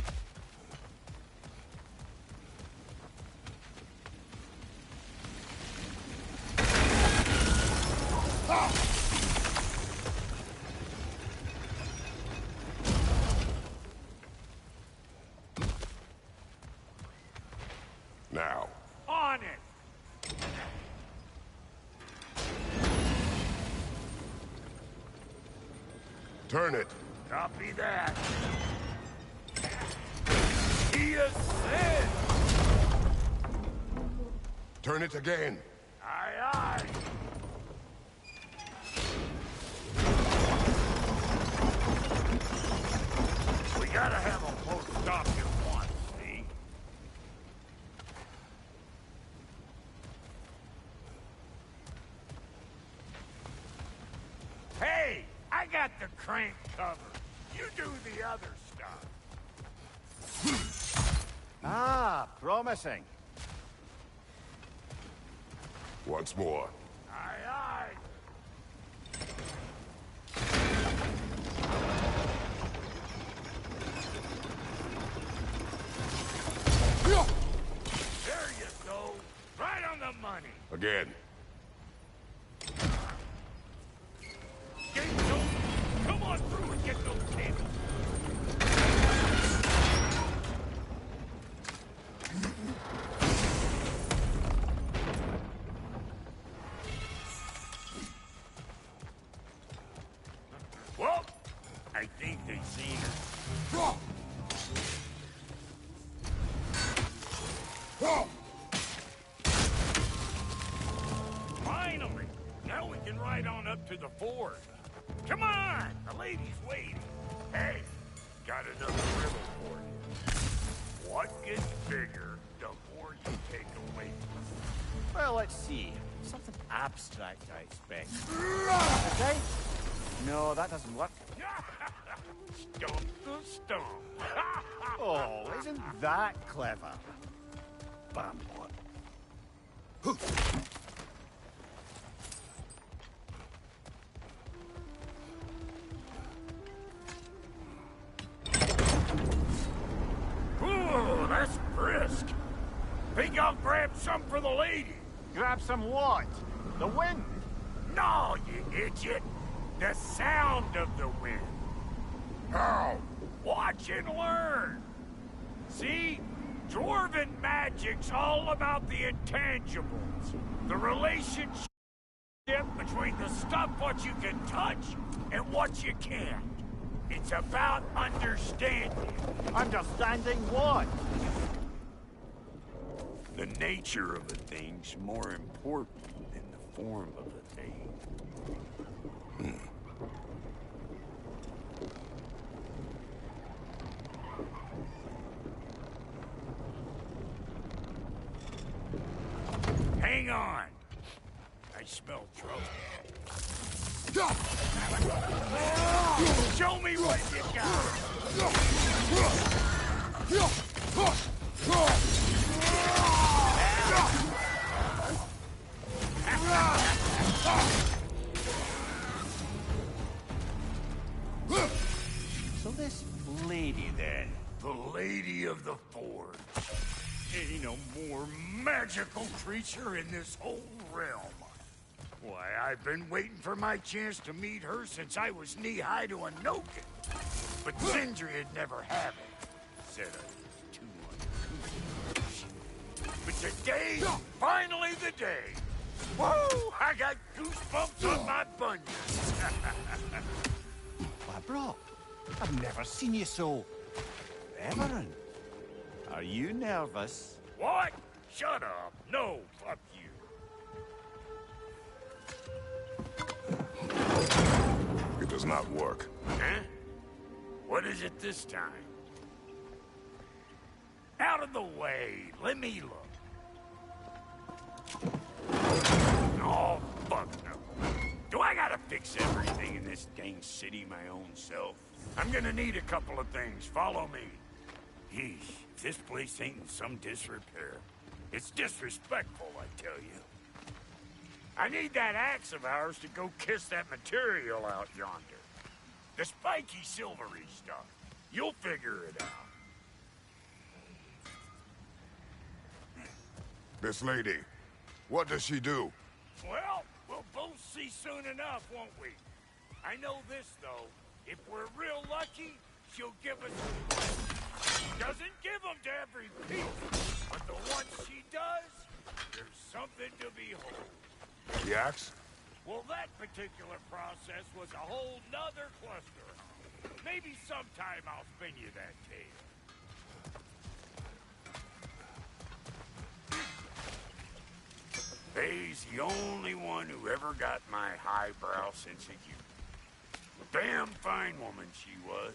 Speaker 4: Now.
Speaker 14: On it!
Speaker 4: Turn it.
Speaker 14: Copy that. He ascends!
Speaker 4: Turn it again.
Speaker 14: Aye, aye. We gotta have them both stop at once, see? Hey, I got the crank covered. You do the other stuff.
Speaker 15: Ah, promising.
Speaker 4: Once more.
Speaker 14: Aye, aye. There you go. Right on the money.
Speaker 4: Again.
Speaker 14: Gates open. Come on through and get those tables. Well, I think they've seen her. Finally! Now we can ride on up to the fort. Come on! The lady's waiting. Hey, got another riddle for you. What gets bigger the more you take away?
Speaker 15: Well, let's see. Something abstract, I expect. Okay? No, that doesn't work.
Speaker 14: Stump the stump.
Speaker 15: Oh, isn't that clever? Bam, what?
Speaker 14: Ooh, that's brisk. Think I'll grab some for the lady.
Speaker 15: Grab some what? The wind?
Speaker 14: No, you idiot. The sound of the wind. How? Watch and learn. See? Dwarven magic's all about the intangibles. The relationship between the stuff what you can touch and what you can't. It's about understanding.
Speaker 15: Understanding what?
Speaker 14: The nature of a thing's more important than the form of a thing. Hang on. I smell trouble. Show me what you
Speaker 15: So this lady, then?
Speaker 14: The Lady of the Forge. Ain't no more magical creature in this whole realm. Why, I've been waiting for my chance to meet her since I was knee-high to a Noken. But Sindri had never had it. Said I was too uncouth. Today's finally the day. Whoa! I got goosebumps on my bunions.
Speaker 15: Why, bro, I've never seen you so... reverent. Are you nervous?
Speaker 14: What? Shut up. No, fuck you.
Speaker 4: It does not work.
Speaker 14: Huh? What is it this time? Out of the way. Let me look. Oh, fuck no. Do I gotta fix everything in this dang city my own self? I'm gonna need a couple of things. Follow me. Yeesh, if this place ain't in some disrepair. It's disrespectful, I tell you. I need that axe of ours to go kiss that material out yonder. The spiky silvery stuff. You'll figure it out.
Speaker 4: This lady, what does she do?
Speaker 14: Well, we'll both see soon enough, won't we? I know this, though. If we're real lucky, she'll give us... Doesn't give them to every piece, but the ones she does, there's something to behold.
Speaker 4: The axe?
Speaker 14: Well, that particular process was a whole nother cluster. Maybe sometime I'll spin you that tale. Faye's the only one who ever got my highbrow sense of humor. Damn fine woman she was.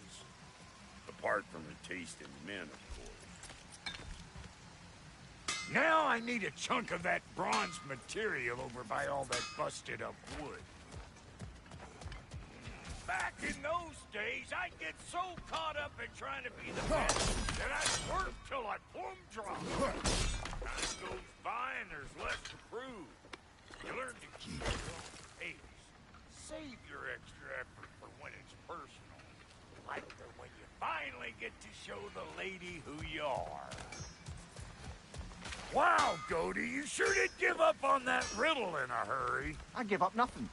Speaker 14: Apart from the taste in men, of course. Now I need a chunk of that bronze material over by all that busted up wood. Back in those days, I'd get so caught up in trying to be the best that I'd work till I plumb drop. Time goes by and there's less to prove. You learn to keep your own pace. Save your extra effort for when it's personal. Like for when you finally get to show the lady who you are. Wow, Goody, you sure did give up on that riddle in a hurry.
Speaker 15: I give up nothing.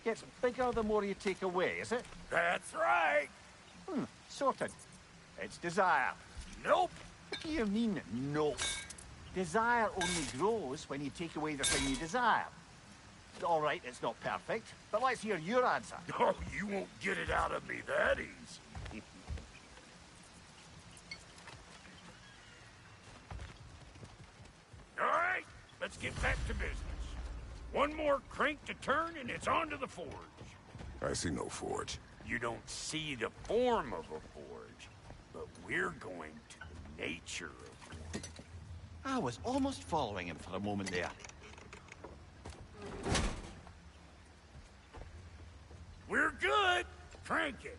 Speaker 15: Gets bigger the more you take away, is it?
Speaker 14: That's right.
Speaker 15: Sorted. It's desire.
Speaker 14: Nope.
Speaker 15: What do you mean, nope? Desire only grows when you take away the thing you desire. All right, it's not perfect, but let's hear your answer.
Speaker 14: Oh, you won't get it out of me that easy. All right, let's get back to business. One more crank to turn and it's on to the forge.
Speaker 4: I see no forge.
Speaker 14: You don't see the form of a forge, but we're going to the nature of one.
Speaker 15: I was almost following him for a moment there.
Speaker 14: We're good. Crank it.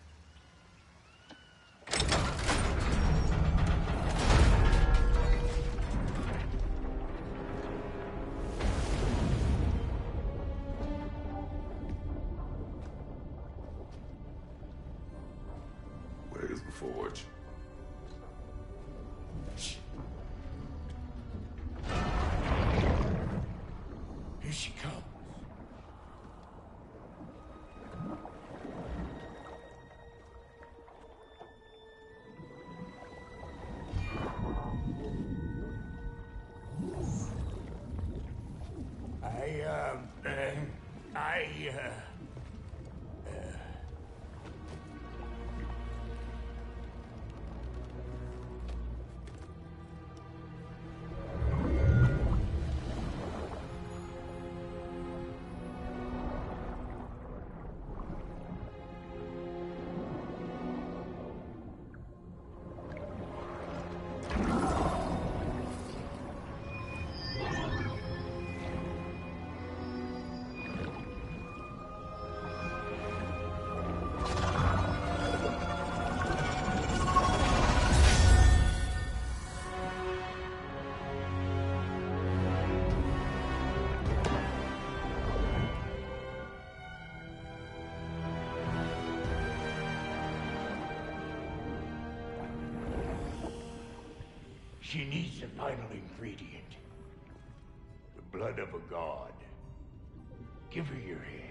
Speaker 4: Where's the forge?
Speaker 14: Here she comes. She needs the final ingredient. The blood of a god. Give her your hand.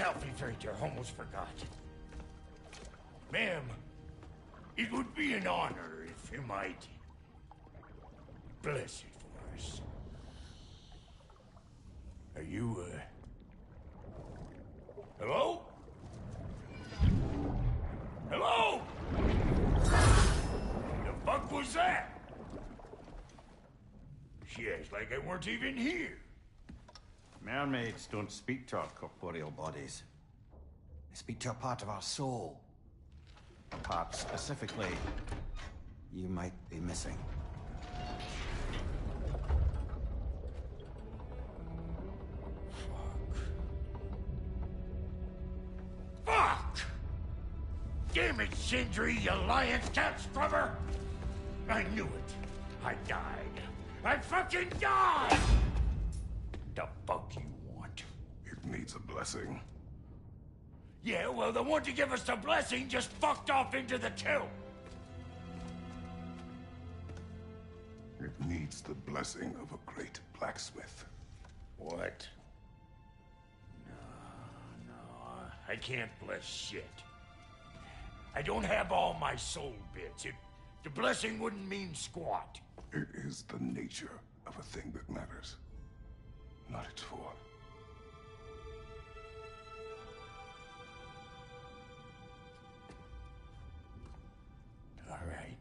Speaker 14: out, Freighter. Almost forgot. Ma'am, it would be an honor if you might bless it for us. Are you, hello? Hello? The fuck was that? She acts like I weren't even here.
Speaker 12: Mermaids don't speak to our corporeal bodies. They speak to a part of our soul. A part specifically you might be missing.
Speaker 14: Fuck! Damn it, Sindri, you lion cat scrubber! I knew it. I died. I fucking died! The fuck you want?
Speaker 4: It needs a blessing.
Speaker 14: Yeah, well, the one to give us the blessing just fucked off into the tomb.
Speaker 4: It needs the blessing of a great blacksmith.
Speaker 14: What? No, I can't bless shit. I don't have all my soul bits. The blessing wouldn't mean squat.
Speaker 4: It is the nature of a thing that matters, not its form.
Speaker 14: All right.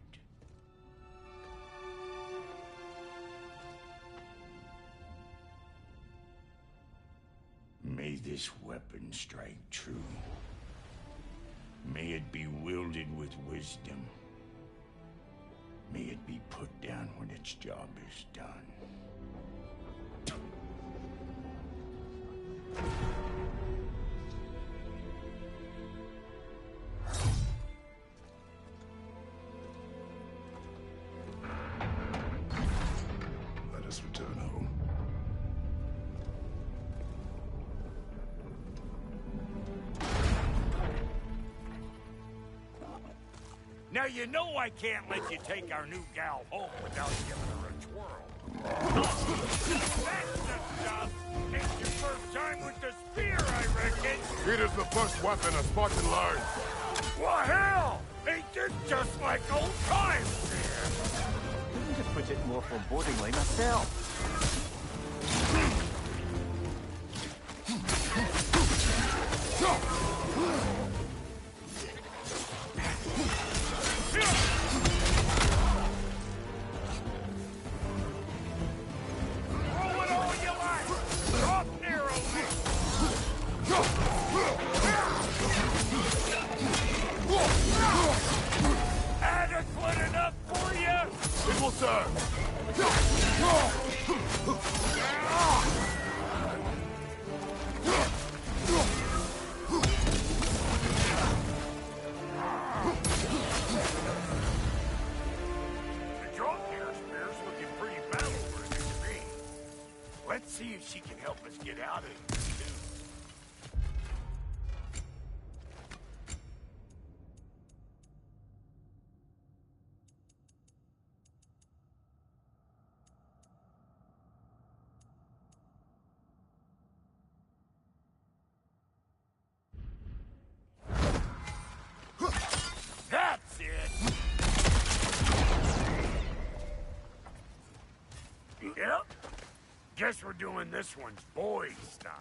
Speaker 14: May this weapon strike true. May it be wielded with wisdom. May it be put down when its job is done.
Speaker 4: Let us return home.
Speaker 14: Now you know I can't let you take our new gal home without giving her a twirl. That's the stuff. It's your first time with the spear, I reckon.
Speaker 4: It is the first weapon a Spartan learned.
Speaker 14: Well, hell! Ain't this just like old times
Speaker 15: Couldn't have put it more forebodingly myself.
Speaker 14: Roll it all you like! Drop narrowly! Adequate enough for you?
Speaker 4: It will serve.
Speaker 14: The drop-near spear's looking pretty battle-worthy to me. Let's see if she can help us get out of here, too. That's it! Yep. Guess we're doing this one's boy style.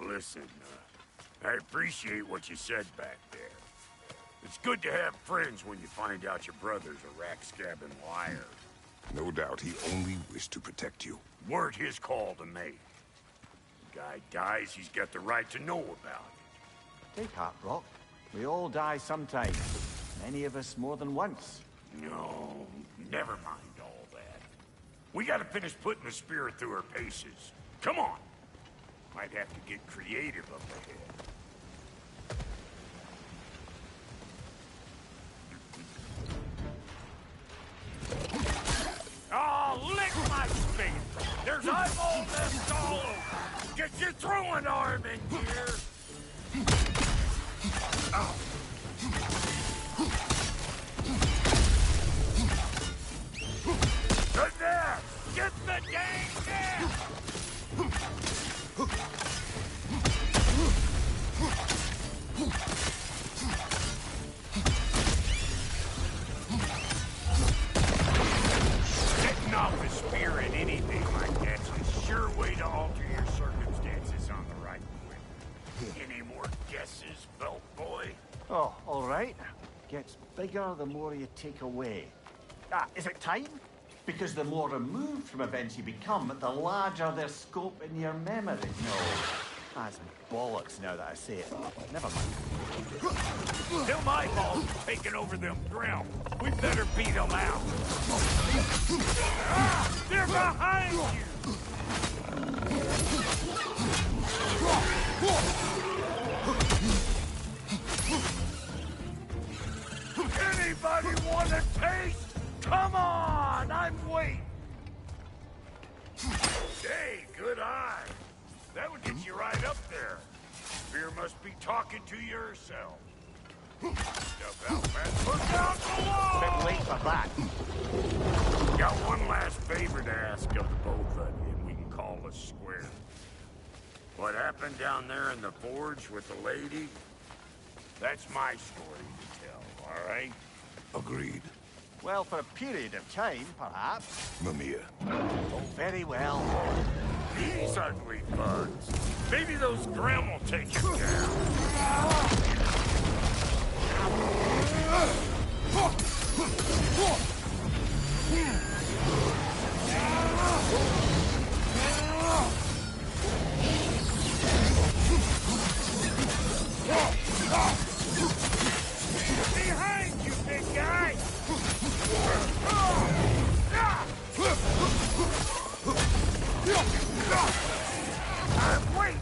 Speaker 14: Listen, I appreciate what you said back there. It's good to have friends when you find out your brother's a rack-scabbing liar.
Speaker 4: No doubt he only wished to protect you.
Speaker 14: Weren't his call to make. The guy dies, he's got the right to know about it.
Speaker 15: Take heart, Rock. We all die sometime. Many of us more than once.
Speaker 14: No, never mind all that. We gotta finish putting the spear through her paces. Come on! Might have to get creative up ahead. Oh, lick my face! There's eyeball nests all over! Get your throwing arm in here! Ow. Good there! Get the dang net!
Speaker 15: gets bigger the more you take away. Ah, is it time? Because the more removed from events you become, the larger their scope in your memory. No, that's bollocks now that I say it. Never mind.
Speaker 14: Them eyeballs are taking over them Grimm. We better beat them out. Ah, they're behind you! Anybody want a taste? Come on, I'm waiting. Hey, good eye. That would get you right up there. Fear must be talking to yourself. Step out, man. Look out below!
Speaker 15: Bit late for that.
Speaker 14: Got one last favor to ask of the both of you, and we can call us square. What happened down there in the forge with the lady? That's my story to tell, all right?
Speaker 4: Agreed.
Speaker 15: Well, for a period of time, perhaps.
Speaker 4: Mamiya.
Speaker 15: Oh, very well.
Speaker 14: These ugly bugs. Maybe those Grimm will take you down. Behind you, big guy! Wait!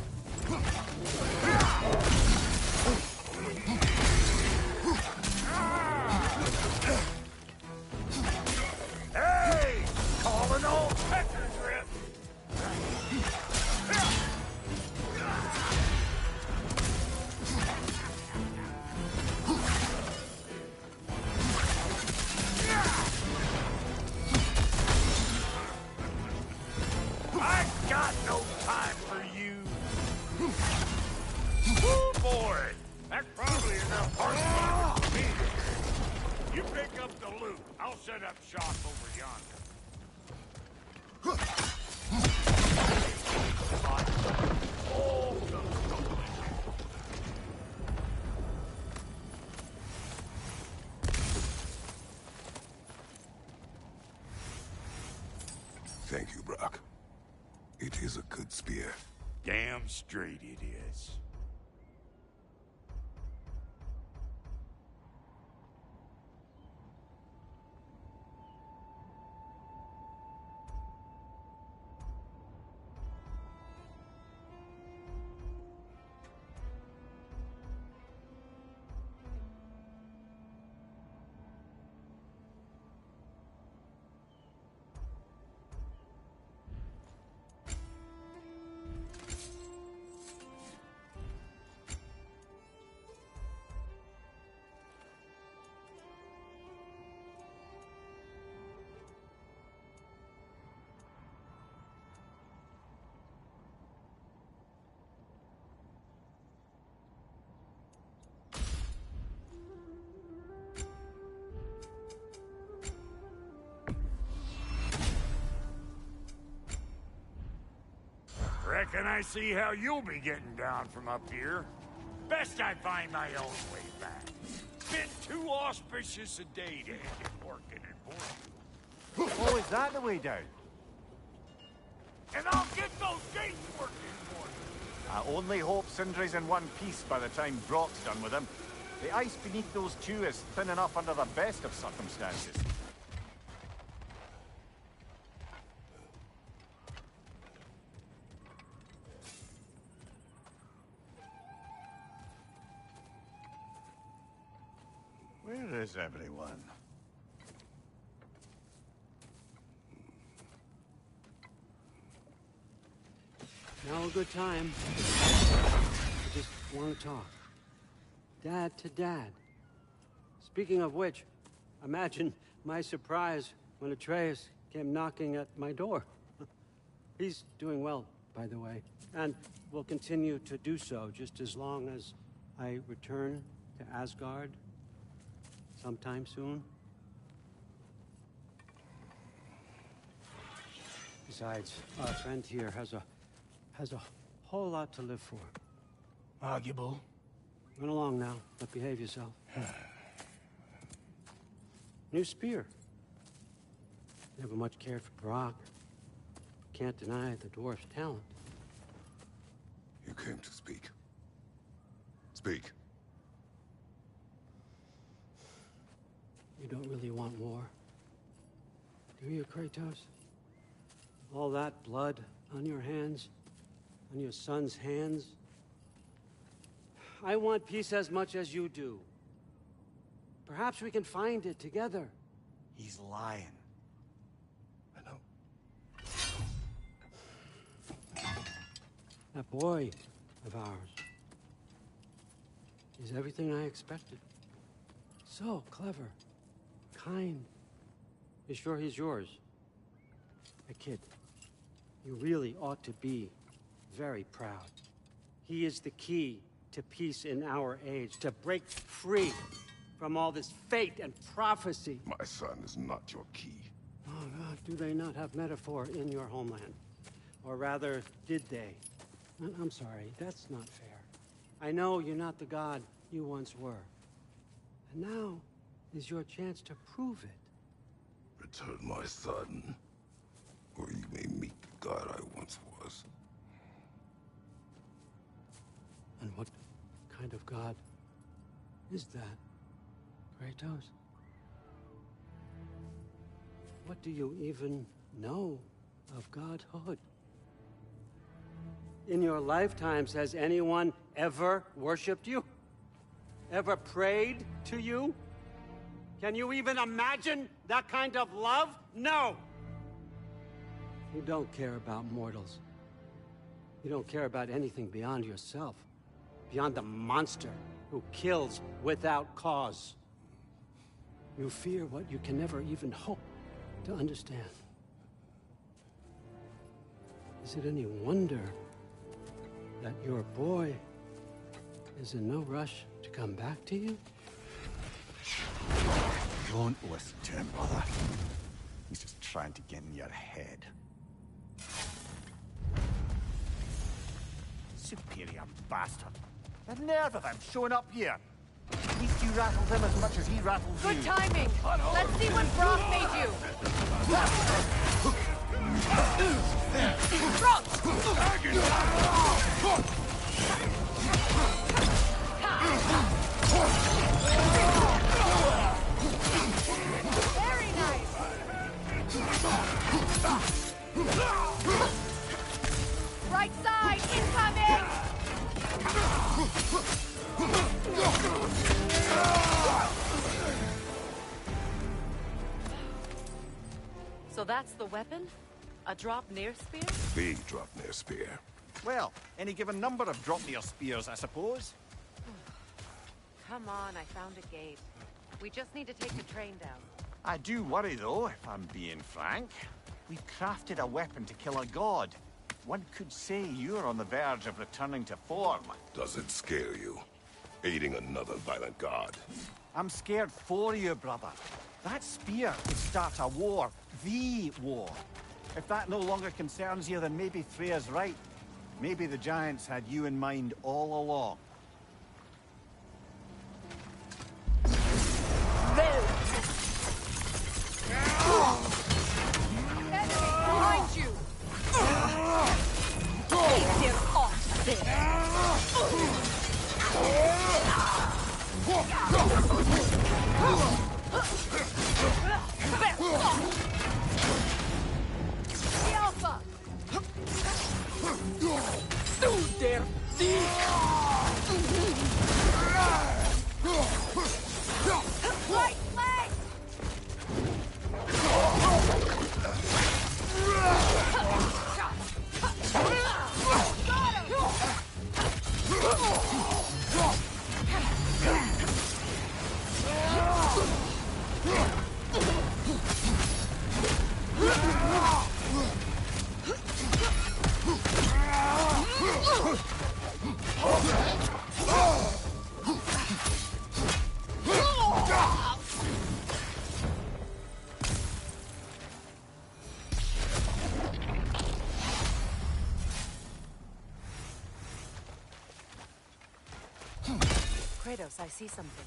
Speaker 14: Hey! Calling all pecker grip! I got no time for you. Oh boy, that's probably enough horsepower for me. You pick up the loot. I'll set up shop over yonder. Oh,
Speaker 4: Thank you, Brock. It is a good spear.
Speaker 14: damn straight it is. Reckon I see how you'll be getting down from up here. Best I find my own way back. Been too auspicious a day to end it working and boring.
Speaker 15: Oh, is that the way down?
Speaker 14: And I'll get those gates working for you.
Speaker 15: I only hope Sindri's in one piece by the time Brock's done with him. The ice beneath those two is thin enough under the best of circumstances. Where is everyone?
Speaker 5: Now a good time. I just want to talk. Dad to Dad. Speaking of which, imagine my surprise when Atreus came knocking at my door. He's doing well, by the way, and will continue to do so just as long as I return to Asgard sometime soon. Besides, our friend here has a whole lot to live for.
Speaker 14: Arguable.
Speaker 5: Run along now, but behave yourself. New spear. Never much cared for Brock. Can't deny the dwarf's talent.
Speaker 4: You came to speak. Speak.
Speaker 5: You don't really want war, do you, Kratos? All that blood on your hands, on your son's hands. I want peace as much as you do. Perhaps we can find it together.
Speaker 15: He's lying.
Speaker 5: That boy of ours is everything I expected. So clever, kind. You sure he's yours? A kid, you really ought to be very proud. He is the key to peace in our age, to break free from all this fate and prophecy.
Speaker 4: My son is not your key.
Speaker 5: Oh, God, do they not have metaphor in your homeland? Or rather, did they? I'm sorry, that's not fair. I know you're not the god you once were. And now is your chance to prove it.
Speaker 4: Return my son, or you may meet the god I once was.
Speaker 5: And what kind of god is that, Kratos? What do you even know of godhood? In your lifetimes, has anyone ever worshipped you? Ever prayed to you? Can you even imagine that kind of love? No! You don't care about mortals. You don't care about anything beyond yourself. Beyond the monster who kills without cause. You fear what you can never even hope to understand. Is it any wonder that your boy is in no rush to come back to you?
Speaker 15: Don't listen to him, brother. He's just trying to get in your head. Superior bastard. The nerve of him showing up here. At least you rattled him as much as he rattled you.
Speaker 20: Good timing. Let's see what Brock made you. Very nice. Right side, incoming!
Speaker 6: So that's the weapon? A drop near spear?
Speaker 4: The drop near spear.
Speaker 15: Well, any given number of drop near spears, I suppose.
Speaker 6: Come on, I found a gate. We just need to take the train down.
Speaker 15: I do worry, though, if I'm being frank. We've crafted a weapon to kill a god. One could say you're on the verge of returning to form.
Speaker 4: Does it scare you? Aiding another violent god?
Speaker 15: I'm scared for you, brother. That spear could start a war. The war. If that no longer concerns you, then maybe Freya's right. Maybe the Giants had you in mind all along.
Speaker 20: Enemy behind you! Take them off there! The Alpha!
Speaker 9: Du der
Speaker 20: Right leg!
Speaker 6: Kratos, I see something.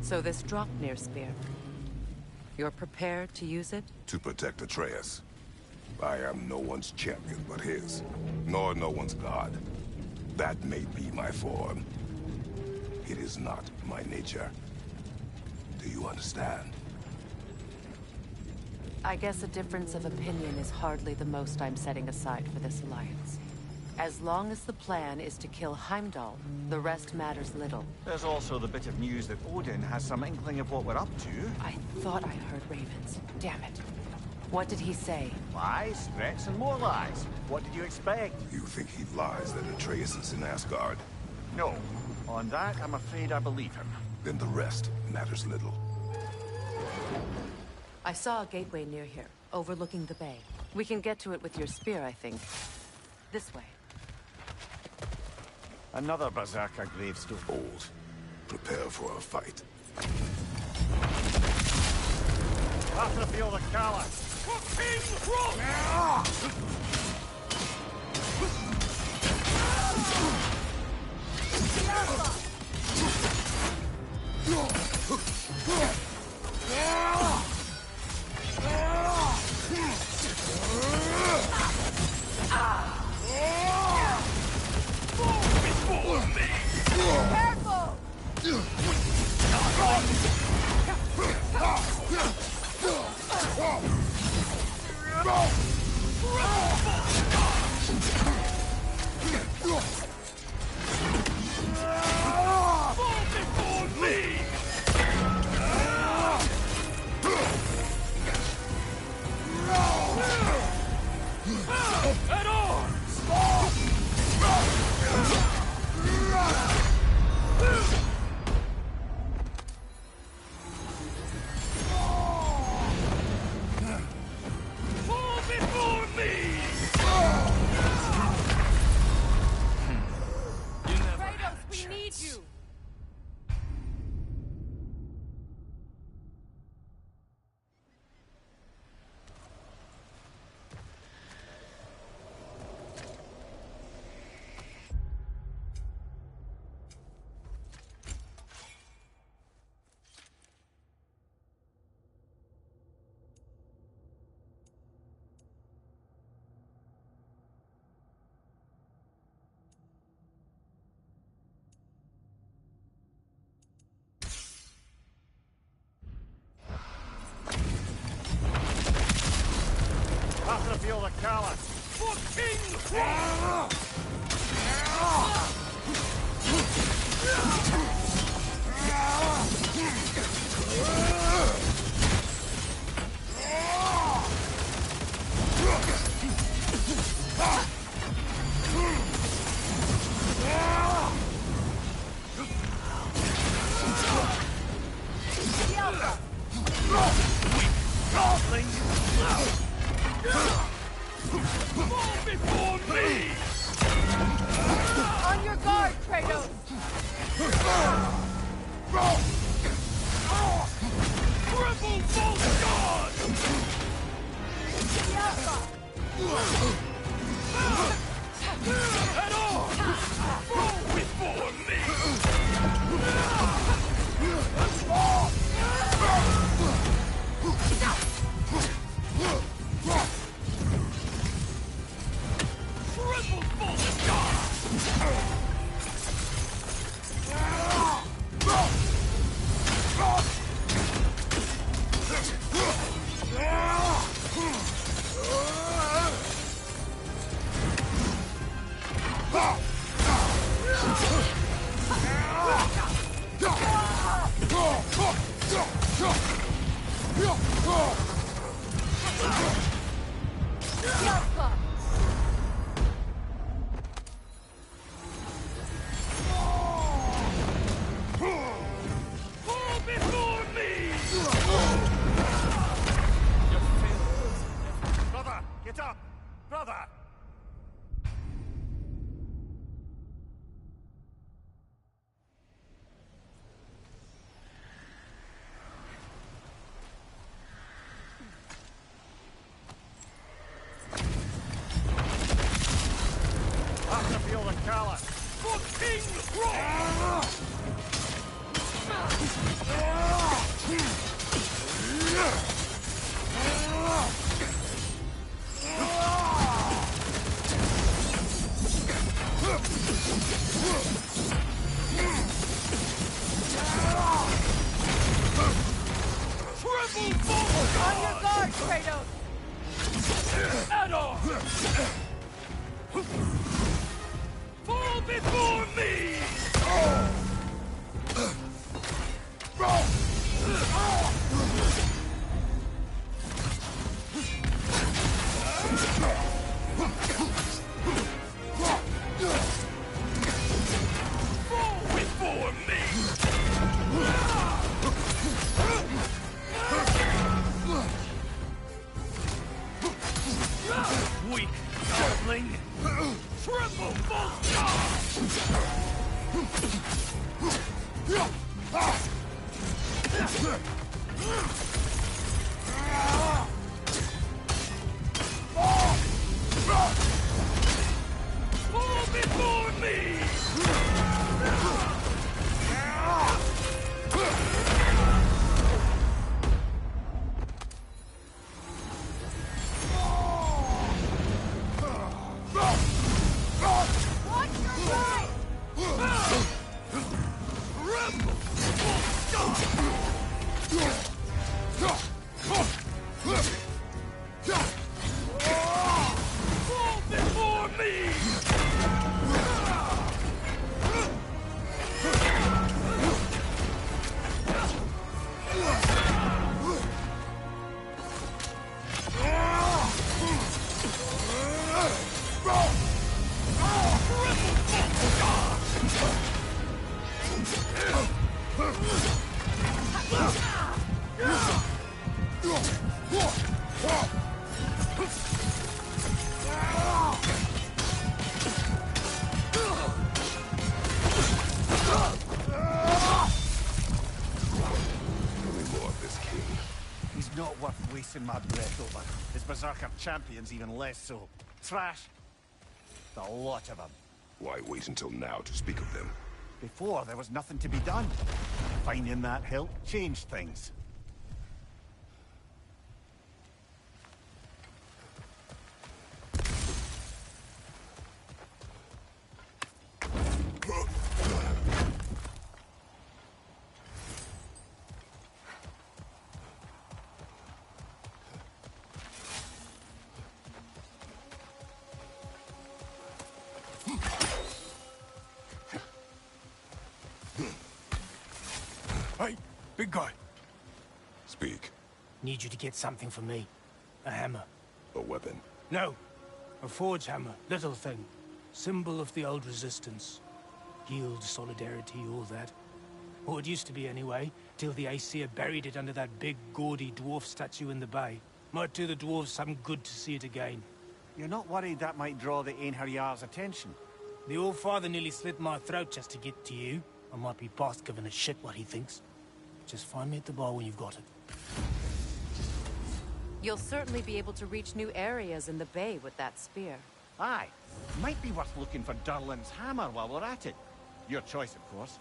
Speaker 6: So this Draupnir spear. You're prepared to use it?
Speaker 4: To protect Atreus. I am no one's champion but his, nor no one's god. That may be my form. It is not my nature. Do you understand?
Speaker 6: I guess a difference of opinion is hardly the most I'm setting aside for this alliance. As long as the plan is to kill Heimdall, the rest matters little.
Speaker 15: There's also the bit of news that Odin has some inkling of what we're up to.
Speaker 6: I thought I heard ravens. Damn it. What did he say?
Speaker 15: Lies, threats, and more lies. What did you expect?
Speaker 4: You think he lies that Atreus is in Asgard?
Speaker 15: No. On that, I'm afraid I believe him.
Speaker 4: Then the rest matters little.
Speaker 6: I saw a gateway near here, overlooking the bay. We can get to it with your spear, I think. This way.
Speaker 15: Another Berserker gravestone.
Speaker 4: Old. Prepare for a fight.
Speaker 15: After the field of Kala. After the field of Kala. For King Ron!
Speaker 14: Before me!
Speaker 11: On your guard, Kratos!
Speaker 14: Triple Bolt God! Head on! Fall before me! Triple Bolt God!
Speaker 11: On your guard, Kratos!
Speaker 14: Adolf! Fall before me! Fall before me! Weak godling! Triple fall before me!
Speaker 11: Watch your right!
Speaker 14: Fall before me!
Speaker 15: He's not worth wasting my breath over. His Berserker champions even less so. Trash. The lot of them.
Speaker 4: Why wait until now to speak of them?
Speaker 15: Before, there was nothing to be done. Finding that hilt changed things.
Speaker 21: Hey, big guy.
Speaker 4: Speak.
Speaker 21: Need you to get something for me. A hammer.
Speaker 4: A weapon.
Speaker 21: No. A forge hammer. Little thing. Symbol of the old resistance. Guild, solidarity, all that. Or it used to be anyway, till the Aesir buried it under that big, gaudy dwarf statue in the bay. Might do the dwarves some good to see it again.
Speaker 15: You're not worried that might draw the Einherjar's attention?
Speaker 21: The old father nearly slit my throat just to get to you. I might be past giving a shit what he thinks. Just find me at the bar when you've got it.
Speaker 6: You'll certainly be able to reach new areas in the bay with that spear.
Speaker 15: Aye. Might be worth looking for Durlin's hammer while we're at it. Your choice, of course.